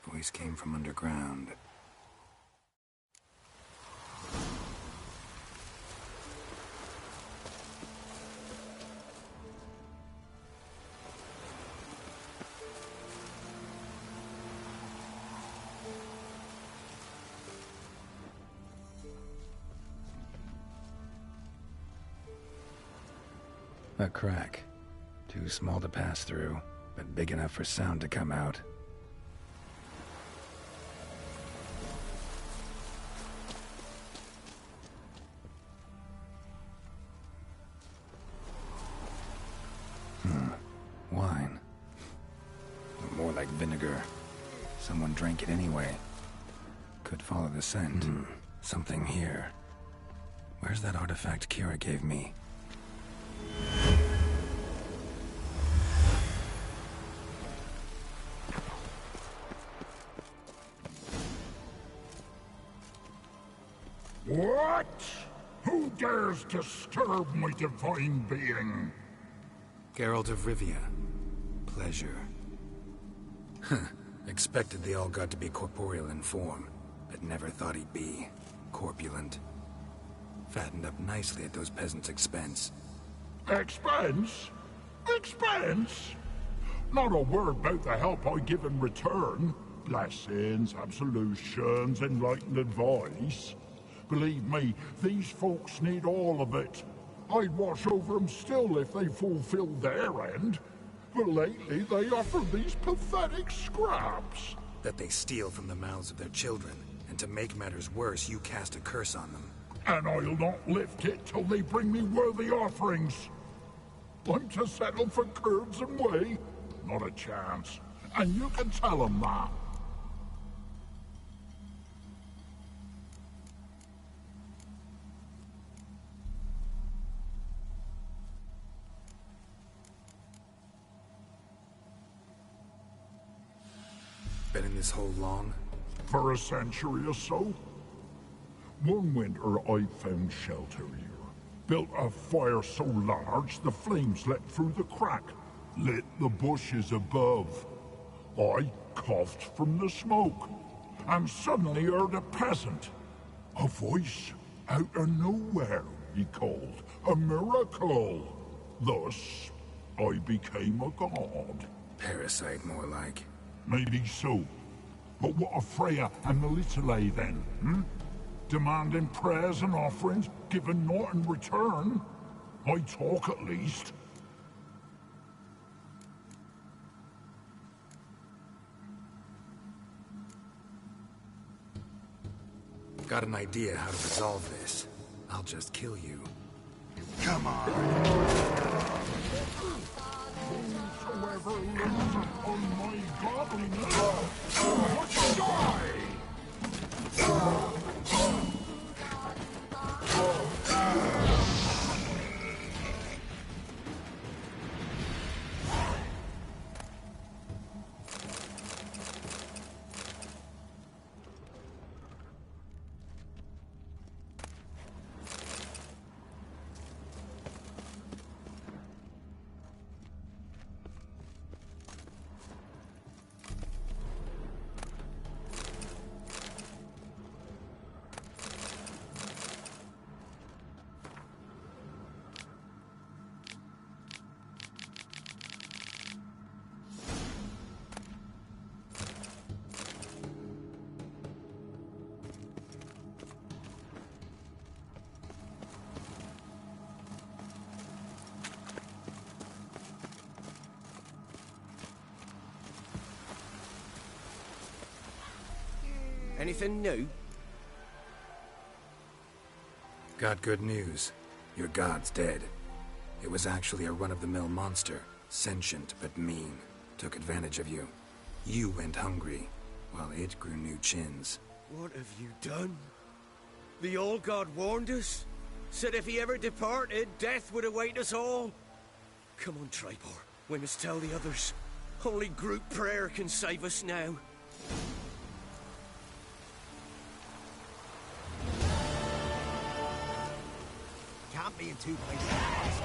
Voice came from underground. A crack. Too small to pass through, but big enough for sound to come out. Wine. More like vinegar. Someone drank it anyway. Could follow the scent. Something here. Where's that artifact Kira gave me? What? Who dares disturb my divine being? Geralt of Rivia. Pleasure. Expected the All-God to be corporeal in form, but never thought he'd be corpulent. Fattened up nicely at those peasants' expense. Expense? Expense? Not a word about the help I give in return. Blessings, absolutions, enlightened advice. Believe me, these folks need all of it. I'd watch over them still if they fulfilled their end. But lately they offer these pathetic scraps. That they steal from the mouths of their children, and to make matters worse, you cast a curse on them. And I'll not lift it till they bring me worthy offerings. I'm to settle for curds and whey? Not a chance. And you can tell them that. Been in this hole long? For a century or so. One winter I found shelter here. Built a fire so large the flames leapt through the crack, lit the bushes above. I coughed from the smoke, and suddenly heard a peasant. A voice out of nowhere, he called. A miracle. Thus, I became a god. Parasite, more like. Maybe so. But what of Freya and Melitele then, Demanding prayers and offerings, given naught in return? I talk at least. Got an idea how to resolve this. I'll just kill you. Come on. Whosoever looks upon my godliness must die! Anything new? Got good news. Your god's dead. It was actually a run-of-the-mill monster. Sentient, but mean. Took advantage of you. You went hungry, while it grew new chins. What have you done? The old god warned us. Said if he ever departed, death would await us all. Come on, Tribor. We must tell the others. Only group prayer can save us now. Can't be in two places.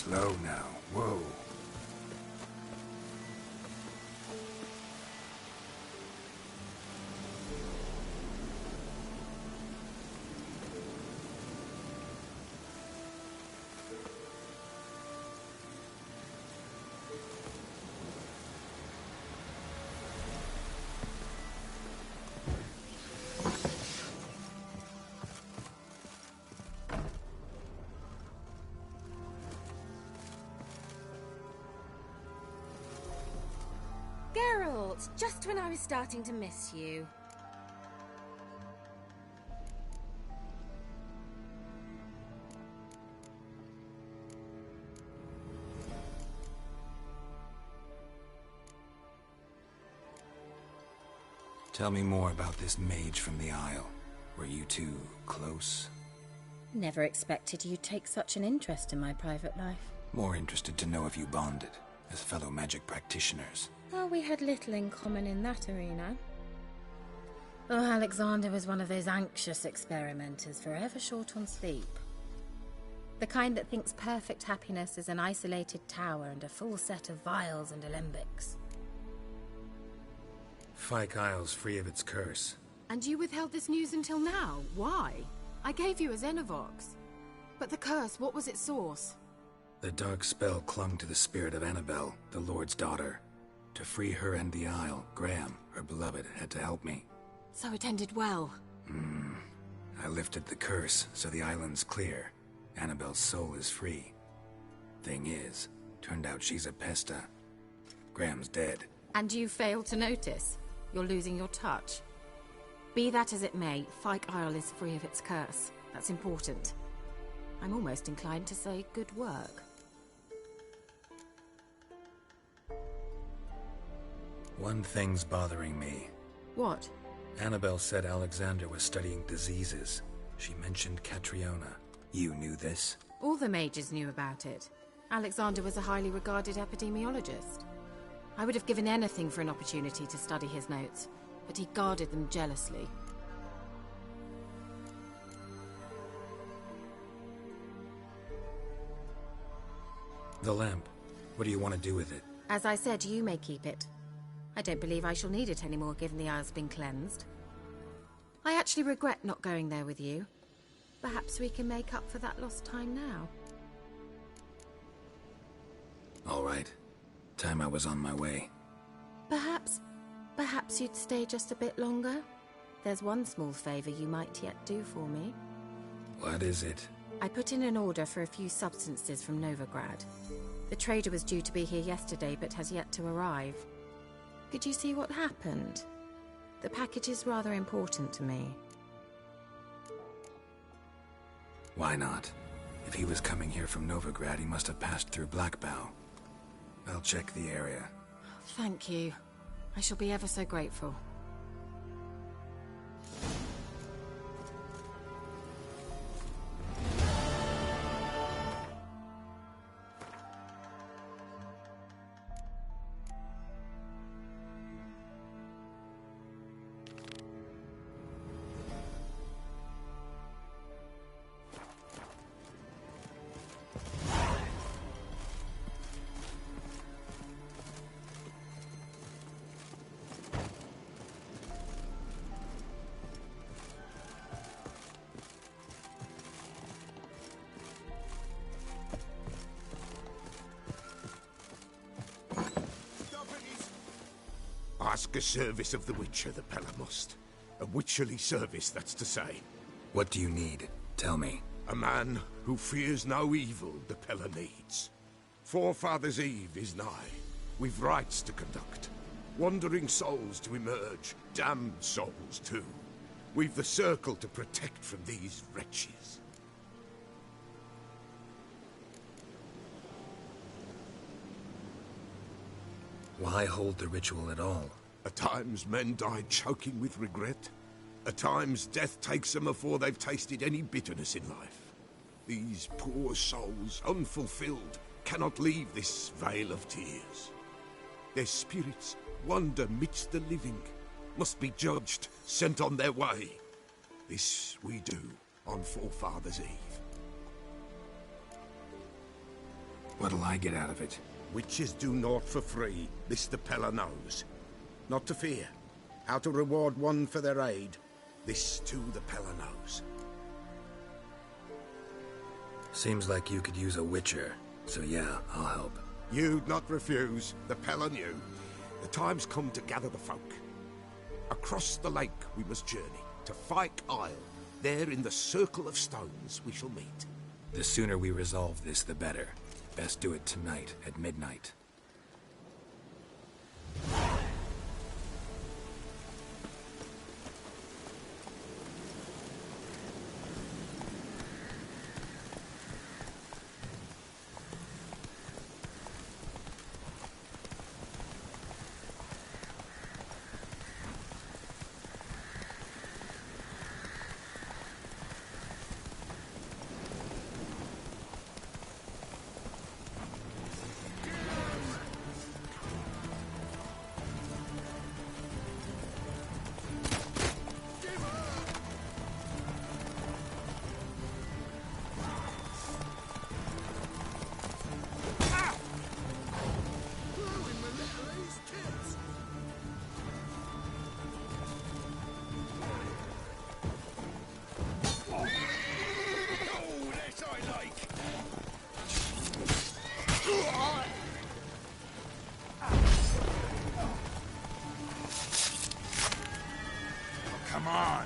Slow now. Whoa. Geralt, just when I was starting to miss you. Tell me more about this mage from the Isle. Were you two close? Never expected you'd take such an interest in my private life. More interested to know if you bonded, as fellow magic practitioners. Well, we had little in common in that arena. Oh, Alexander was one of those anxious experimenters, forever short on sleep. The kind that thinks perfect happiness is an isolated tower and a full set of vials and alembics. Fyke Isle's free of its curse. And you withheld this news until now? Why? I gave you a Xenovox. But the curse, what was its source? The dark spell clung to the spirit of Annabelle, the Lord's daughter. To free her and the Isle, Graham, her beloved, had to help me. So it ended well. I lifted the curse, so the island's clear. Annabelle's soul is free. Thing is, turned out she's a pesta. Graham's dead. And you failed to notice? You're losing your touch. Be that as it may, Fyke Isle is free of its curse. That's important. I'm almost inclined to say good work. One thing's bothering me. What? Annabelle said Alexander was studying diseases. She mentioned Catriona. You knew this? All the mages knew about it. Alexander was a highly regarded epidemiologist. I would have given anything for an opportunity to study his notes, but he guarded them jealously. The lamp. What do you want to do with it? As I said, you may keep it. I don't believe I shall need it anymore, given the Isle's been cleansed. I actually regret not going there with you. Perhaps we can make up for that lost time now. All right. Time I was on my way. Perhaps you'd stay just a bit longer? There's one small favor you might yet do for me. What is it? I put in an order for a few substances from Novigrad. The trader was due to be here yesterday, but has yet to arrive. Could you see what happened? The package is rather important to me. Why not? If he was coming here from Novigrad, he must have passed through Blackbow. I'll check the area. Thank you. I shall be ever so grateful. Ask a service of the Witcher, the Pella must. A witcherly service, that's to say. What do you need? Tell me. A man who fears no evil the Pella needs. Forefathers' Eve is nigh. We've rites to conduct. Wandering souls to emerge. Damned souls, too. We've the circle to protect from these wretches. Why hold the ritual at all? At times men die choking with regret. At times death takes them before they've tasted any bitterness in life. These poor souls, unfulfilled, cannot leave this vale of tears. Their spirits wander midst the living, must be judged, sent on their way. This we do on Forefathers' Eve. What'll I get out of it? Witches do naught for free, this the Pella knows. Not to fear. How to reward one for their aid, this too the Pella knows. Seems like you could use a witcher, so yeah, I'll help. You'd not refuse, the Pella knew. The time's come to gather the folk. Across the lake we must journey, to Fyke Isle. There in the circle of stones we shall meet. The sooner we resolve this, the better. Best do it tonight, at midnight. Come on!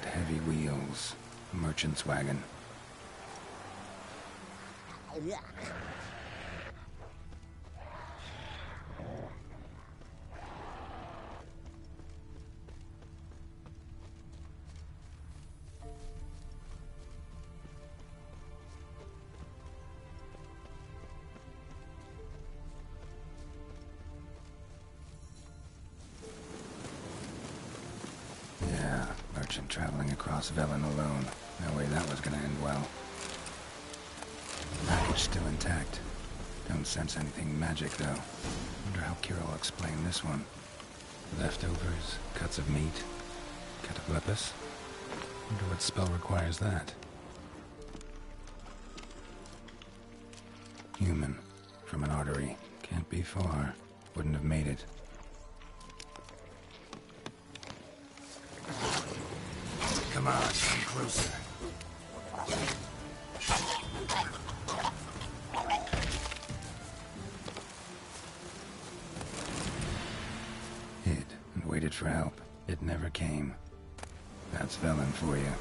Heavy wheels. Merchant's wagon. Traveling across Velen alone. No way that was gonna end well. Package still intact. Don't sense anything magic, though. Wonder how Kira will explain this one. Leftovers, cuts of meat, cataplepis. Wonder what spell requires that. Human. From an artery. Can't be far. Wouldn't have made it. Come on, come closer. Hid and waited for help. It never came. That's Velen for you.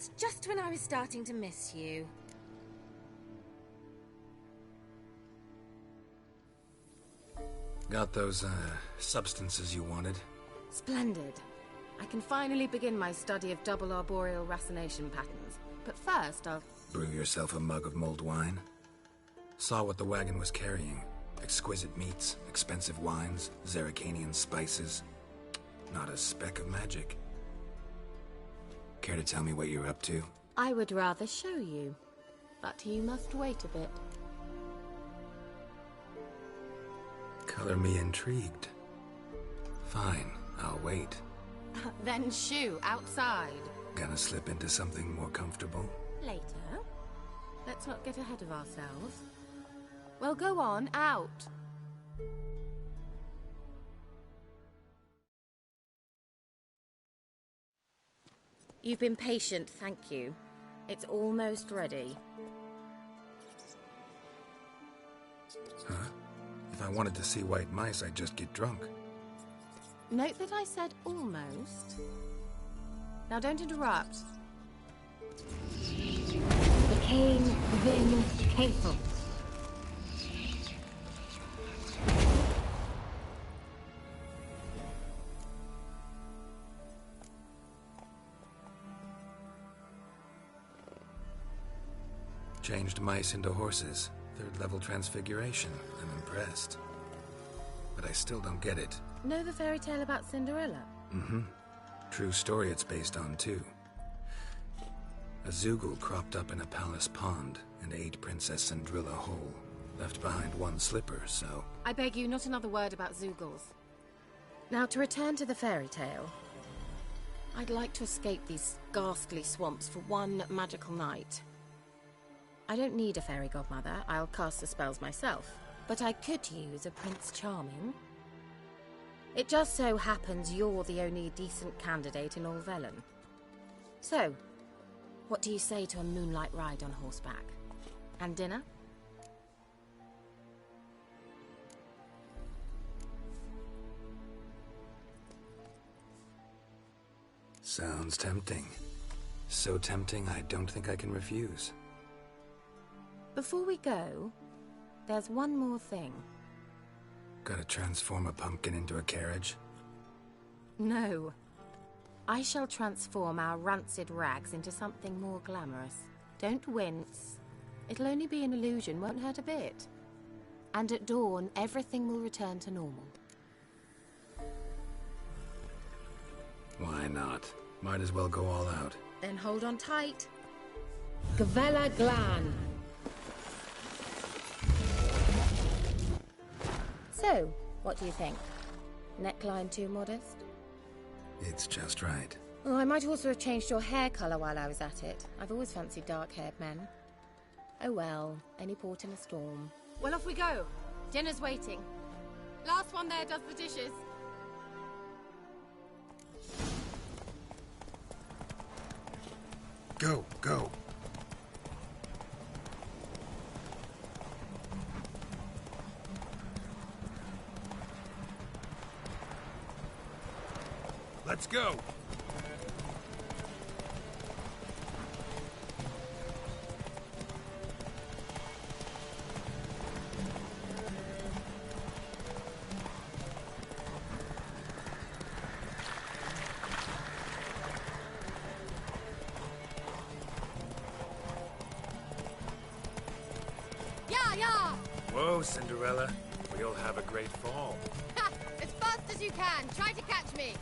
Right, just when I was starting to miss you. Got those, substances you wanted? Splendid. I can finally begin my study of double arboreal racination patterns. But first, I'll... Brew yourself a mug of mulled wine? Saw what the wagon was carrying. Exquisite meats, expensive wines, Zerrikanian spices. Not a speck of magic. Care to tell me what you're up to? I would rather show you. But you must wait a bit. Color me intrigued. Fine, I'll wait. Then shoo, outside. Gonna slip into something more comfortable? Later. Let's not get ahead of ourselves. Well, go on, out. You've been patient, thank you. It's almost ready. Huh? If I wanted to see white mice, I'd just get drunk. Note that I said almost. Now don't interrupt. The king Vin Cathel. Changed mice into horses. Third-level transfiguration. I'm impressed. But I still don't get it. Know the fairy tale about Cinderella? Mm-hmm. True story it's based on, too. A Zoogle cropped up in a palace pond and ate Princess Cinderella whole. Left behind one slipper, so... I beg you, not another word about Zoogles. Now, to return to the fairy tale. I'd like to escape these ghastly swamps for one magical night. I don't need a fairy godmother, I'll cast the spells myself. But I could use a Prince Charming. It just so happens you're the only decent candidate in all Velen. So, what do you say to a moonlight ride on horseback? And dinner? Sounds tempting. So tempting, I don't think I can refuse. Before we go, there's one more thing. Gotta transform a pumpkin into a carriage? No. I shall transform our rancid rags into something more glamorous. Don't wince. It'll only be an illusion, won't hurt a bit. And at dawn, everything will return to normal. Why not? Might as well go all out. Then hold on tight. Gavella Glan. So, what do you think? Neckline too modest? It's just right. Oh, I might also have changed your hair colour while I was at it. I've always fancied dark-haired men. Oh well, any port in a storm. Well, off we go. Dinner's waiting. Last one there does the dishes. Go, go. Let's go. Whoa, Cinderella. We'll have a great fall. Ha! As fast as you can. Try to catch me.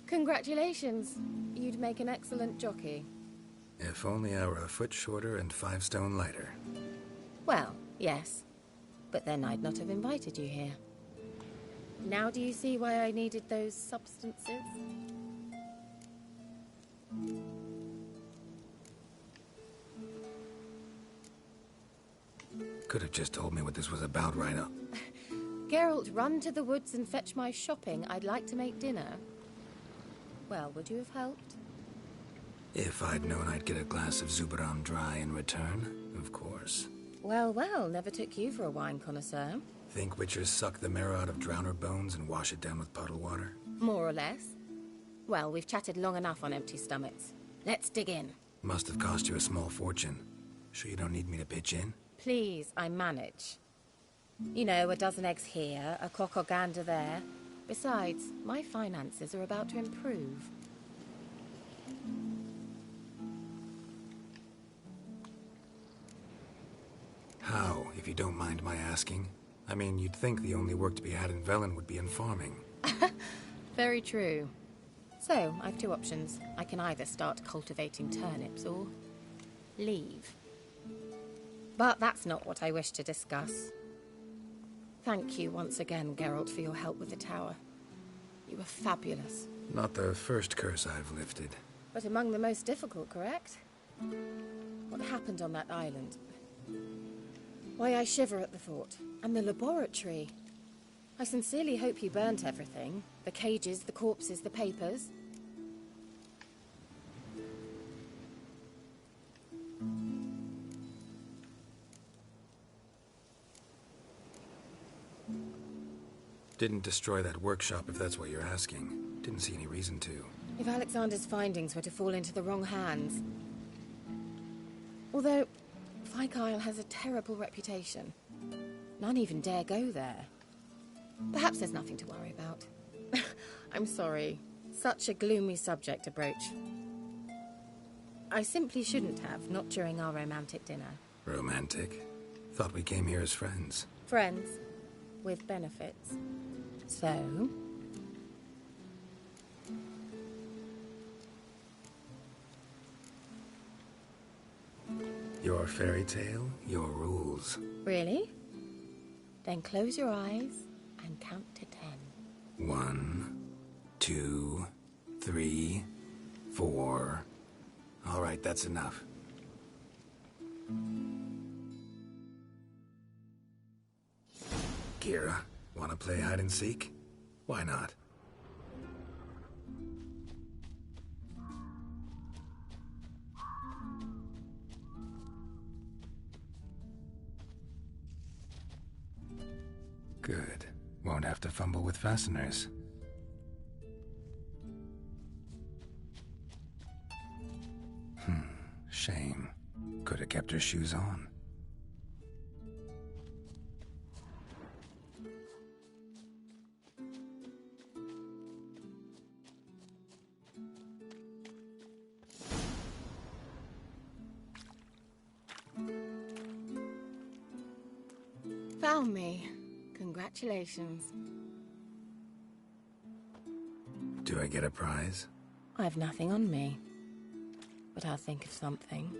Congratulations. You'd make an excellent jockey. If only I were a foot shorter and 5 stone lighter. Well, yes. But then I'd not have invited you here. Now do you see why I needed those substances? Could have just told me what this was about right up. Geralt, run to the woods and fetch my shopping. I'd like to make dinner. Well, would you have helped? If I'd known I'd get a glass of Zubaram dry in return, of course. Well, well, never took you for a wine connoisseur. Think witchers suck the marrow out of drowner bones and wash it down with puddle water? More or less. Well, we've chatted long enough on empty stomachs. Let's dig in. Must have cost you a small fortune. Sure you don't need me to pitch in? Please, I manage. You know, a dozen eggs here, a cock or gander there. Besides, my finances are about to improve. How, if you don't mind my asking? I mean, you'd think the only work to be had in Velen would be in farming. Very true. So, I've two options. I can either start cultivating turnips or leave. But that's not what I wish to discuss. Thank you once again, Geralt, for your help with the tower. You were fabulous. Not the first curse I've lifted. But among the most difficult, correct? What happened on that island? Why, I shiver at the thought. And the laboratory. I sincerely hope you burnt everything. The cages, the corpses, the papers. Didn't destroy that workshop, if that's what you're asking. Didn't see any reason to. If Alexander's findings were to fall into the wrong hands... Although, Fyke Isle has a terrible reputation. None even dare go there. Perhaps there's nothing to worry about. I'm sorry. Such a gloomy subject to broach. I simply shouldn't have, not during our romantic dinner. Romantic? Thought we came here as friends. Friends. With benefits. So... Your fairy tale, your rules. Really? Then close your eyes and count to 10. 1, 2, 3, 4. All right, that's enough. Kira, wanna play hide and seek? Why not? Good. Won't have to fumble with fasteners. Shame. Could have kept her shoes on. Found me. Congratulations. Do I get a prize? I've nothing on me. But I'll think of something.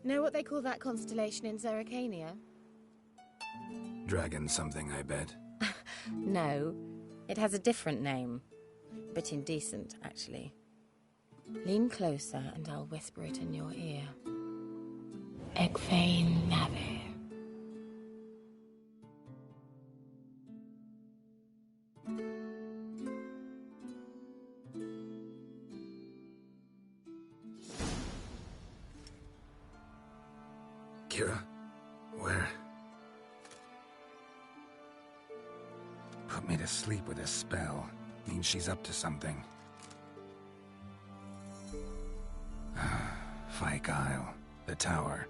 Know what they call that constellation in Zerrikania? Dragon something, I bet. No, it has a different name. A bit indecent, actually. Lean closer and I'll whisper it in your ear. Egfain Navir. Kira? Where? Put me to sleep with a spell. Means she's up to something. Fyke Isle. The tower.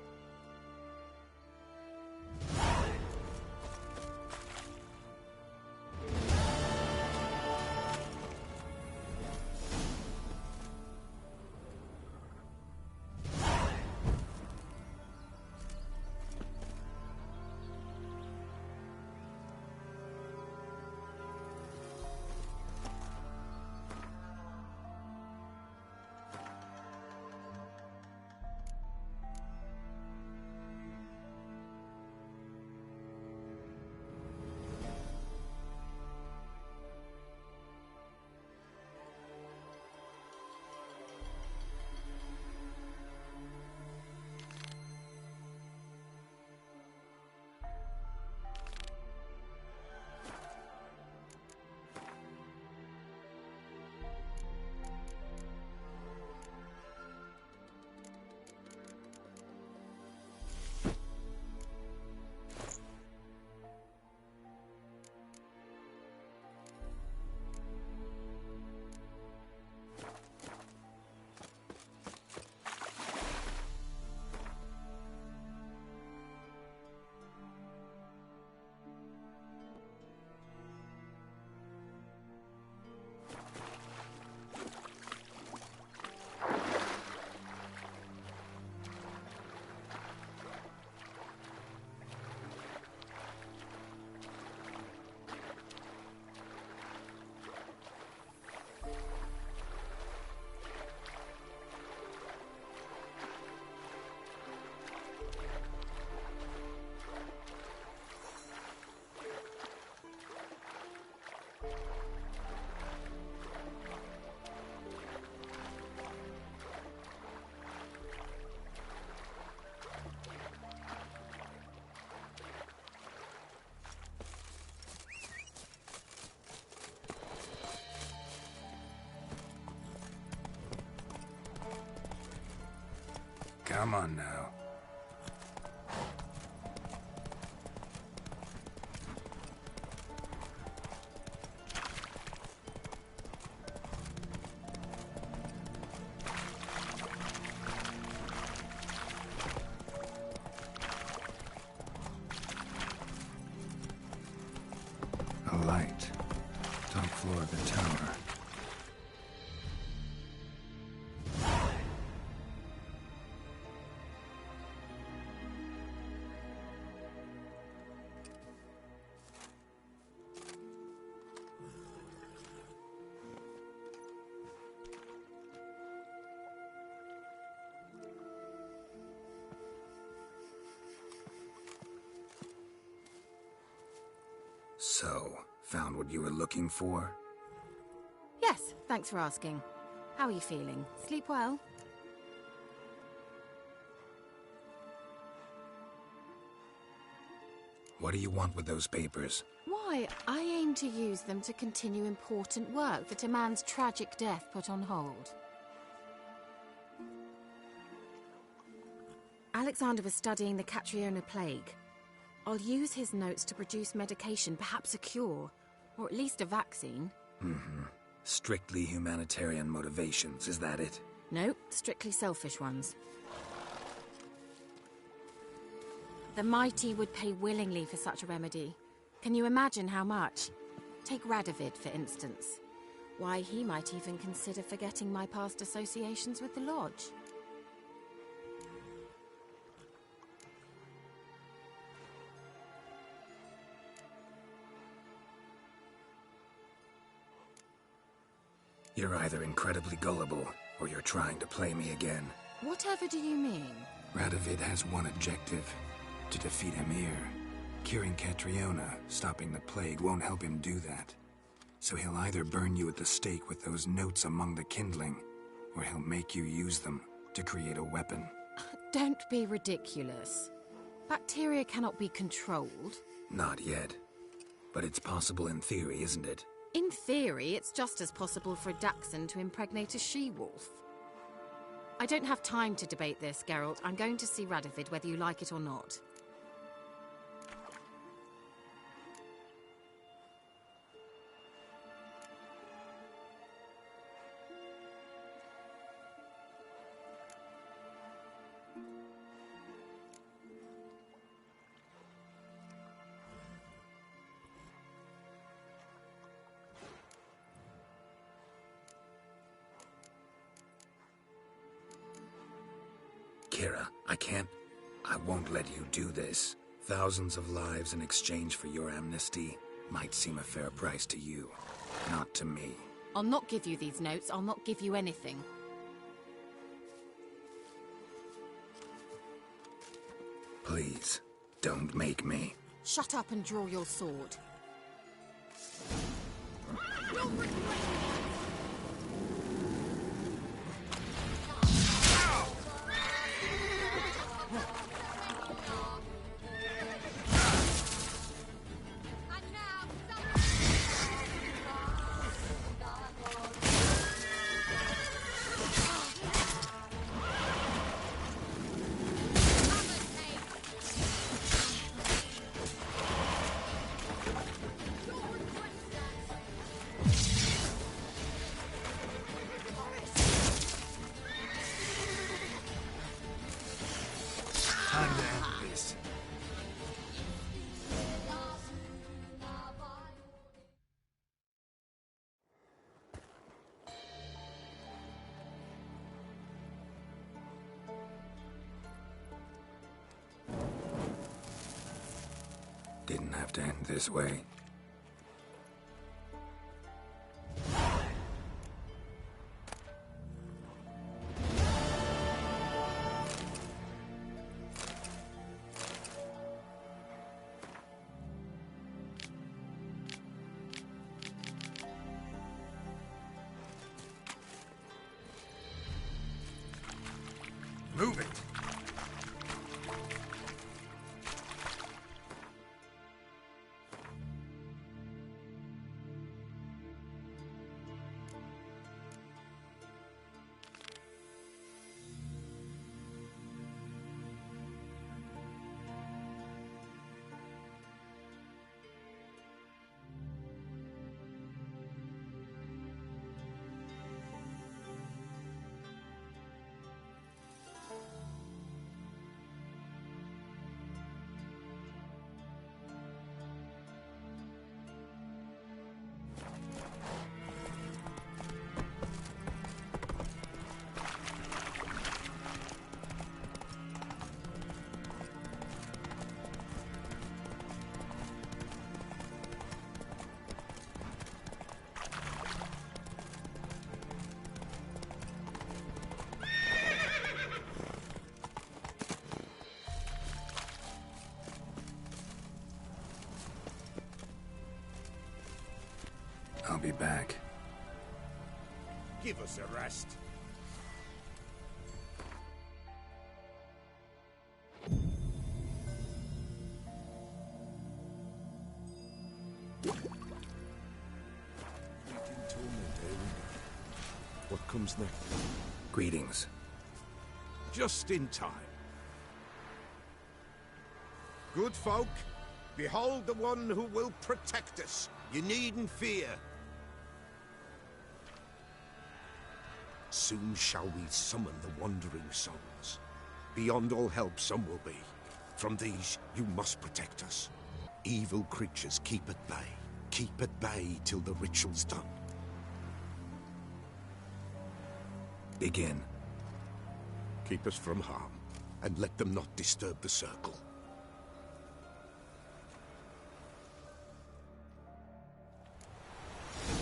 Come on now. A light. Top floor of the tower. So, found what you were looking for? Yes, thanks for asking. How are you feeling? Sleep well? What do you want with those papers? Why, I aim to use them to continue important work that a man's tragic death put on hold. Alexander was studying the Catriona plague. I'll use his notes to produce medication, perhaps a cure, or at least a vaccine. Mm-hmm. Strictly humanitarian motivations, is that it? No, strictly selfish ones. The mighty would pay willingly for such a remedy. Can you imagine how much? Take Radovid, for instance. Why, he might even consider forgetting my past associations with the Lodge. You're either incredibly gullible, or you're trying to play me again. Whatever do you mean? Radovid has one objective: to defeat Emir. Curing Catriona, stopping the plague, won't help him do that. So he'll either burn you at the stake with those notes among the kindling, or he'll make you use them to create a weapon. Don't be ridiculous. Bacteria cannot be controlled. Not yet. But it's possible in theory, isn't it? In theory, it's just as possible for a dachshund to impregnate a she-wolf. I don't have time to debate this, Geralt. I'm going to see Radovid whether you like it or not. Kira, I won't let you do this. Thousands of lives in exchange for your amnesty might seem a fair price to you, not to me. I'll not give you these notes. I'll not give you anything. Please, don't make me. Shut up and draw your sword. Time to end this. Didn't have to end this way. Move it! I'll be back. Give us a rest. What comes next? Greetings. Just in time. Good folk, behold the one who will protect us. You needn't fear. Soon shall we summon the wandering souls. Beyond all help some will be. From these you must protect us. Evil creatures keep at bay. Keep at bay till the ritual's done. Begin. Keep us from harm, and let them not disturb the circle.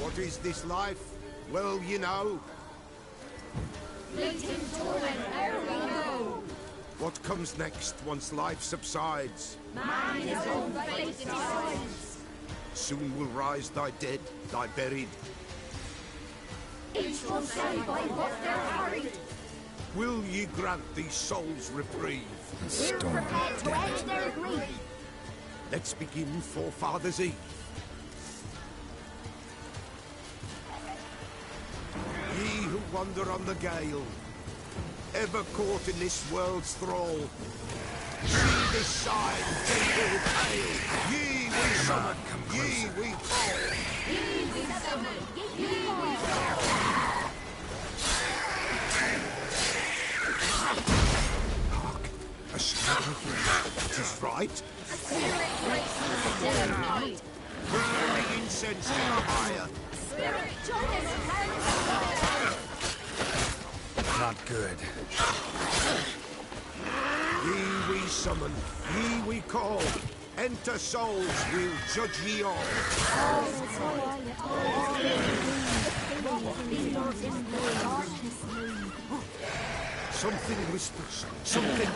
What is this life? Well, you know. Fleeting torment, ere we know. What comes next once life subsides? Man his own fate decides. Soon will rise thy dead, thy buried. Each will say by what they're harried. Will ye grant these souls reprieve? We're prepared to end their grief. Let's begin Forefathers' Eve. Ye who wander on the gale, ever caught in this world's thrall, see this sign, gentle pale. Ye we summon, ye we call. Ye we summon, ye we call. Hark, a spirit. It is right. A spirit graces the dead of night. Burning incense ever higher. Spirit join us hand. Not good. Ye we summon, ye we call. Enter souls, we'll judge ye all. Something whispers, something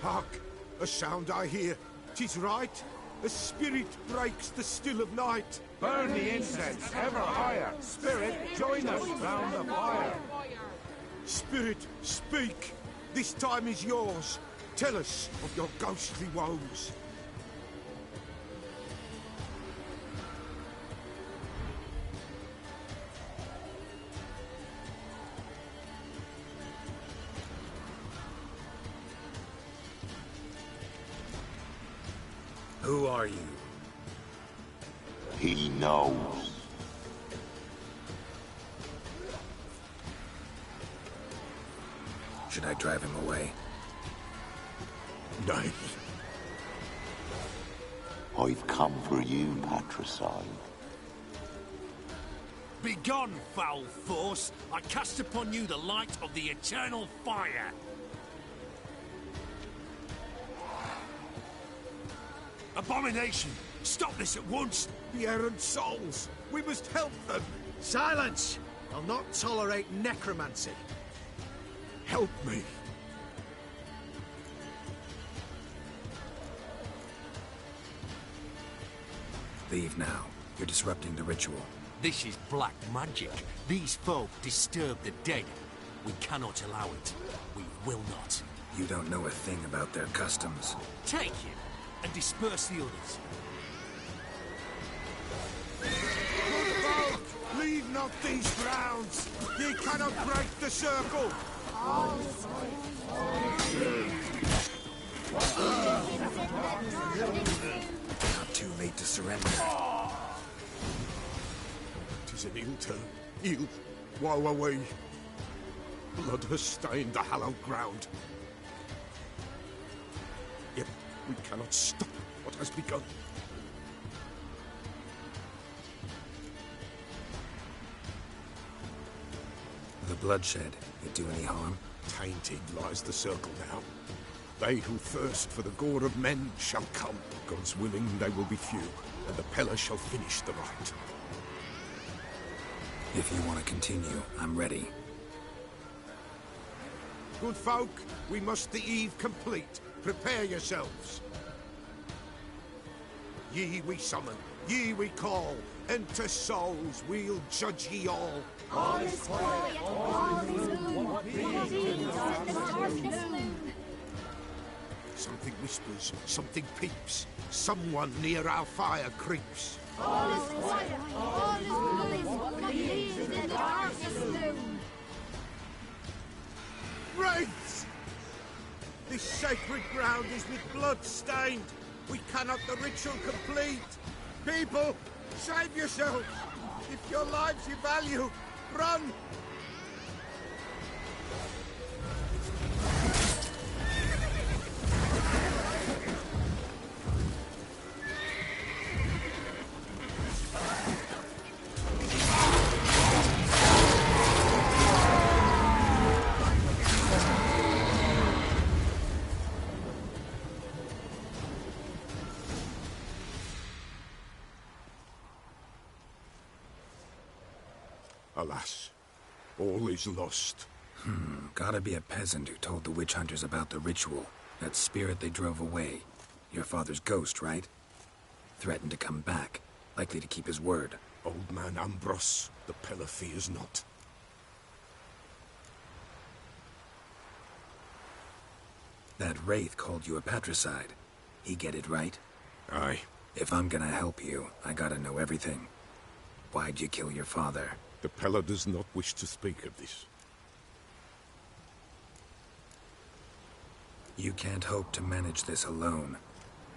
Hark! A sound I hear. 'Tis right. A spirit breaks the still of night. Burn the incense ever higher. Spirit, join us round the fire. Spirit, speak. This time is yours. Tell us of your ghostly woes. Who are you? He knows. Should I drive him away? Nay. I've come for you, patricide. Begone, foul force! I cast upon you the light of the eternal fire! Abomination! Stop this at once! The errant souls! We must help them! Silence! I'll not tolerate necromancy. Help me! Leave now. You're disrupting the ritual. This is black magic. These folk disturb the dead. We cannot allow it. We will not. You don't know a thing about their customs. Take him and disperse the others. Good folk! Leave not these grounds! Ye cannot break the circle! Not too late to surrender. 'Tis an ill turn. Ill. Woe away. Blood has stained the hallowed ground. Yet we cannot stop what has begun. The bloodshed, it do any harm? Tainted lies the circle now. They who thirst for the gore of men shall come. God's willing, they will be few, and the Peller shall finish the rite. If you want to continue, I'm ready. Good folk, we must the eve complete. Prepare yourselves. Ye we summon, ye we call. Enter souls, we'll judge ye all. All is quiet, all is gloom. Something whispers, something peeps. Someone near our fire creeps. All is quiet, all is gloom. Leaves in the darkness loom. Wraiths! This sacred ground is with blood stained. We cannot the ritual complete. People, save yourselves. If your lives you value, run! Alas, all is lost. Gotta be a peasant who told the witch hunters about the ritual. That spirit they drove away. Your father's ghost, right? Threatened to come back. Likely to keep his word. Old man Ambrose, the Pella fears not. That wraith called you a patricide. He get it right? Aye. If I'm gonna help you, I gotta know everything. Why'd you kill your father? The Pella does not wish to speak of this. You can't hope to manage this alone.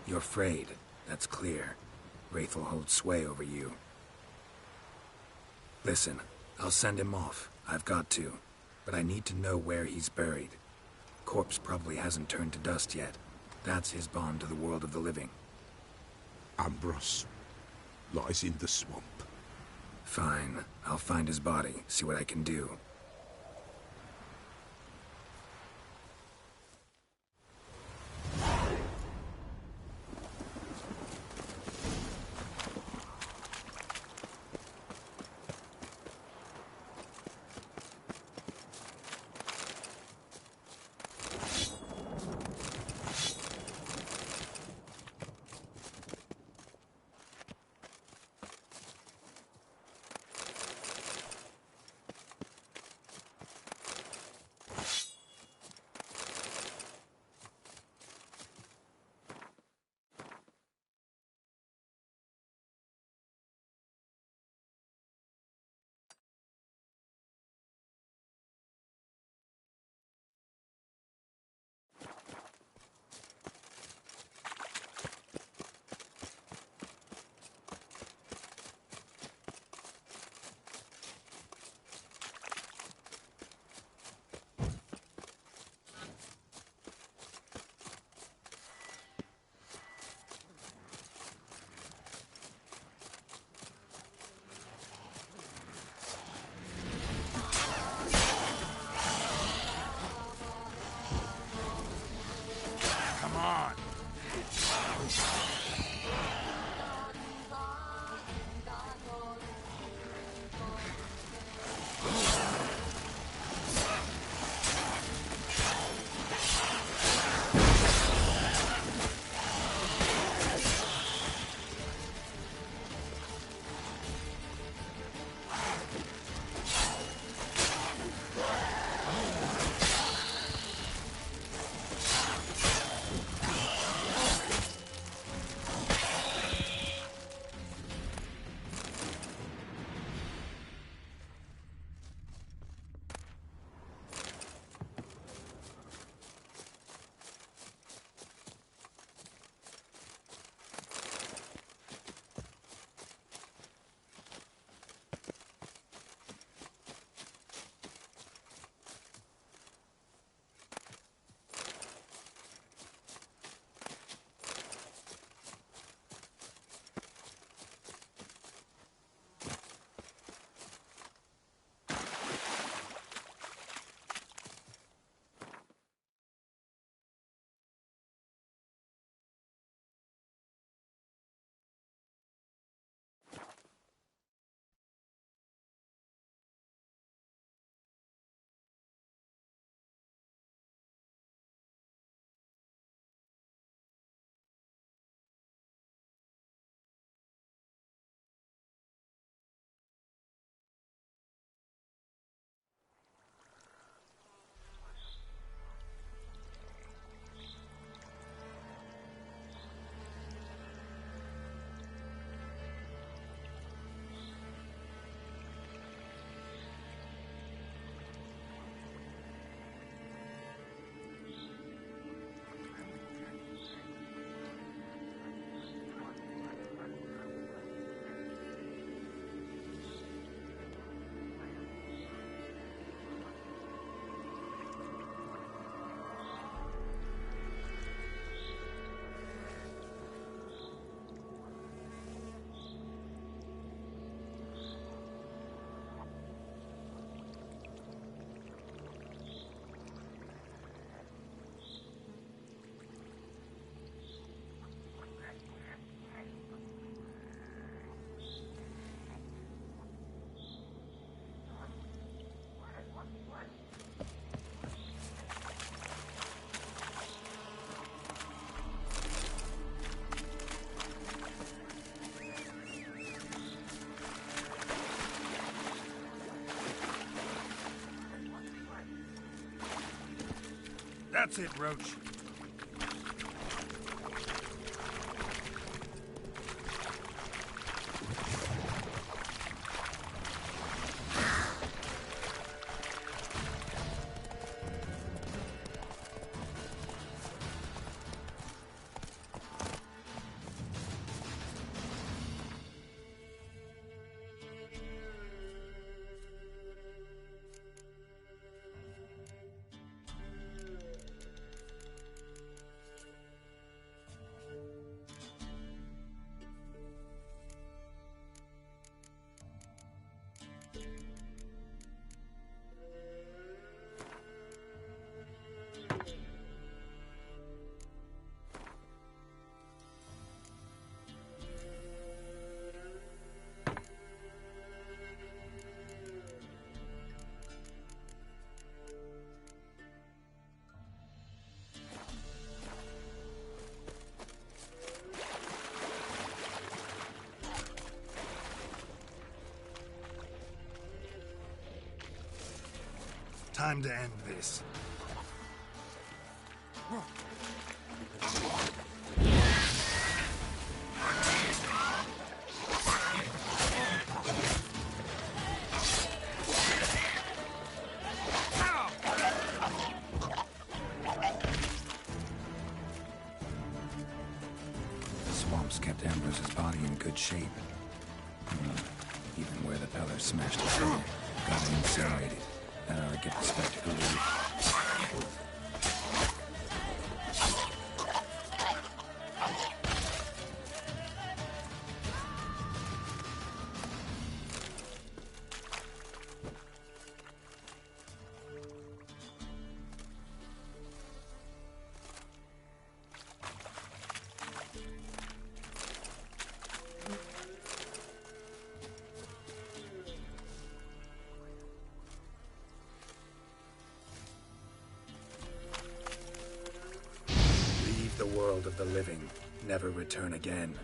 You're afraid, that's clear. Wraith will hold sway over you. Listen, I'll send him off. I've got to. But I need to know where he's buried. Corpse probably hasn't turned to dust yet. That's his bond to the world of the living. Ambrose lies in the swamp. Fine. I'll find his body, see what I can do. That's it, Roach. Time to end this. The swamps kept Ambrose's body in good shape. Even where the Peller smashed his head, got him incinerated. That ought to get the spectacle relief. The world of the living, never return again.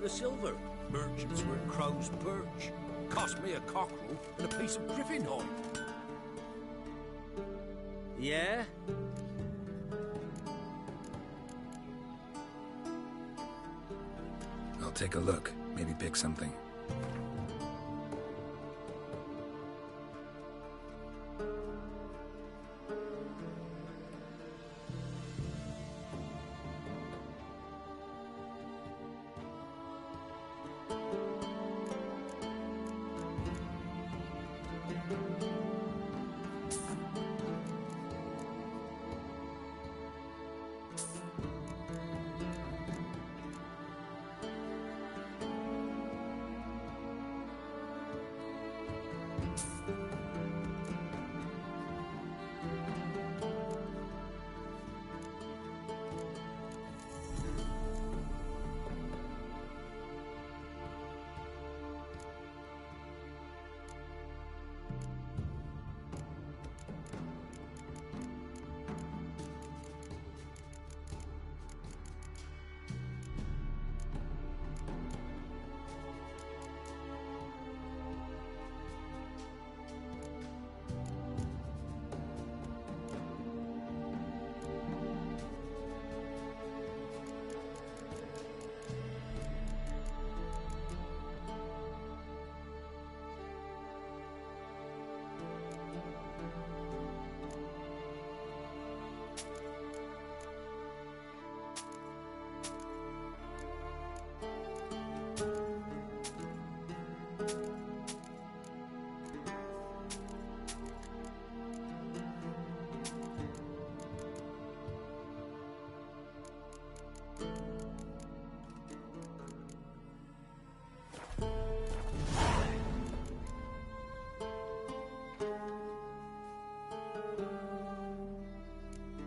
of silver. Merchants were at Crow's Perch. Cost me a cockerel and a piece of griffin horn. Yeah? I'll take a look. Maybe pick something.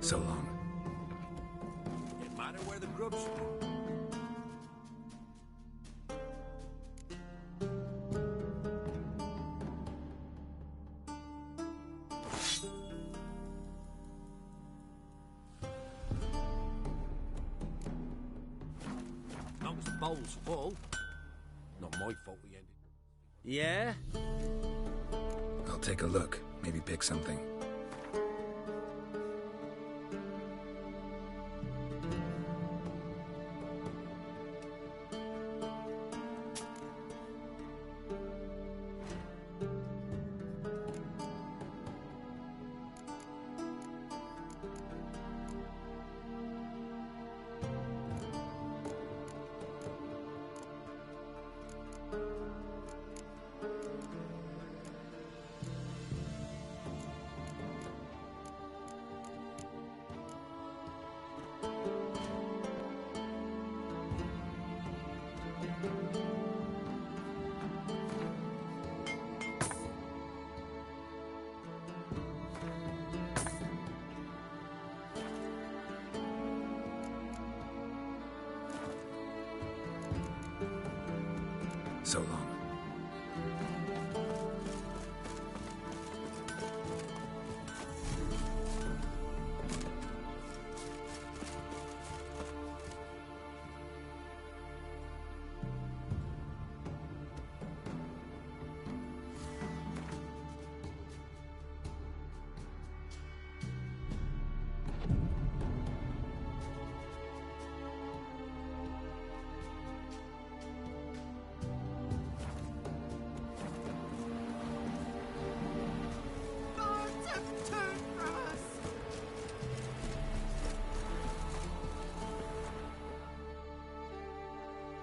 So long. It matter where the grub's from. Long as the bowl's full. Not my fault we ended. Yeah? I'll take a look. Maybe pick something. So long.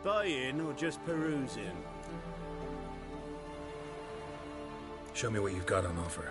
Buying or just perusing? Show me what you've got on offer.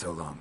So long.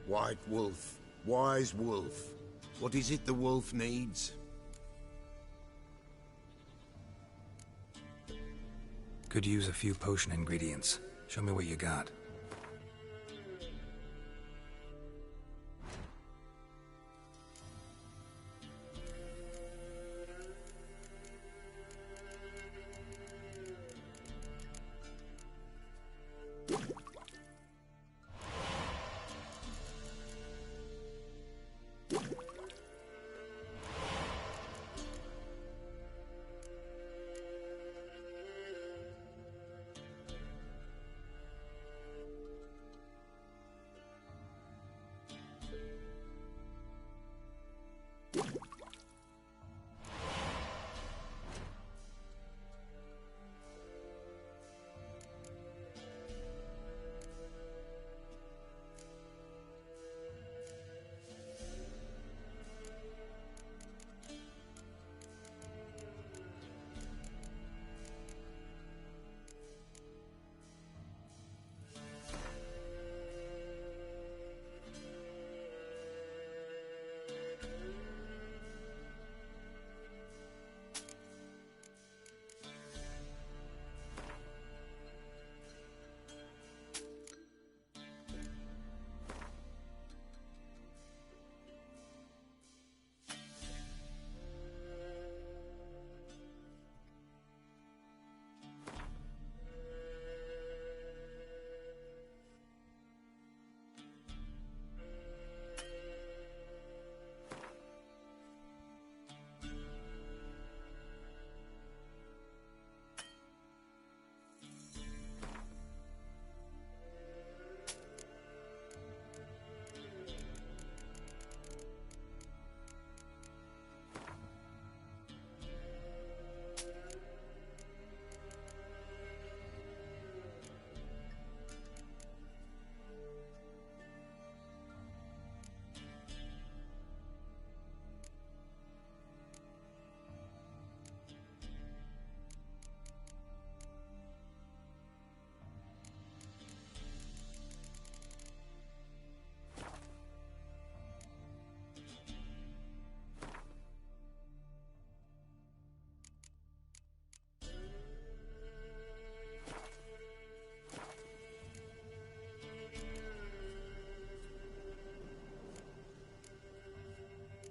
White wolf, wise wolf. What is it the wolf needs? Could use a few potion ingredients. Show me what you got.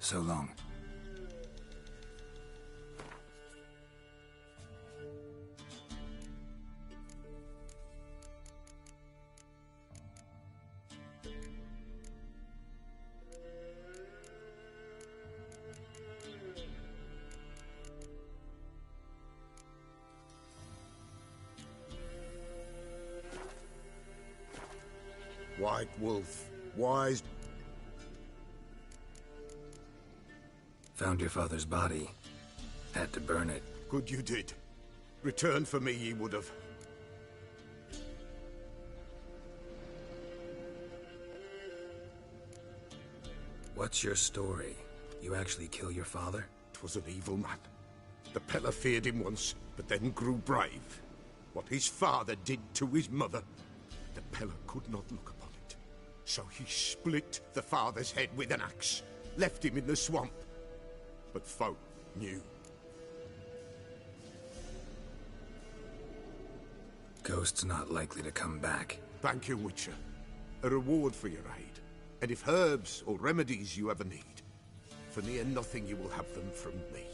So long. White wolf, wise... Found your father's body. Had to burn it. Good you did. Return for me ye would have. What's your story? You actually kill your father? 'Twas an evil man. The Peller feared him once, but then grew brave. What his father did to his mother, the Peller could not look upon it. So he split the father's head with an axe, left him in the swamp. But folk knew. Ghost's not likely to come back. Thank you, Witcher. A reward for your aid. And if herbs or remedies you ever need, for near nothing you will have them from me.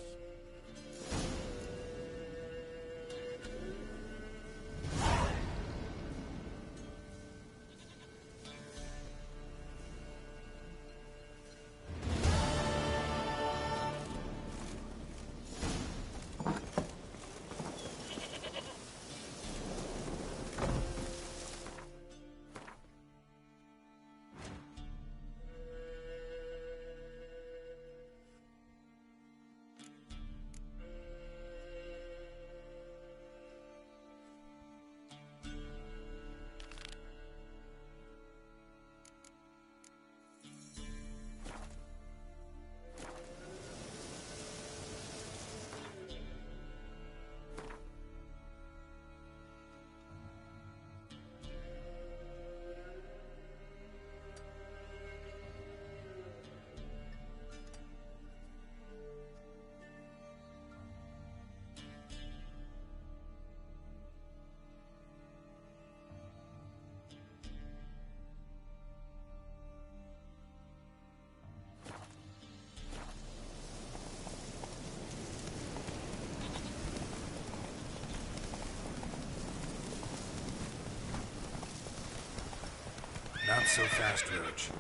so fast, Roach.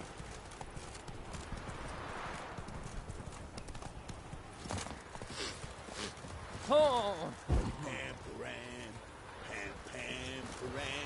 Oh! Pam-param, pam-pam-param.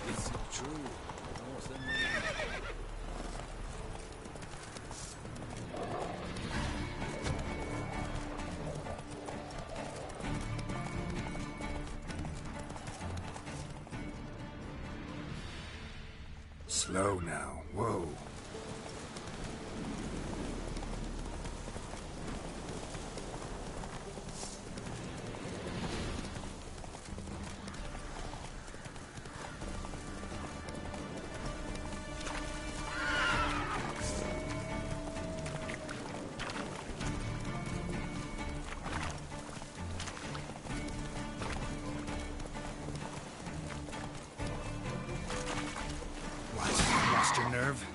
It's true. Slow now. Whoa. What? Lost your nerve?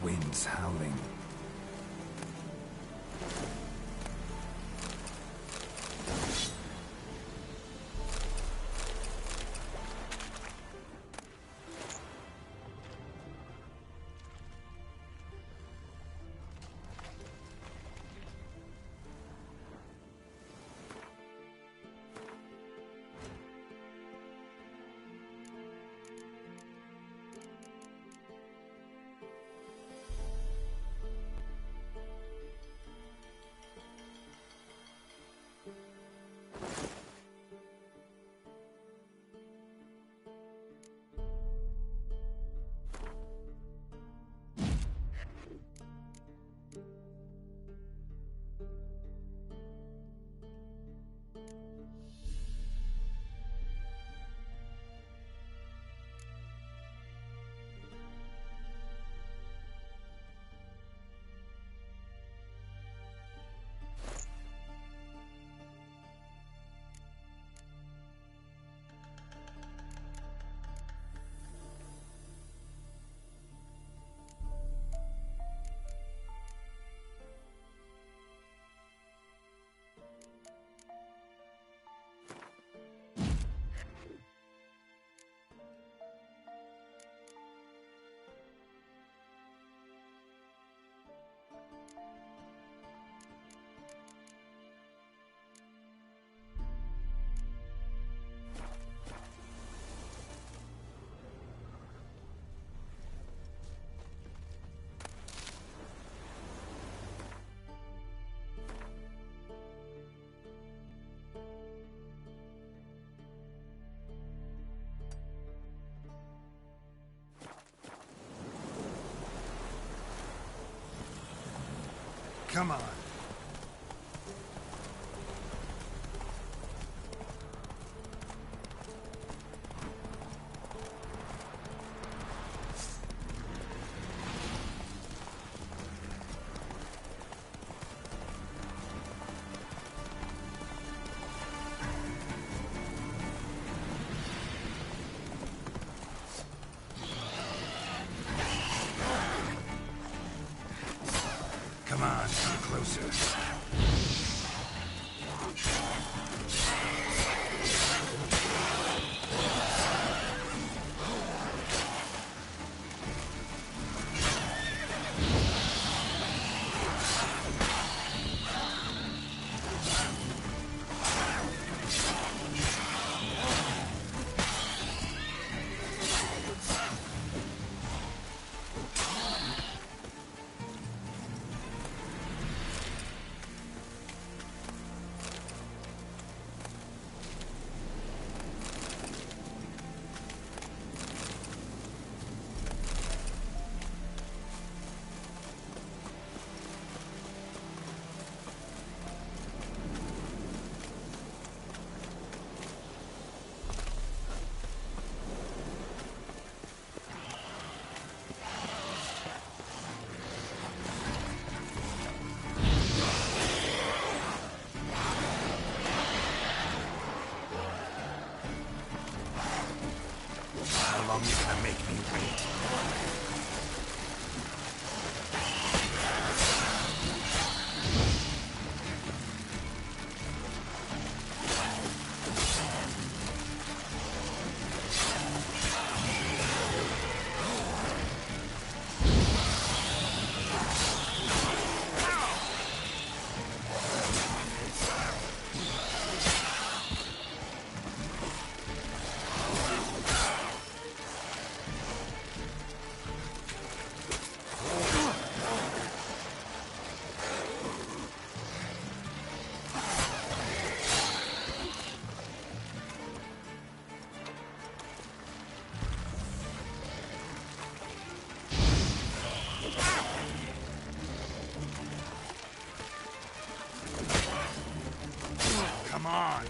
Winds howling. Come on. Come on, come closer. How long you gonna make me wait? Come on.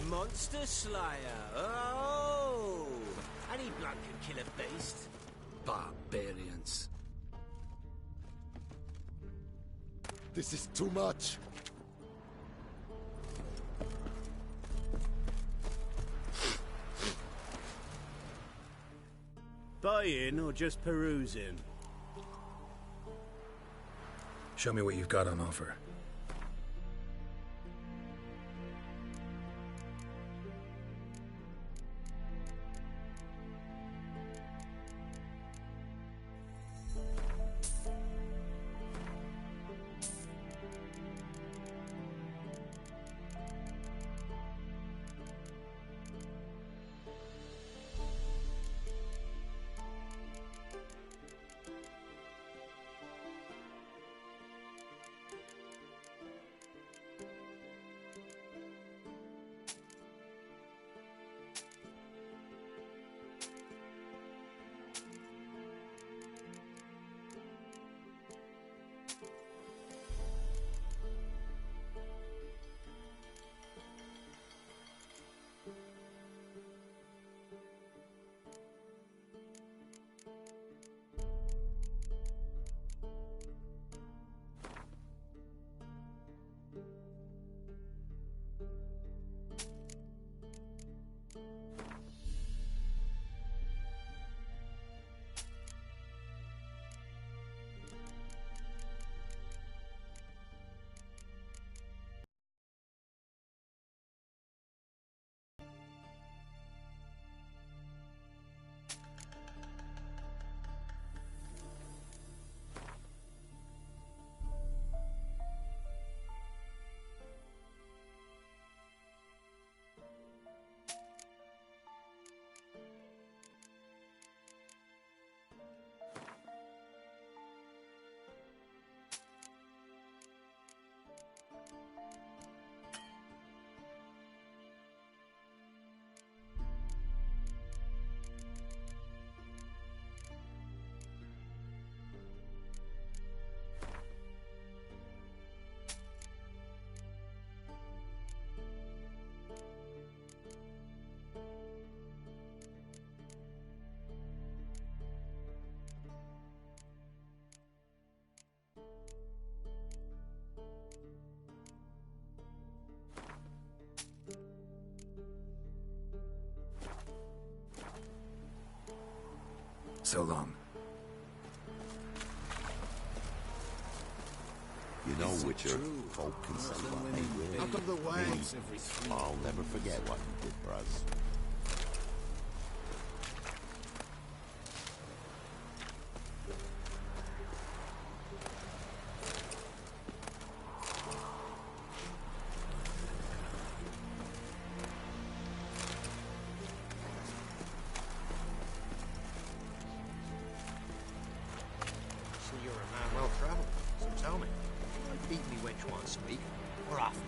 Monster Slayer. Oh! Any bloke can kill a beast. Barbarians. This is too much. Buying or just perusing? Show me what you've got on offer. so long. You know, Witcher, folk can say what they will. Out of the way. I'll never forget what you did for us. So you're a man well travelled. So tell me, I beat me wench once a week, or after?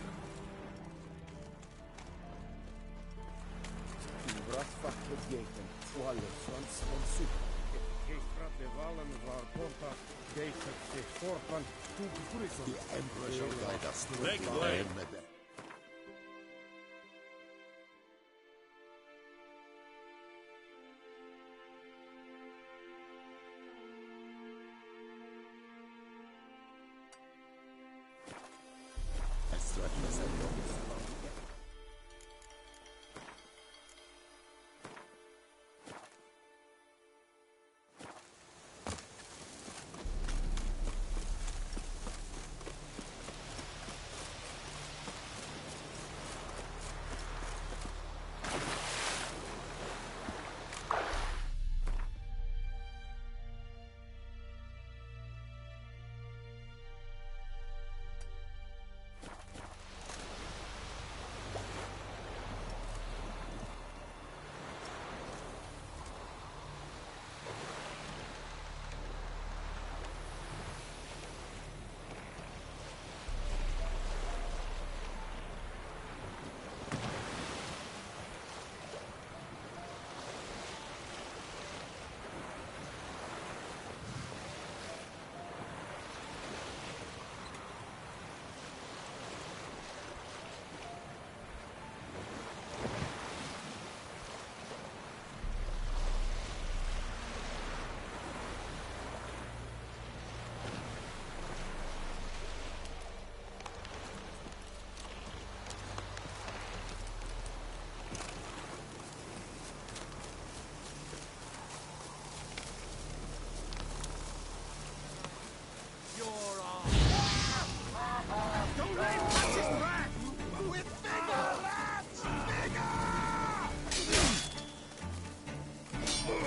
The Emperor shall guide us through Make the way. land. That's what he said.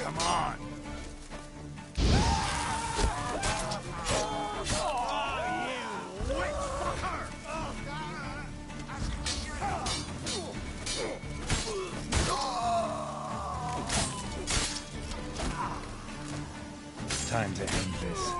Come on! Time to end this.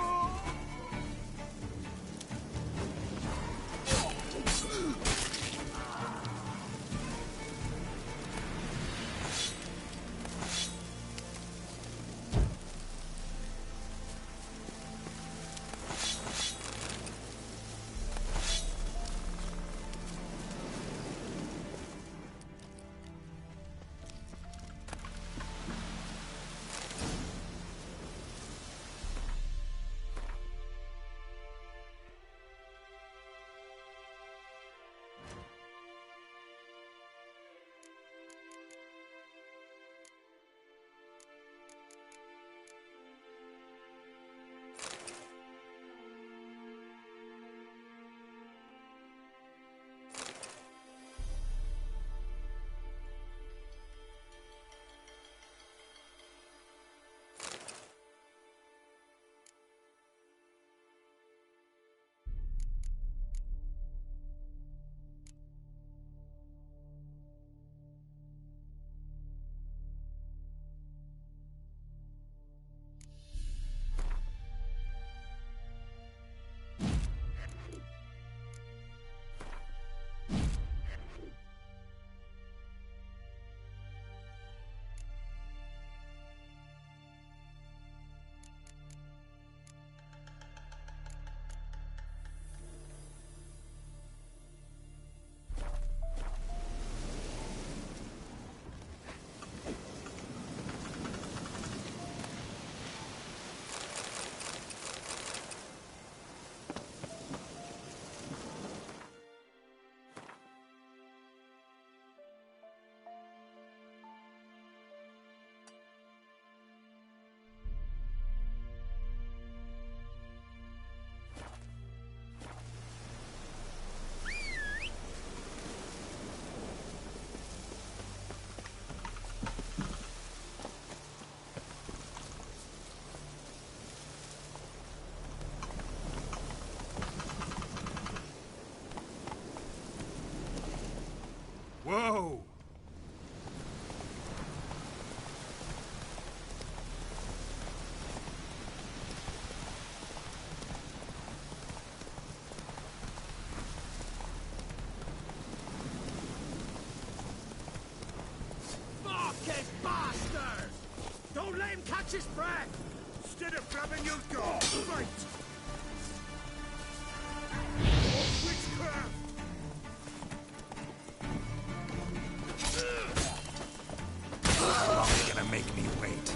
Everything you've got! Fight! Witchcraft! How long are you gonna make me wait?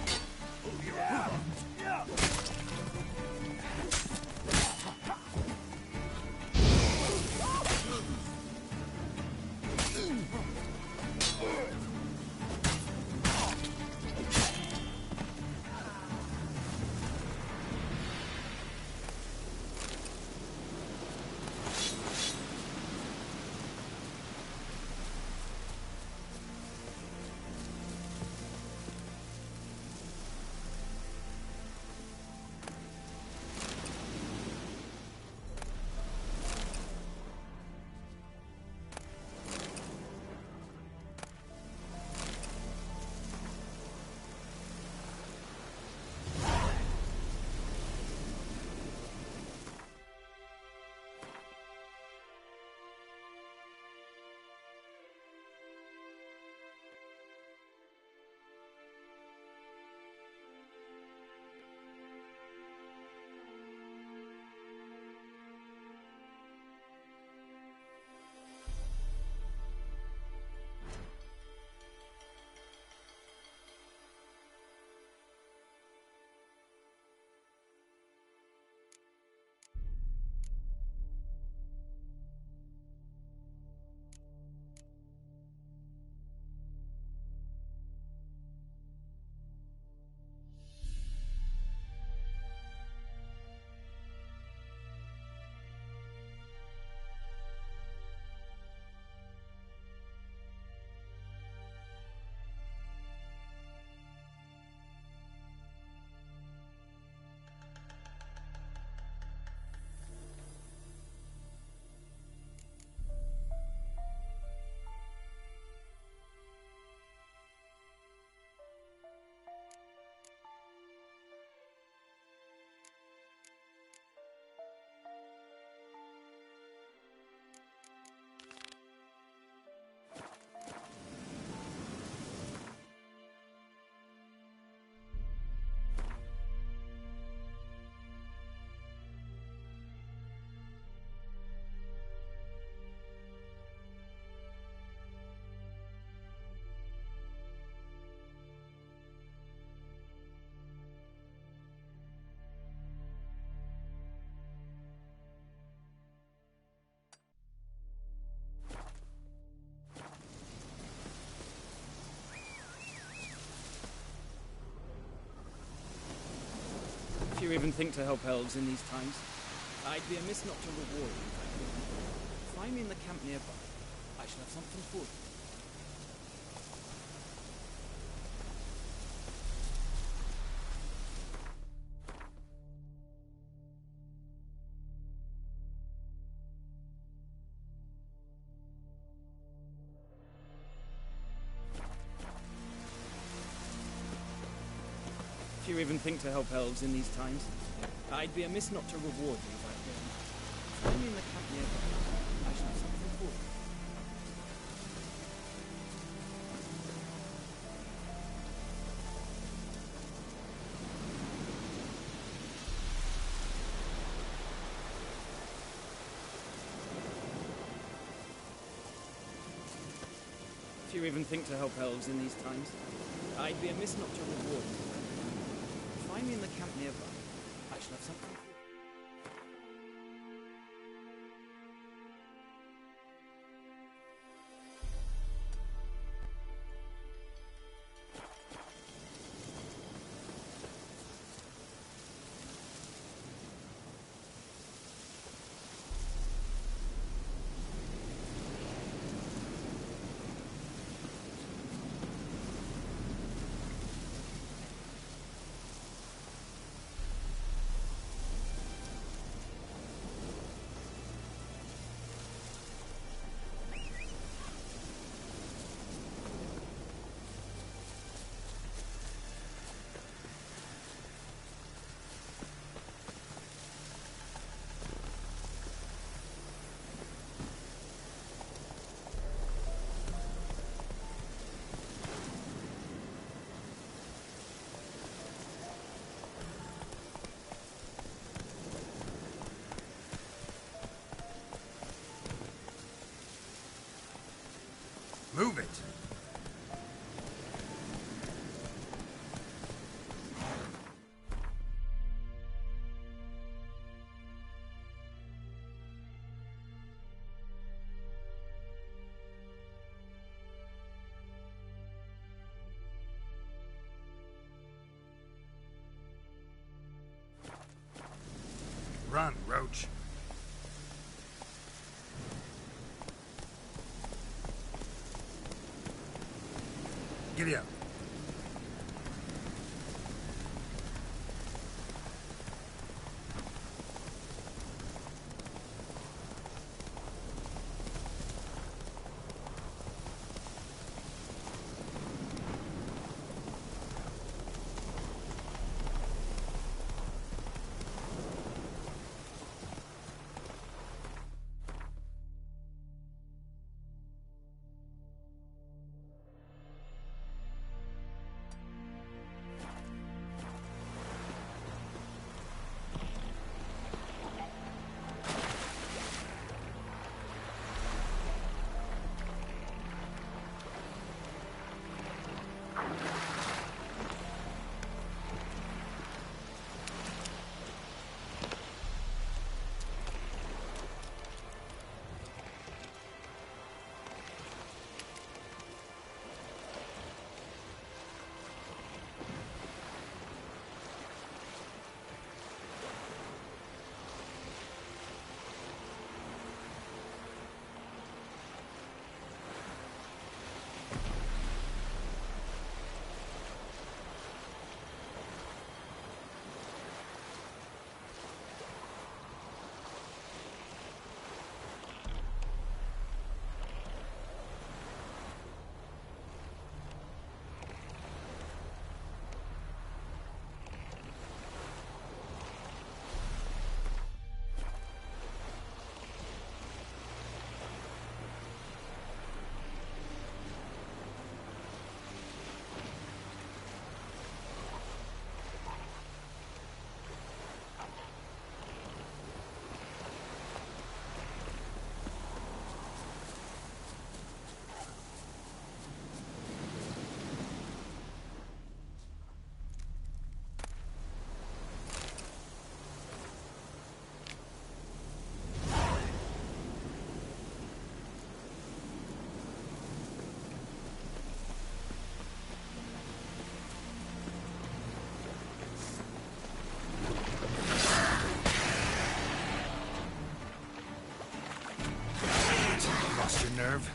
If you even think to help elves in these times, I'd be amiss not to reward you. Find me in the camp nearby. I shall have something for you. If you even think to help elves in these times, I'd be amiss not to reward you if I could. Find me in the camp nearby. I shall have something for you. If you even think to help elves in these times, I'd be amiss not to reward you. Find me in the camp nearby. I shall have something for you. Move it! Run, Roach. Giddy up. Nerve.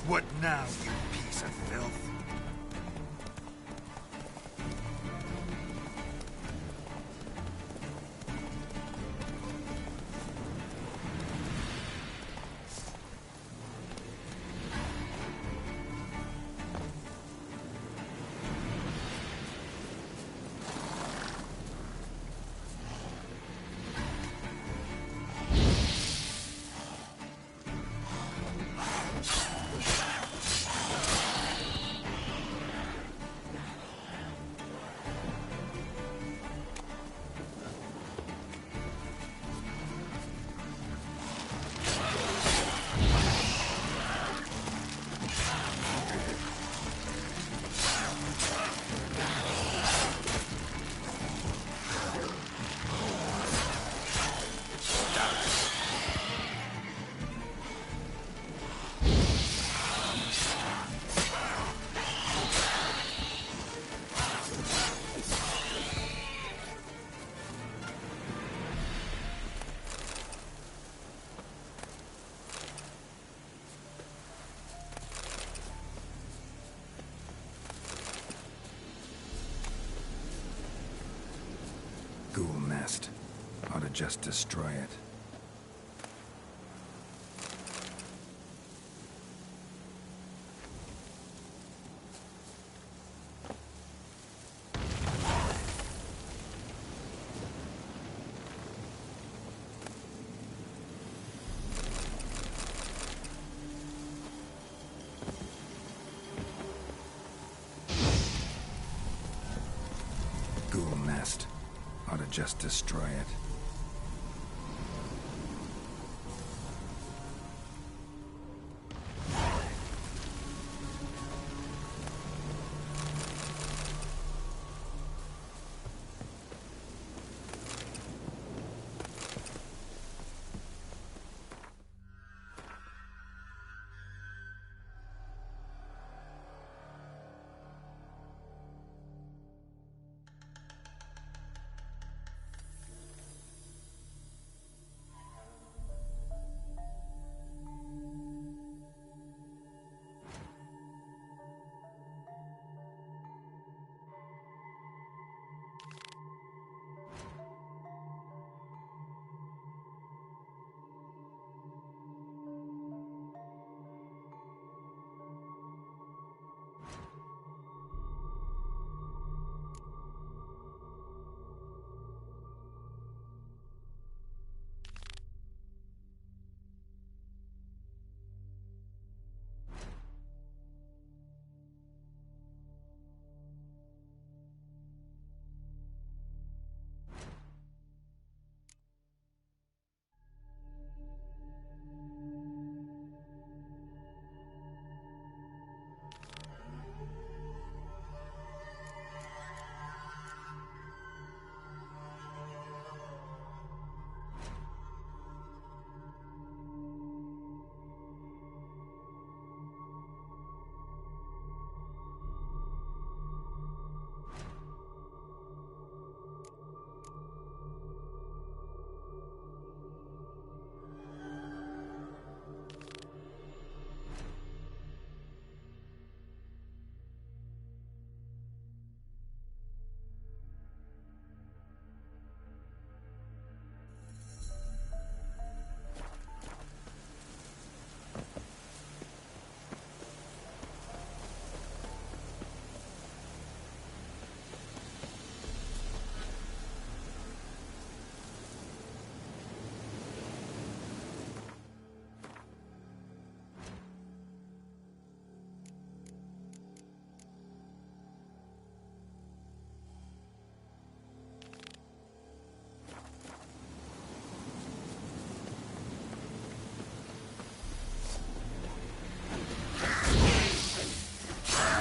What now, you piece of filth? just destroy it. Ghoul nest. Ought to just destroy it.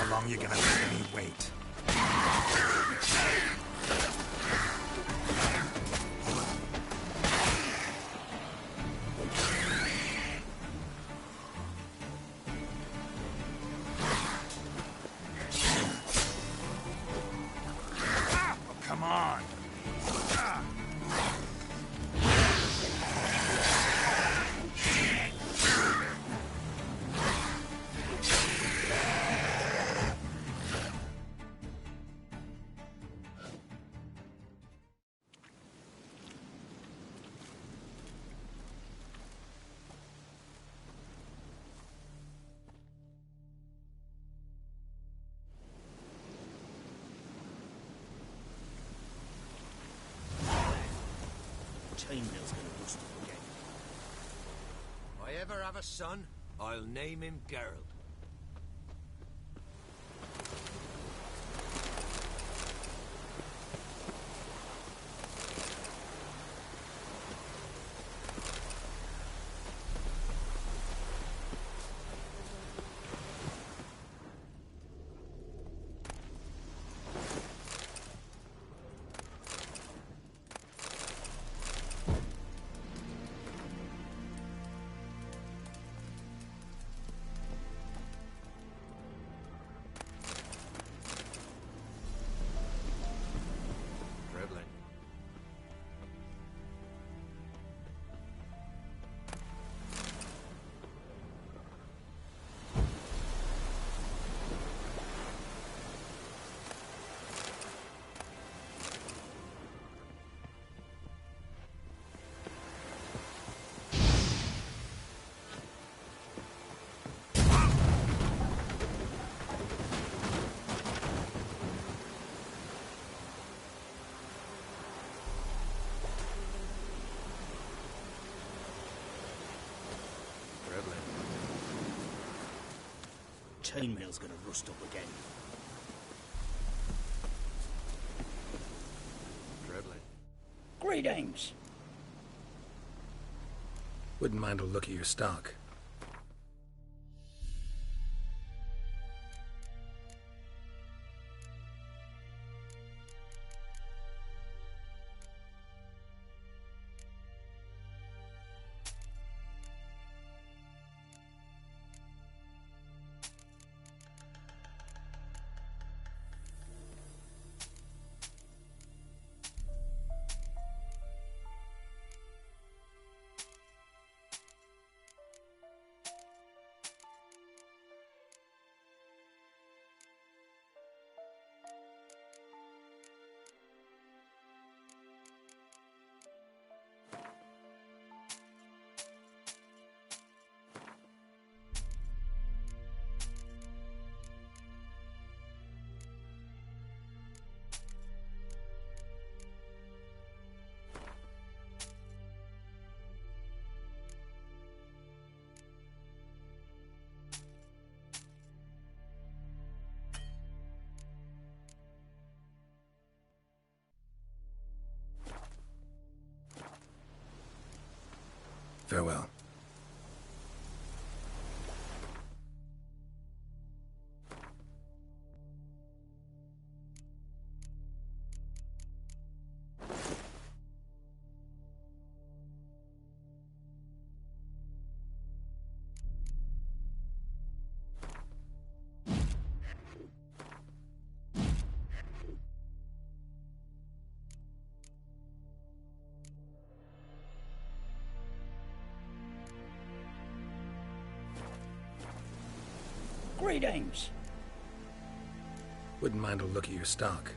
How long you gonna make me wait? Oh, come on! Chainmail's gonna bust up again. If I ever have a son, I'll name him Geralt. chainmail's gonna rust up again. Greetings. Wouldn't mind a look at your stock. Farewell. Greetings. Wouldn't mind a look at your stock.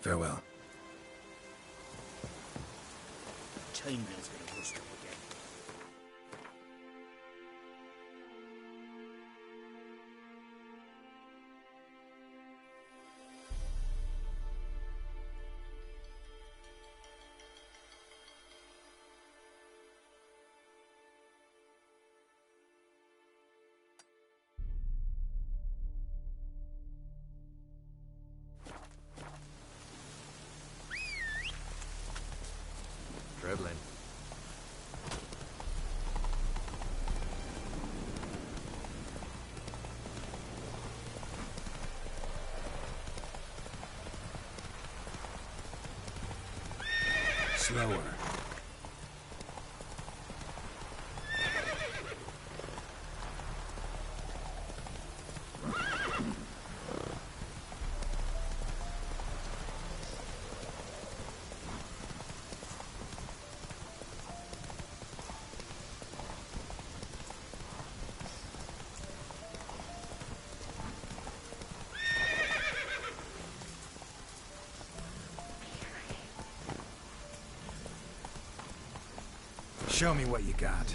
Farewell. Chainmail's gonna rust up again. Dribbling. Slower. Show me what you got.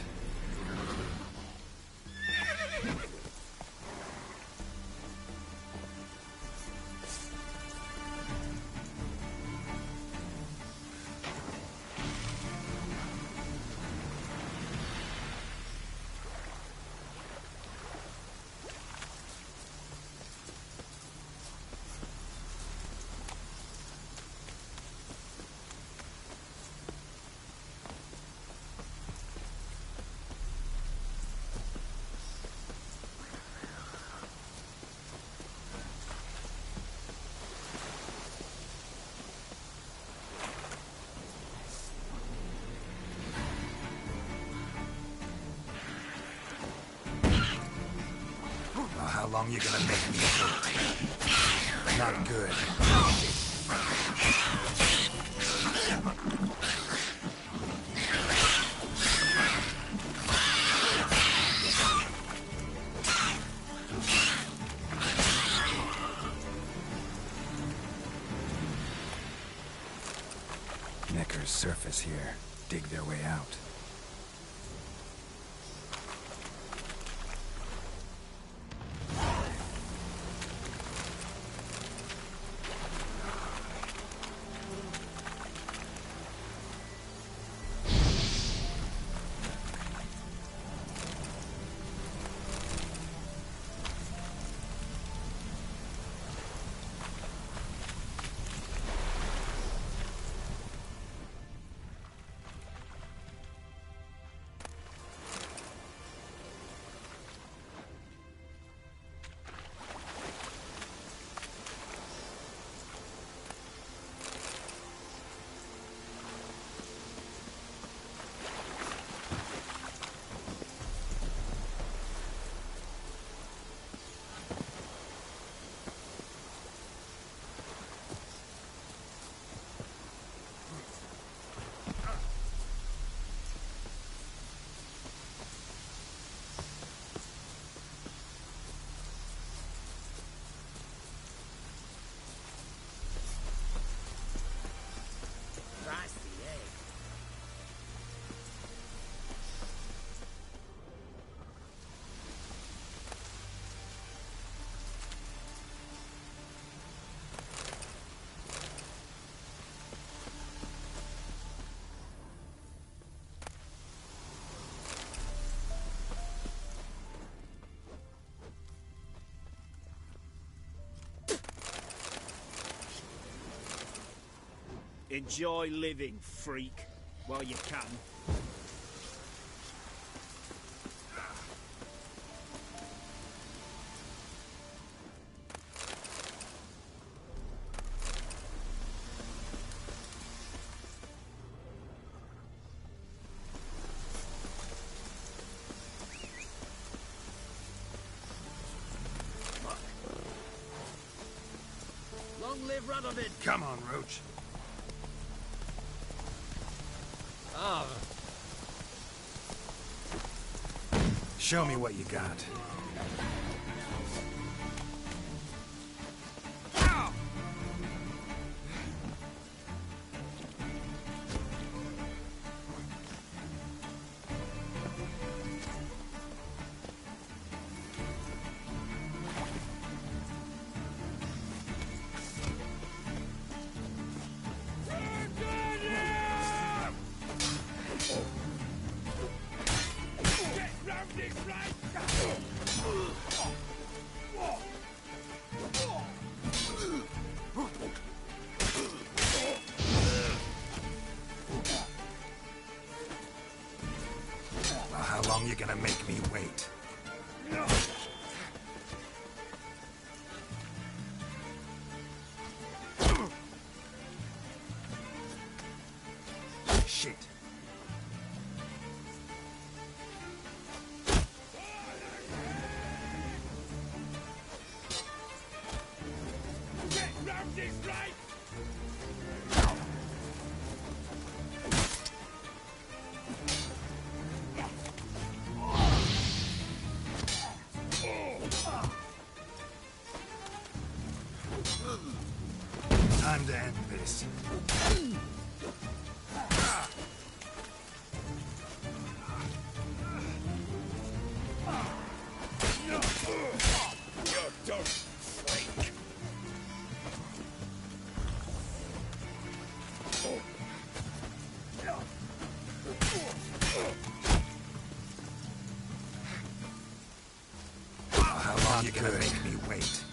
How long you gonna make me wait? Not good. Neckers surface here. Dig their way out. Enjoy living, freak, while you can. Long live Radovid! Come on, Roach. Show me what you got. How long you gonna make me wait? Shit. Get round this right! Time to end this. You're done, freak! How long you gonna make me wait?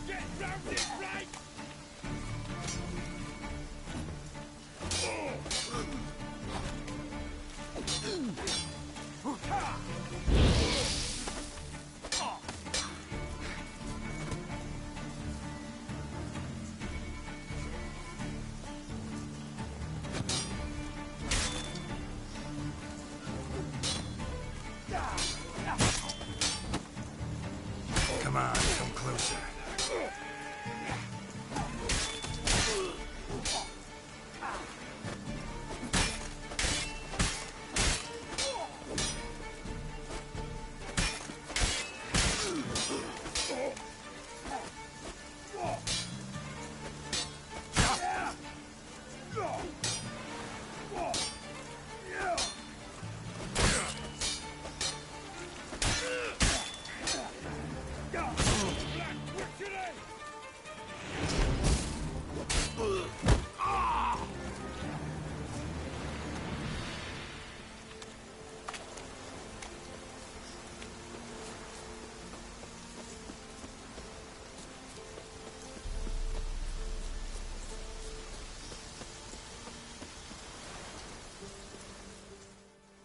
Get round this right! Come on, come closer.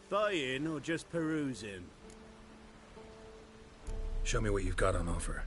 Buying or just perusing? Show me what you've got on offer.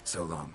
So long.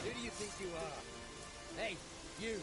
Who do you think you are? Hey, you!